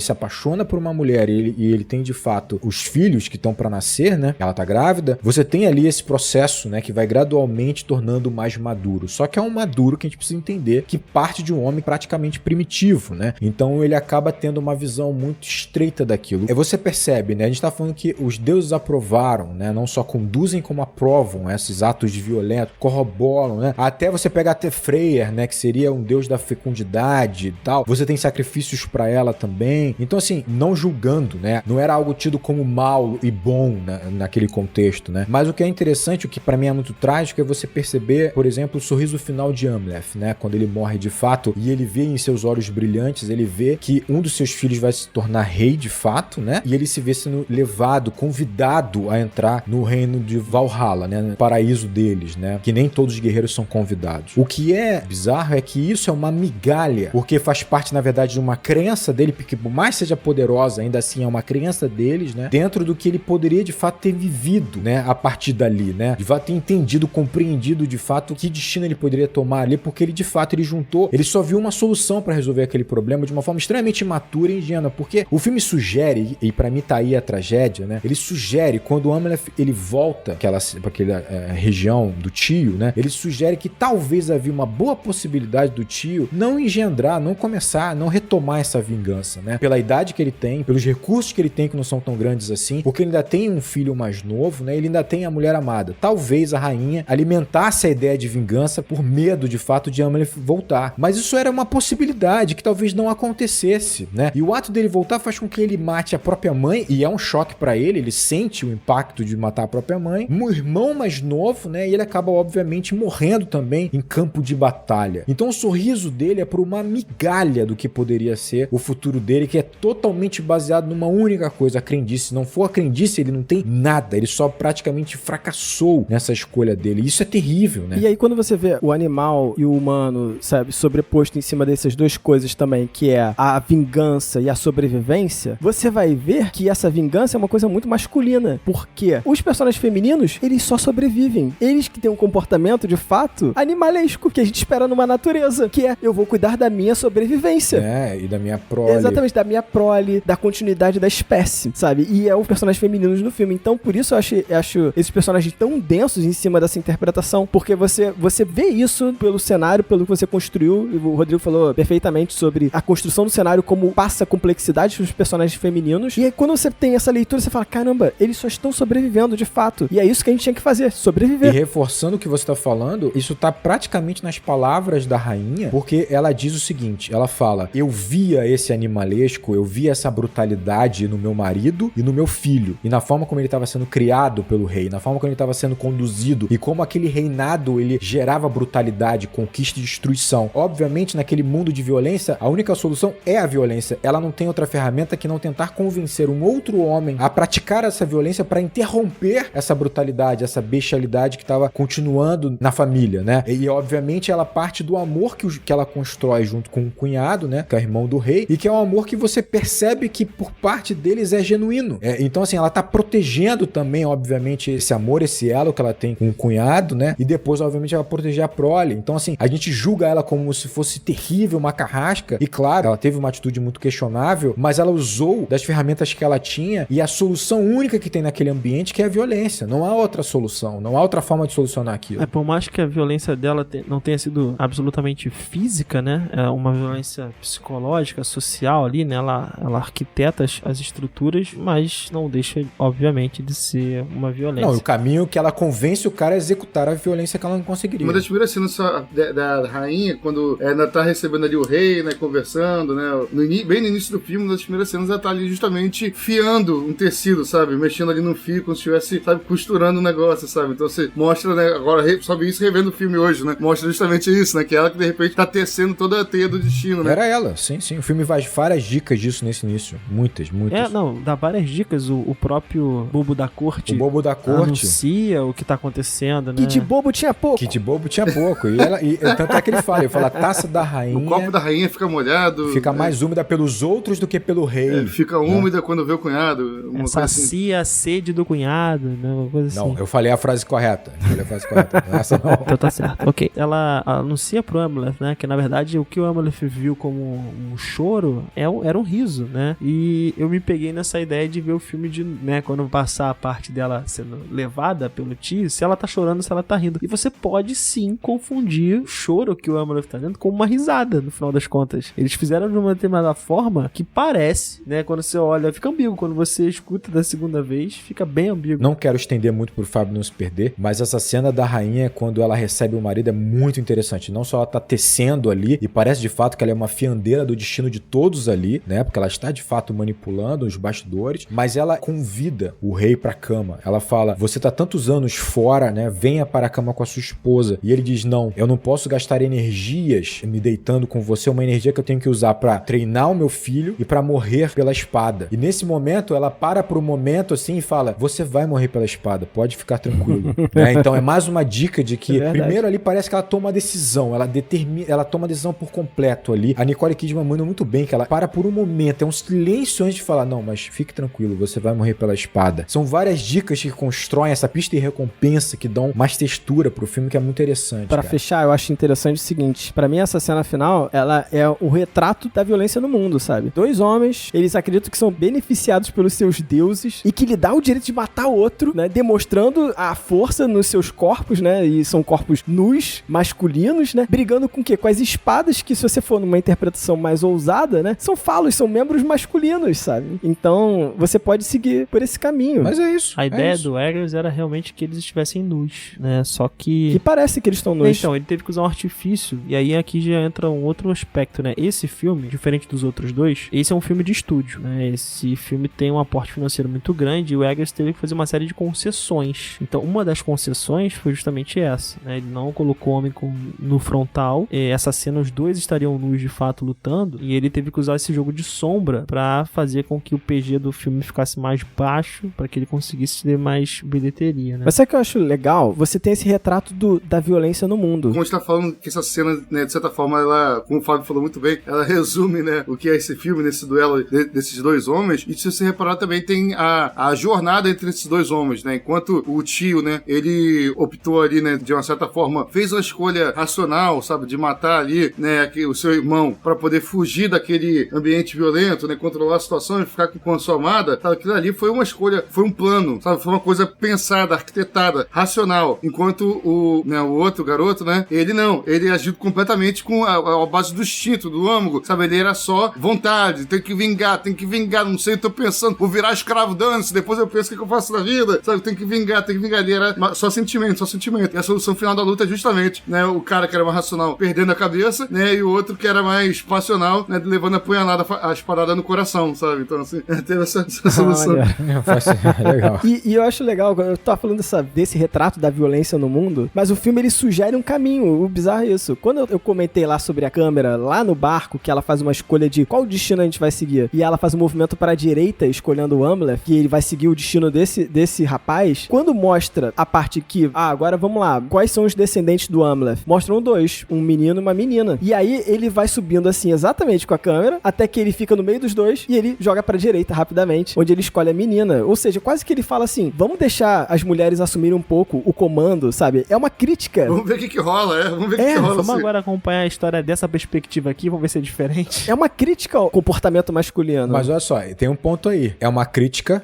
se apaixona por uma mulher e ele tem de fato os filhos que estão pra nascer, né, ela tá grávida, você tem ali esse processo, né, que vai gradualmente tornando mais maduro. Só que é um maduro que a gente precisa entender que parte de um homem praticamente primitivo, né? Então ele acaba tendo uma visão muito estreita daquilo. Você percebe, né? A gente tá falando que os deuses aprovaram, né? Não só conduzem como aprovam esses atos de violento, corroboram, né? Até você pegar até Freyr, né? Que seria um deus da fecundidade e tal. Você tem sacrifícios pra ela também. Então assim, não julgando, né? Não era algo tido como mal e bom naquele contexto, né? Mas o que é interessante, o que pra mim é muito trágico, é você perceber, por exemplo, o sorriso final de Amleth, né? Quando ele morre de fato e ele vê em seus olhos brilhantes, ele vê que um dos seus filhos vai se tornar rei de fato, né? E ele se vê sendo levado, convidado a entrar no reino de Valhalla, né? No paraíso deles, né? Que nem todos os guerreiros são convidados. O que é bizarro é que isso é uma migalha, porque faz parte, na verdade, de uma crença dele, porque por mais seja poderosa, ainda assim é uma crença deles, né? Dentro do que ele poderia, de fato, ter vivido, né? A partir dali, né? De fato, tinha entendido, compreendido de fato que destino ele poderia tomar ali, porque ele de fato ele só viu uma solução pra resolver aquele problema de uma forma extremamente imatura e ingênua, porque o filme sugere, e pra mim tá aí a tragédia, né? Ele sugere, quando o Amalef ele volta pra aquela região do tio, né? Ele sugere que talvez havia uma boa possibilidade do tio não engendrar, não retomar essa vingança, né? Pela idade que ele tem, pelos recursos que ele tem, que não são tão grandes assim, porque ele ainda tem um filho mais novo, né? Ele ainda tem a mulher amada. Talvez a rainha alimentasse a ideia de vingança por medo, de fato, de Amalef voltar. Mas isso era uma possibilidade que talvez não acontecesse, né? E o ato dele voltar faz com que ele mate a própria mãe, e é um choque pra ele sente o impacto de matar a própria mãe, um irmão mais novo, né? E ele acaba, obviamente, morrendo também em campo de batalha. Então o sorriso dele é por uma migalha do que poderia ser o futuro dele, que é totalmente baseado numa única coisa, a crendice. Se não for a crendice, ele não tem nada, ele só praticamente fracassou nessa escolha dele. Isso é terrível, né?
E aí quando você vê o animal e o humano, sabe, sobreposto em cima dessas duas coisas também, que é a vingança e a sobrevivência, você vai ver que essa vingança é uma coisa muito masculina, porque os personagens femininos, eles só sobrevivem. Eles que têm um comportamento, de fato, animalesco, que a gente espera numa natureza, que é, eu vou cuidar da minha sobrevivência.
E da minha prole.
Exatamente, da minha prole, da continuidade da espécie, sabe? E é os personagens femininos no filme. Então, por isso eu acho esses personagens tão densos em cima dessa interpretação, porque você vê isso pelo cenário, pelo que você construiu, e o Rodrigo falou perfeitamente sobre a construção do cenário, como passa complexidade para os personagens femininos, e aí quando você tem essa leitura, você fala, caramba, eles só estão sobrevivendo de fato, e é isso que a gente tinha que fazer, sobreviver.
E reforçando o que você tá falando, isso tá praticamente nas palavras da rainha, porque ela diz o seguinte, ela fala, eu via esse animalesco, eu via essa brutalidade no meu marido e no meu filho, e na forma como ele estava sendo criado pelo rei, na forma como ele estava sendo conduzido, e como aquele reinado, ele gerava brutalidade, conquista e destruição. Obviamente, naquele mundo de violência, a única solução é a violência. Ela não tem outra ferramenta que não tentar convencer um outro homem a praticar essa violência para interromper essa brutalidade, essa bestialidade que estava continuando na família, né? E obviamente ela parte do amor que ela constrói junto com o cunhado, né? Que é o irmão do rei, e que é um amor que você percebe que por parte deles é genuíno. Então assim, ela tá protegendo também, obviamente, esse amor, esse elo que ela tem com o cunhado, né? E depois, obviamente, ela vai proteger a prole. Então assim, a gente julga ela como se fosse terrível, uma carrasca, e claro, ela teve uma atitude muito questionável, mas ela usou das ferramentas que ela tinha, e a solução única que tem naquele ambiente, que é a violência. Não há outra solução, não há outra forma de solucionar aquilo.
Por mais que a violência dela não tenha sido absolutamente física, né? É uma violência psicológica, social ali, né? Ela arquiteta as estruturas, mas não deixa, obviamente, de ser uma violência.
Não, o caminho que ela convence o cara a executar a violência que ela não conseguiria.
Uma das primeiras cenas da rainha, quando ela tá recebendo ali o rei, né? Conversando, né? Bem no início do filme, uma das primeiras cenas, ela tá ali justamente fiando um tecido, sabe? Mexendo ali no fio, como se estivesse, sabe, costurando um negócio, sabe? Então você mostra, né? Agora, só vi isso revendo o filme hoje, né? Mostra justamente isso, né? Que ela que de repente tá tecendo toda a teia do destino, né?
Era ela, sim. O filme faz várias dicas disso nesse início. Muitas.
Dá várias dicas. O próprio bobo da corte.
O bobo da corte
anuncia o que tá acontecendo, né?
Que de bobo tinha pouco.
E tanto é que ele fala, a taça da rainha.
O copo da rainha fica molhado.
Fica mais úmida pelos outros do que pelo rei.
Fica úmida quando vê o cunhado.
Sacia a sede do cunhado, né? Uma coisa assim.
Não, eu falei a frase correta. Não é essa não.
Então tá certo. Ok. Ela anuncia pro Amalef, né? Que na verdade o que o Amalef viu como um choro era um riso, né? E eu me peguei nessa ideia de ver o filme né? Quando passar a parte dela sendo levada pelo tio, se ela tá chorando, se ela tá rindo. E você pode sim confundir o choro que o Amalef tá dando com uma risada, no final das contas. Eles fizeram de uma determinada forma que parece, né? Quando você olha, fica ambíguo. Quando você escuta da segunda vez, fica bem ambíguo.
Não quero estender muito pro Fábio não se perder, mas essa cena da rainha, quando ela recebe o marido, é muito interessante. Não só ela tá tecendo ali, e parece de fato que ela é uma fiandeira do destino de todos ali, né? Porque ela está de fato manipulando os bastidores, mas ela convida o rei pra cama. Ela fala, você tá tantos anos fora, né? Venha para a cama com a sua esposa. E ele diz, não, eu não posso gastar energias me deitando com você, uma energia que eu tenho que usar pra treinar o meu filho e pra morrer pela espada. E nesse momento, ela para por um momento assim e fala, você vai morrer pela espada, pode ficar tranquilo. Né? Então é mais uma dica de que, primeiro ali parece que ela toma uma decisão, ela toma a decisão por completo ali. A Nicole Kidman manda muito bem, que ela para por um momento, é um silêncio antes de falar, não, mas fique tranquilo, você vai morrer pela espada. São várias dicas que constroem essa pista e recompensa pensa, que dão mais textura pro filme, que é muito interessante.
Pra fechar, eu acho interessante o seguinte, pra mim essa cena final, ela é o retrato da violência no mundo, sabe? 2 homens, eles acreditam que são beneficiados pelos seus deuses e que lhe dá o direito de matar o outro, né? Demonstrando a força nos seus corpos, né? E são corpos nus, masculinos, né? Brigando com o quê? Com as espadas que, se você for numa interpretação mais ousada, né? São falos, são membros masculinos, sabe? Então, você pode seguir por esse caminho.
Mas é isso.
A ideia
isso.
do Eggers era realmente que eles estivessem nus, né? Só que...
Que parece que eles estão nus.
Então, ele teve que usar um artifício, e aí aqui já entra um outro aspecto, né? Esse filme, diferente dos outros dois, esse é um filme de estúdio, né? Esse filme tem um aporte financeiro muito grande e o Eggers teve que fazer uma série de concessões. Então, uma das concessões foi justamente essa, né? Ele não colocou o homem no frontal, essa cena os dois estariam nus de fato lutando, e ele teve que usar esse jogo de sombra pra fazer com que o PG do filme ficasse mais baixo, pra que ele conseguisse ter mais bilheteria, né?
Mas sabe o que eu acho legal? Você tem esse retrato da violência no mundo.
Como a gente tá falando que essa cena, né, de certa forma, ela, como o Fábio falou muito bem, ela resume, né, o que é esse filme, nesse duelo desses 2 homens. E se você reparar também tem a jornada entre esses 2 homens, né? Enquanto o tio, né, ele optou ali, né, de uma certa forma, fez uma escolha racional, sabe, de matar ali, né, o seu irmão pra poder fugir daquele ambiente violento, né, controlar a situação e ficar com a sua amada, sabe? Aquilo ali foi uma escolha, foi um plano, sabe? Foi uma coisa pensada, arquitetada, racional. Enquanto o outro garoto, né, ele agiu completamente com a base do instinto, do âmago, sabe? Ele era só vontade, tem que vingar, não sei, eu tô pensando, vou virar escravo, dane-se, depois eu penso o que eu faço na vida, sabe? Tem que vingar, ele era só sentimento. E a solução final da luta é justamente, né, o cara que era mais racional perdendo a cabeça, né, e o outro que era mais passional, né, levando a punhalada, a espadada no coração, sabe? Então, assim, teve essa solução.
Legal.
E eu acho legal, eu tô falando desse retrato da violência no mundo, mas o filme ele sugere um caminho. O bizarro é isso. Quando eu comentei lá sobre a câmera, lá no barco, que ela faz uma escolha de qual destino a gente vai seguir, e ela faz um movimento para a direita, escolhendo o Amleth, que ele vai seguir o destino desse rapaz, quando mostra a parte que, agora vamos lá, quais são os descendentes do Amleth? Mostram 2, um menino e uma menina. E aí ele vai subindo assim, exatamente com a câmera, até que ele fica no meio dos 2 e ele joga pra direita rapidamente, onde ele escolhe a menina. Ou seja, quase que ele fala assim, vamos deixar as mulheres assumirem um pouco o comando, sabe? É uma crítica.
Vamos ver o que rola, vamos ver o que rola.
Vamos
assim.
agora acompanhar a história dessa perspectiva aqui, vamos ver se é diferente.
É uma crítica ao comportamento masculino.
Mas olha só, tem um ponto aí. É uma crítica.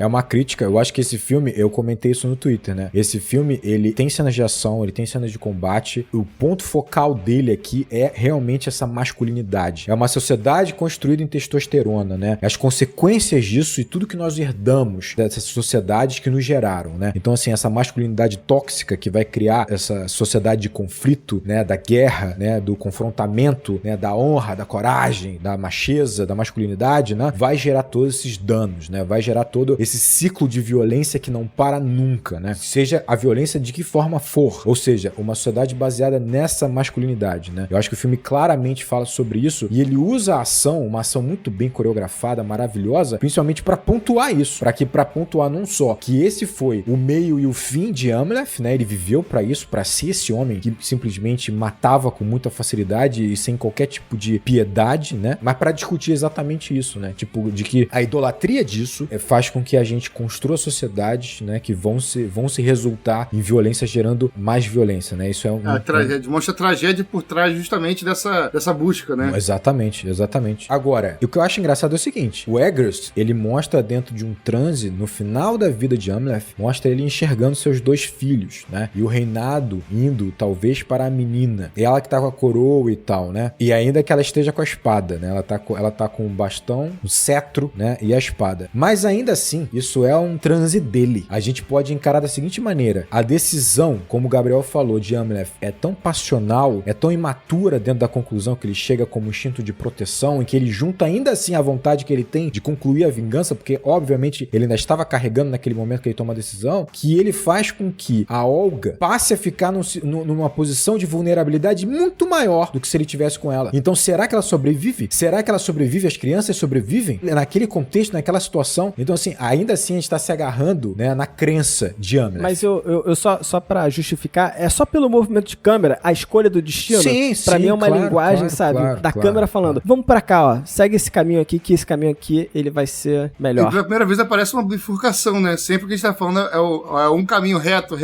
Eu acho que esse filme, eu comentei isso no Twitter, né? Esse filme, ele tem cenas de ação, ele tem cenas de combate. O ponto focal dele aqui é realmente essa masculinidade. É uma sociedade construída em testosterona, né? As consequências disso e tudo que nós herdamos dessas sociedades que nos geraram, né? Então, assim, essa masculinidade tóxica que vai criar essa sociedade de conflito, né? Da guerra, né? Do confrontamento, né? Da honra, da coragem, da macheza, da masculinidade, né? Vai gerar todos esses danos, né? Vai gerar todo esse ciclo de violência que não para nunca, né? Seja a violência de que forma for. Ou seja, uma sociedade baseada nessa masculinidade, né? Eu acho que o filme claramente fala sobre isso e ele usa a ação, uma ação muito bem coreografada, maravilhosa, principalmente pra pontuar isso. Pra pontuar não só que esse foi o meio e o fim de Amleth, né? Ele viveu pra isso, pra ser esse homem que simplesmente matava com muita facilidade e sem qualquer tipo de piedade, né? Mas pra discutir exatamente isso, né? Tipo, de que a idolatria disso faz com que a gente construa sociedades, né? Que vão se resultar em violência, gerando mais violência, né? Isso é
tragédia, mostra a tragédia por trás justamente dessa busca, né?
Exatamente. Agora, o que eu acho engraçado é o seguinte, o Eggers, ele mostra dentro de um transe, no final da vida de Amleth, mostra ele enxergando seus 2 filhos, né? E o reinado indo, talvez, para a menina. E ela que tá com a coroa e tal, né? E ainda que ela esteja com a espada, né? Ela tá com o bastão, o cetro, né? E a espada. Mas ainda assim, isso é um transe dele. A gente pode encarar da seguinte maneira, a decisão, como o Gabriel falou, de Amleth é tão passional, é tão imatura dentro da conclusão que ele chega como instinto de proteção e que ele junta ainda assim a vontade que ele tem de concluir a vingança, porque obviamente ele ainda estava carregando naquele momento que ele toma a decisão, que ele faz com que a Olga passe a ficar numa posição de vulnerabilidade muito maior do que se ele tivesse com ela. Então será que ela sobrevive? Será que ela sobrevive? As crianças sobrevivem? Naquele contexto, naquela situação? Então assim, ainda assim a gente está se agarrando, né, na crença de Amleth.
Mas eu só pra justificar, é só pelo movimento de câmera, a escolha do destino, pra mim é uma linguagem, sabe, da câmera falando, vamos pra cá, ó, segue esse caminho aqui, que esse caminho aqui, ele vai ser melhor.
E pela primeira vez aparece uma bifurcação, né? Sempre que a gente tá falando é um caminho reto.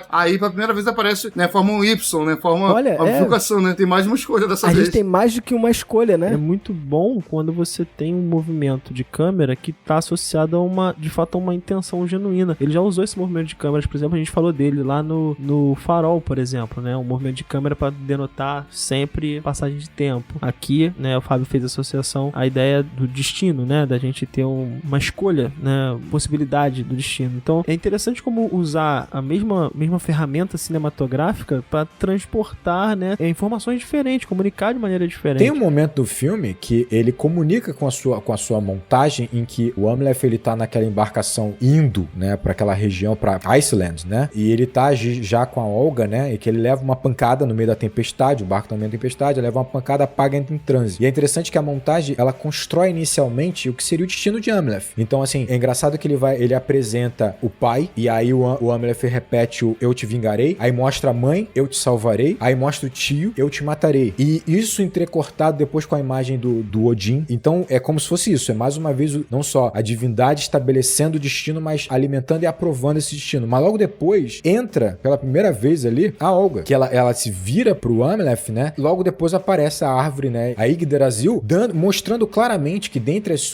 Aí, pela primeira vez, aparece, né, forma um Y, né, forma uma bifurcação, né? Tem mais de uma escolha dessa vez.
A gente tem mais do que uma escolha, né?
É muito bom quando você tem um movimento de câmera que tá associado a de fato, a uma intenção genuína. Ele já usou esse movimento de câmeras, por exemplo, a gente falou dele lá no Farol, por exemplo, né? Um movimento de câmera para denotar sempre passagem de tempo. Aqui, né, o Fábio fez associação à ideia do destino, né? Da gente ter uma escolha, né? Possibilidade do destino. Então, é interessante como usar a mesma ferramenta cinematográfica para transportar, né, informações diferentes, comunicar de maneira diferente.
Tem um momento do filme que ele comunica com a sua montagem em que o Amleth, ele tá naquela embarcação indo, né, para aquela região, para Iceland, né? E ele tá já com a Olga, né? E que ele leva uma pancada no meio da tempestade, o barco tá no meio da tempestade, ele leva uma pancada, apaga, entra em transe. E é interessante que a montagem, ela constrói inicialmente o que seria o destino de Amleth. Então, assim, é engraçado que ele apresenta o pai, e aí o Amleth repete o eu te vingarei, aí mostra a mãe, eu te salvarei, aí mostra o tio, eu te matarei. E isso entrecortado depois com a imagem do Odin. Então, é como se fosse isso. É mais uma vez, não só a divindade estabelecendo o destino, mas alimentando e aprovando esse destino. Mas logo depois, entra, pela primeira vez ali, a Olga, que ela se vira pro Amleth, né? Logo depois aparece a árvore, né? A Yggdrasil, mostrando claramente que dentre os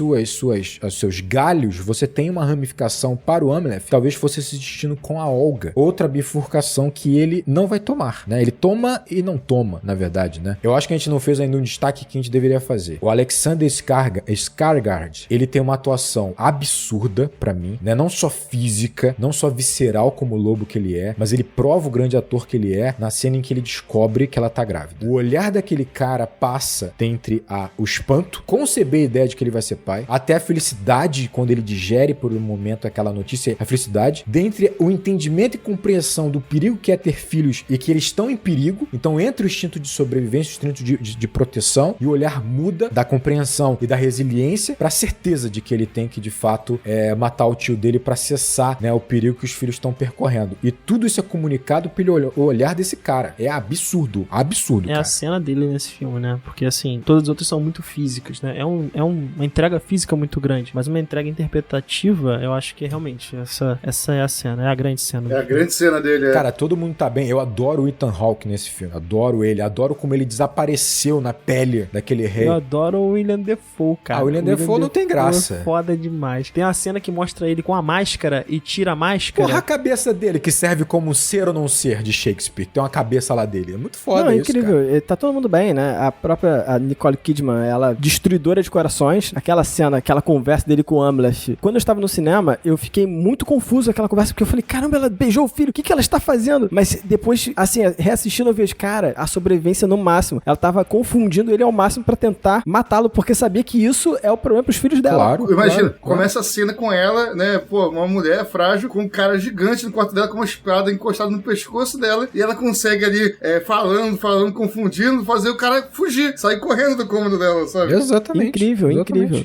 seus galhos, você tem uma ramificação para o Amleth. Talvez fosse esse destino com a Olga. Outra bifurcação que ele não vai tomar, né? Ele toma e não toma, na verdade, né? Eu acho que a gente não fez ainda um destaque que a gente deveria fazer. O Alexander Skarsgård, ele tem uma atuação absurda pra mim, né? Não só física, não só visceral como o lobo que ele é, mas ele prova o grande ator que ele é na cena em que ele descobre que ela tá grávida. O olhar daquele cara passa entre o espanto, conceber a ideia de que ele vai ser pai, até a felicidade quando ele digere por um momento aquela notícia, a felicidade, dentre o entendimento e compreensão do perigo que é ter filhos e que eles estão em perigo. Então entra o instinto de sobrevivência, o instinto de proteção, e o olhar muda da compreensão e da resiliência para a certeza de que ele tem que de fato matar o tio dele para cessar, né, o perigo que os filhos estão percorrendo. E tudo isso é comunicado pelo olhar desse cara. É absurdo, cara.
A cena dele nesse filme, né? Porque assim, todas as outras são muito físicas, né? É uma entrega física muito grande, mas uma entrega interpretativa, eu acho que realmente essa é a cena, é a grande cena.
É a grande cena dele,
Cara, todo mundo tá bem. Eu adoro o Ethan Hawke nesse filme. Adoro ele. Adoro como ele desapareceu na pele daquele rei.
Eu adoro o William Dafoe, cara.
O William Dafoe não tem graça.
É foda demais. Tem uma cena que mostra ele com a máscara e tira a máscara.
Porra, a cabeça dele, que serve como ser ou não ser de Shakespeare. Tem uma cabeça lá dele. É muito foda isso,
incrível.
Cara.
Tá todo mundo bem, né? A própria Nicole Kidman, ela destruidora de corações. Aquela cena, aquela conversa dele com o Amleth. Quando eu estava no cinema, eu fiquei muito confuso aquela conversa, porque eu falei, caramba, ela beijou o filho, o que ela está fazendo? Mas depois, assim, reassistindo, eu vejo, cara, a sobrevivência no máximo. Ela tava confundindo ele ao máximo pra tentar matá-lo, porque sabia que isso é o problema pros filhos dela.
Claro.
Imagina, começa a cena com ela, né, pô, uma mulher frágil, com um cara gigante no quarto dela, com uma espada encostada no pescoço dela, e ela consegue ali, falando, confundindo, fazer o cara fugir, sair correndo do cômodo dela, sabe?
Exatamente.
Incrível.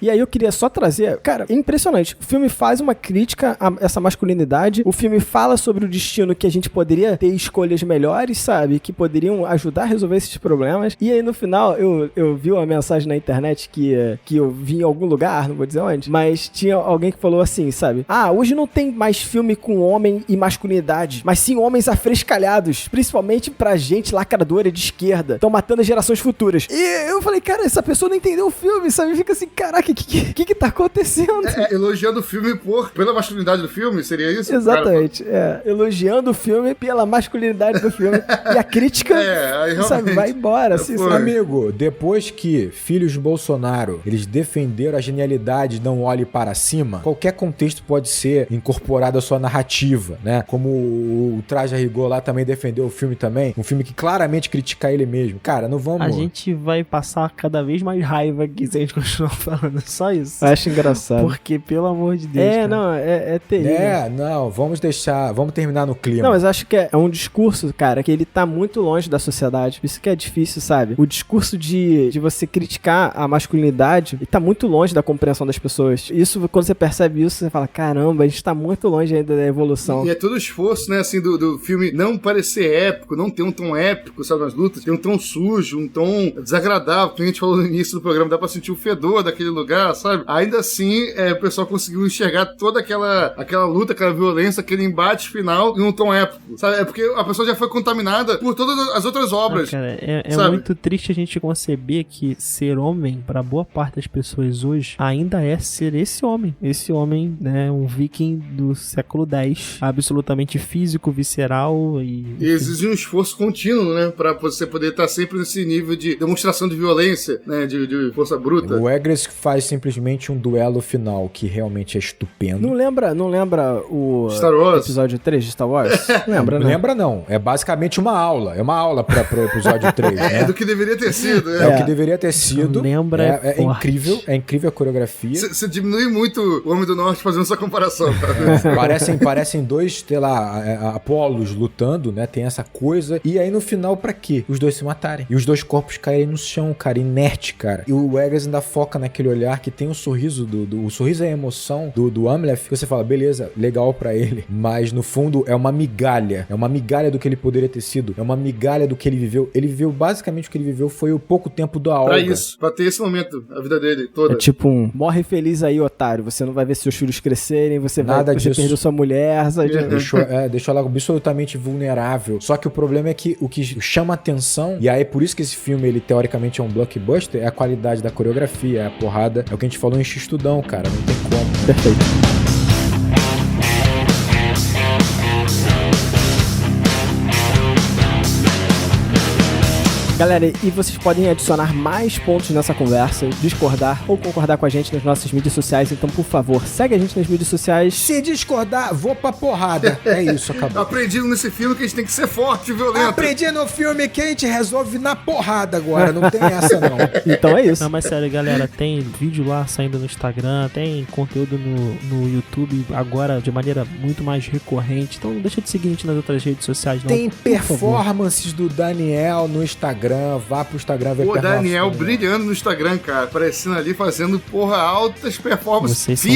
E aí eu queria só trazer, cara, é impressionante. O filme faz uma crítica a essa masculinidade, o filme fala sobre o destino que a gente poderia ter escolhas melhores, sabe? Que poderiam ajudar a resolver esses problemas. E aí no final eu vi uma mensagem na internet que eu vi em algum lugar, não vou dizer onde, mas tinha alguém que falou assim, sabe? Hoje não tem mais filme com homem e masculinidade, mas sim homens afrescalhados, principalmente pra gente lacradora de esquerda, estão matando as gerações futuras. E eu falei, cara, essa pessoa não entendeu o filme, sabe? Fica assim, caraca, o que tá acontecendo?
Elogiando o filme pela masculinidade do filme, seria isso?
Exatamente, elogiando o filme pela masculinidade do filme. E a crítica, sabe, vai embora. Assim,
amigo, depois que filhos de Bolsonaro, eles defenderam a genialidade de não olhe para cima, qualquer contexto pode ser incorporado à sua narrativa, né? Como o Traje a Rigor lá também defendeu o filme também, um filme que claramente critica ele mesmo. Cara, não vamos...
A gente vai passar cada vez mais raiva aqui se a gente continuar falando, só isso.
Acho engraçado.
Porque, pelo amor de Deus, cara.
É terrível.
Vamos terminar no clima.
Não, mas acho que é um discurso, cara, que ele tá muito longe da sociedade. Isso que é difícil, sabe? O discurso de você criticar a masculinidade, ele tá muito longe da compreensão das pessoas. Isso, quando você percebe isso, você fala, caramba, a gente tá muito longe ainda da evolução.
E é todo o esforço, né, assim, do filme não parecer épico, não ter um tom épico, sabe, nas lutas, ter um tom sujo, um tom desagradável, como a gente falou no início do programa, dá pra sentir o fedor daquele lugar, sabe? Ainda assim, o pessoal conseguiu enxergar toda aquela luta, aquela violência, aquele embate embate final em um tom épico, sabe? É porque a pessoa já foi contaminada por todas as outras obras.
Cara, é
sabe?
muito triste a gente conceber que ser homem, pra boa parte das pessoas hoje, ainda é ser esse homem. Esse homem, né, um viking do século X, absolutamente físico, visceral
E exige um esforço contínuo, né? Pra você poder estar sempre nesse nível de demonstração de violência, né? De força bruta.
O Eggers faz simplesmente um duelo final que realmente é estupendo.
Não lembra o
Star Wars.
episódio 3 de Star Wars? Lembra, né?
Lembra não, é basicamente uma aula. É uma aula pro episódio 3, né?
É do que deveria ter sido,
É o que deveria ter sido.
Lembra,
é
forte.
incrível a coreografia.
Você diminui muito o Homem do Norte fazendo essa comparação, tá?
Parecem dois, sei lá, Apolos lutando, né? Tem essa coisa. E aí no final, pra quê? Os dois se matarem. E os dois corpos caírem no chão, cara, inerte, cara. E o Eggers ainda foca naquele olhar que tem o sorriso o sorriso é a emoção do Amleth. Que você fala, beleza, legal pra ele. Mas no fundo é uma migalha. É uma migalha do que ele poderia ter sido. É uma migalha do que ele viveu. Ele viveu, basicamente o que ele viveu foi o pouco tempo da Olga.
Pra isso, pra ter esse momento, a vida dele toda.
É tipo morre feliz aí, otário. Você não vai ver seus filhos crescerem, você perdeu sua mulher. Sabe?
Deixou ela absolutamente vulnerável. Só que o problema é que o que chama atenção, e aí é por isso que esse filme, ele teoricamente é um blockbuster, é a qualidade da coreografia, é a porrada. É o que a gente falou em X-Tudão, cara. Não tem como.
Perfeito. Galera, e vocês podem adicionar mais pontos nessa conversa, discordar ou concordar com a gente nas nossas mídias sociais. Então, por favor, segue a gente nas mídias sociais.
Se discordar, vou pra porrada. É isso, acabou.
Aprendi nesse filme que a gente tem que ser forte e violento.
Aprendi no filme que a gente resolve na porrada agora. Não tem essa, não.
Então é isso.
Não, mas sério, galera, tem vídeo lá saindo no Instagram, tem conteúdo no YouTube agora de maneira muito mais recorrente. Então não deixa de seguir a gente nas outras redes sociais, não.
Tem
por favor.
performances do Daniel no Instagram. Vá pro Instagram ver
O
performance.
Daniel brilhando no Instagram, cara. Aparecendo ali, fazendo, porra, altas performances
Vocês são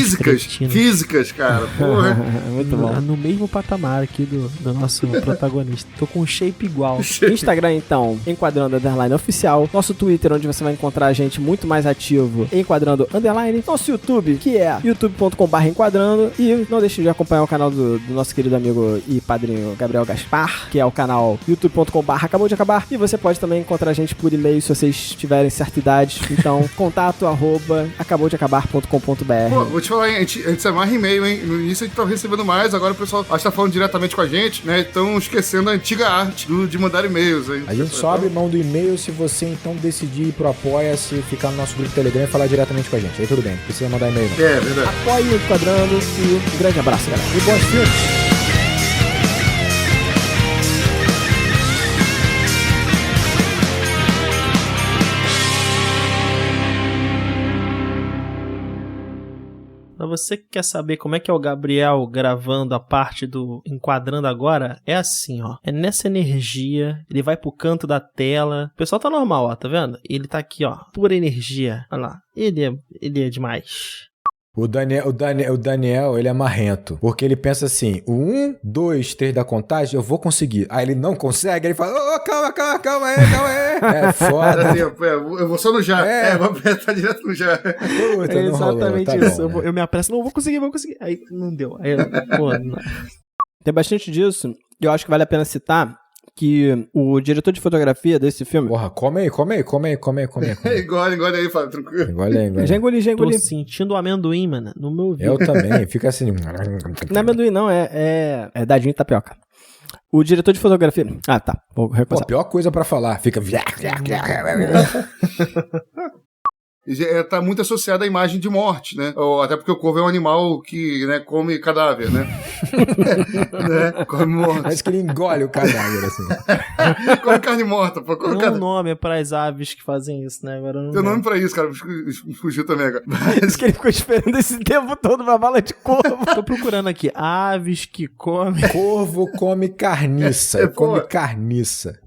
físicas, cara. Porra.
Muito bom.
No mesmo patamar aqui do nosso protagonista. Tô com um shape igual.
Instagram, então, Enquadrando Underline Oficial. Nosso Twitter, onde você vai encontrar a gente muito mais ativo, Enquadrando Underline. Nosso YouTube, que é youtube.com/enquadrando. E não deixe de acompanhar o canal do nosso querido amigo e padrinho Gabriel Gaspar, que é o canal youtube.com/acabou de acabar. E você pode também encontrar a gente por e-mail se vocês tiverem certa idade. Então, contato@acaboudeacabar.com.br.
Pô, vou te falar, hein? A gente se amarra e-mail, hein? No início a gente tava recebendo mais, agora o pessoal acho que tá falando diretamente com a gente, né? Estão esquecendo a antiga arte de mandar e-mails, hein?
A gente só abre mão do e-mail se você então decidir ir pro Apoia-se, ficar no nosso grupo do Telegram e falar diretamente com a gente. Aí tudo bem, não precisa mandar e-mail não.
É, verdade.
Apoie o Enquadrando e um grande abraço, galera.
E bons filmes!
Pra você que quer saber como é que é o Gabriel gravando a parte do Enquadrando agora, é assim, ó. É nessa energia, ele vai pro canto da tela. O pessoal tá normal, ó, tá vendo? Ele tá aqui, ó, pura energia. Olha lá, ele é demais.
O Daniel, ele é marrento. Porque ele pensa assim, o 1, 2, 3 da contagem, eu vou conseguir. Aí ele não consegue, ele fala, calma aí. É foda.
Eu vou só no já. Vou apertar direto no já.
Puta,
É
não
exatamente
rolou, tá
isso.
bom,
Eu me apresso, não, vou conseguir. Aí não deu. Aí, pô, não.
Tem bastante disso. E eu acho que vale a pena citar que o diretor de fotografia desse filme...
Porra, come aí.
Engole aí, Fábio, tranquilo.
Já engoli.
Tô sentindo o amendoim, mano, no meu ouvido.
Eu também, fica assim.
Não é amendoim, não. É dadinho de tapioca. O diretor de fotografia... Ah, tá. Vou
Pô,
recomeçar.
pior coisa pra falar. Fica...
Tá muito associado à imagem de morte, né? Até porque o corvo é um animal que, né, come cadáver, né? Né? Come morte.
Parece que ele engole o cadáver, assim.
Come carne morta, pô. Come
Tem um
cadáver.
nome para as aves que fazem isso, né? Agora eu não
Tem nome
lembro.
pra isso, cara. Fugiu também, cara.
Diz que ele ficou esperando esse tempo todo uma bala de corvo.
Tô procurando aqui, aves que comem...
Corvo come carniça.
Pô.
Come carniça.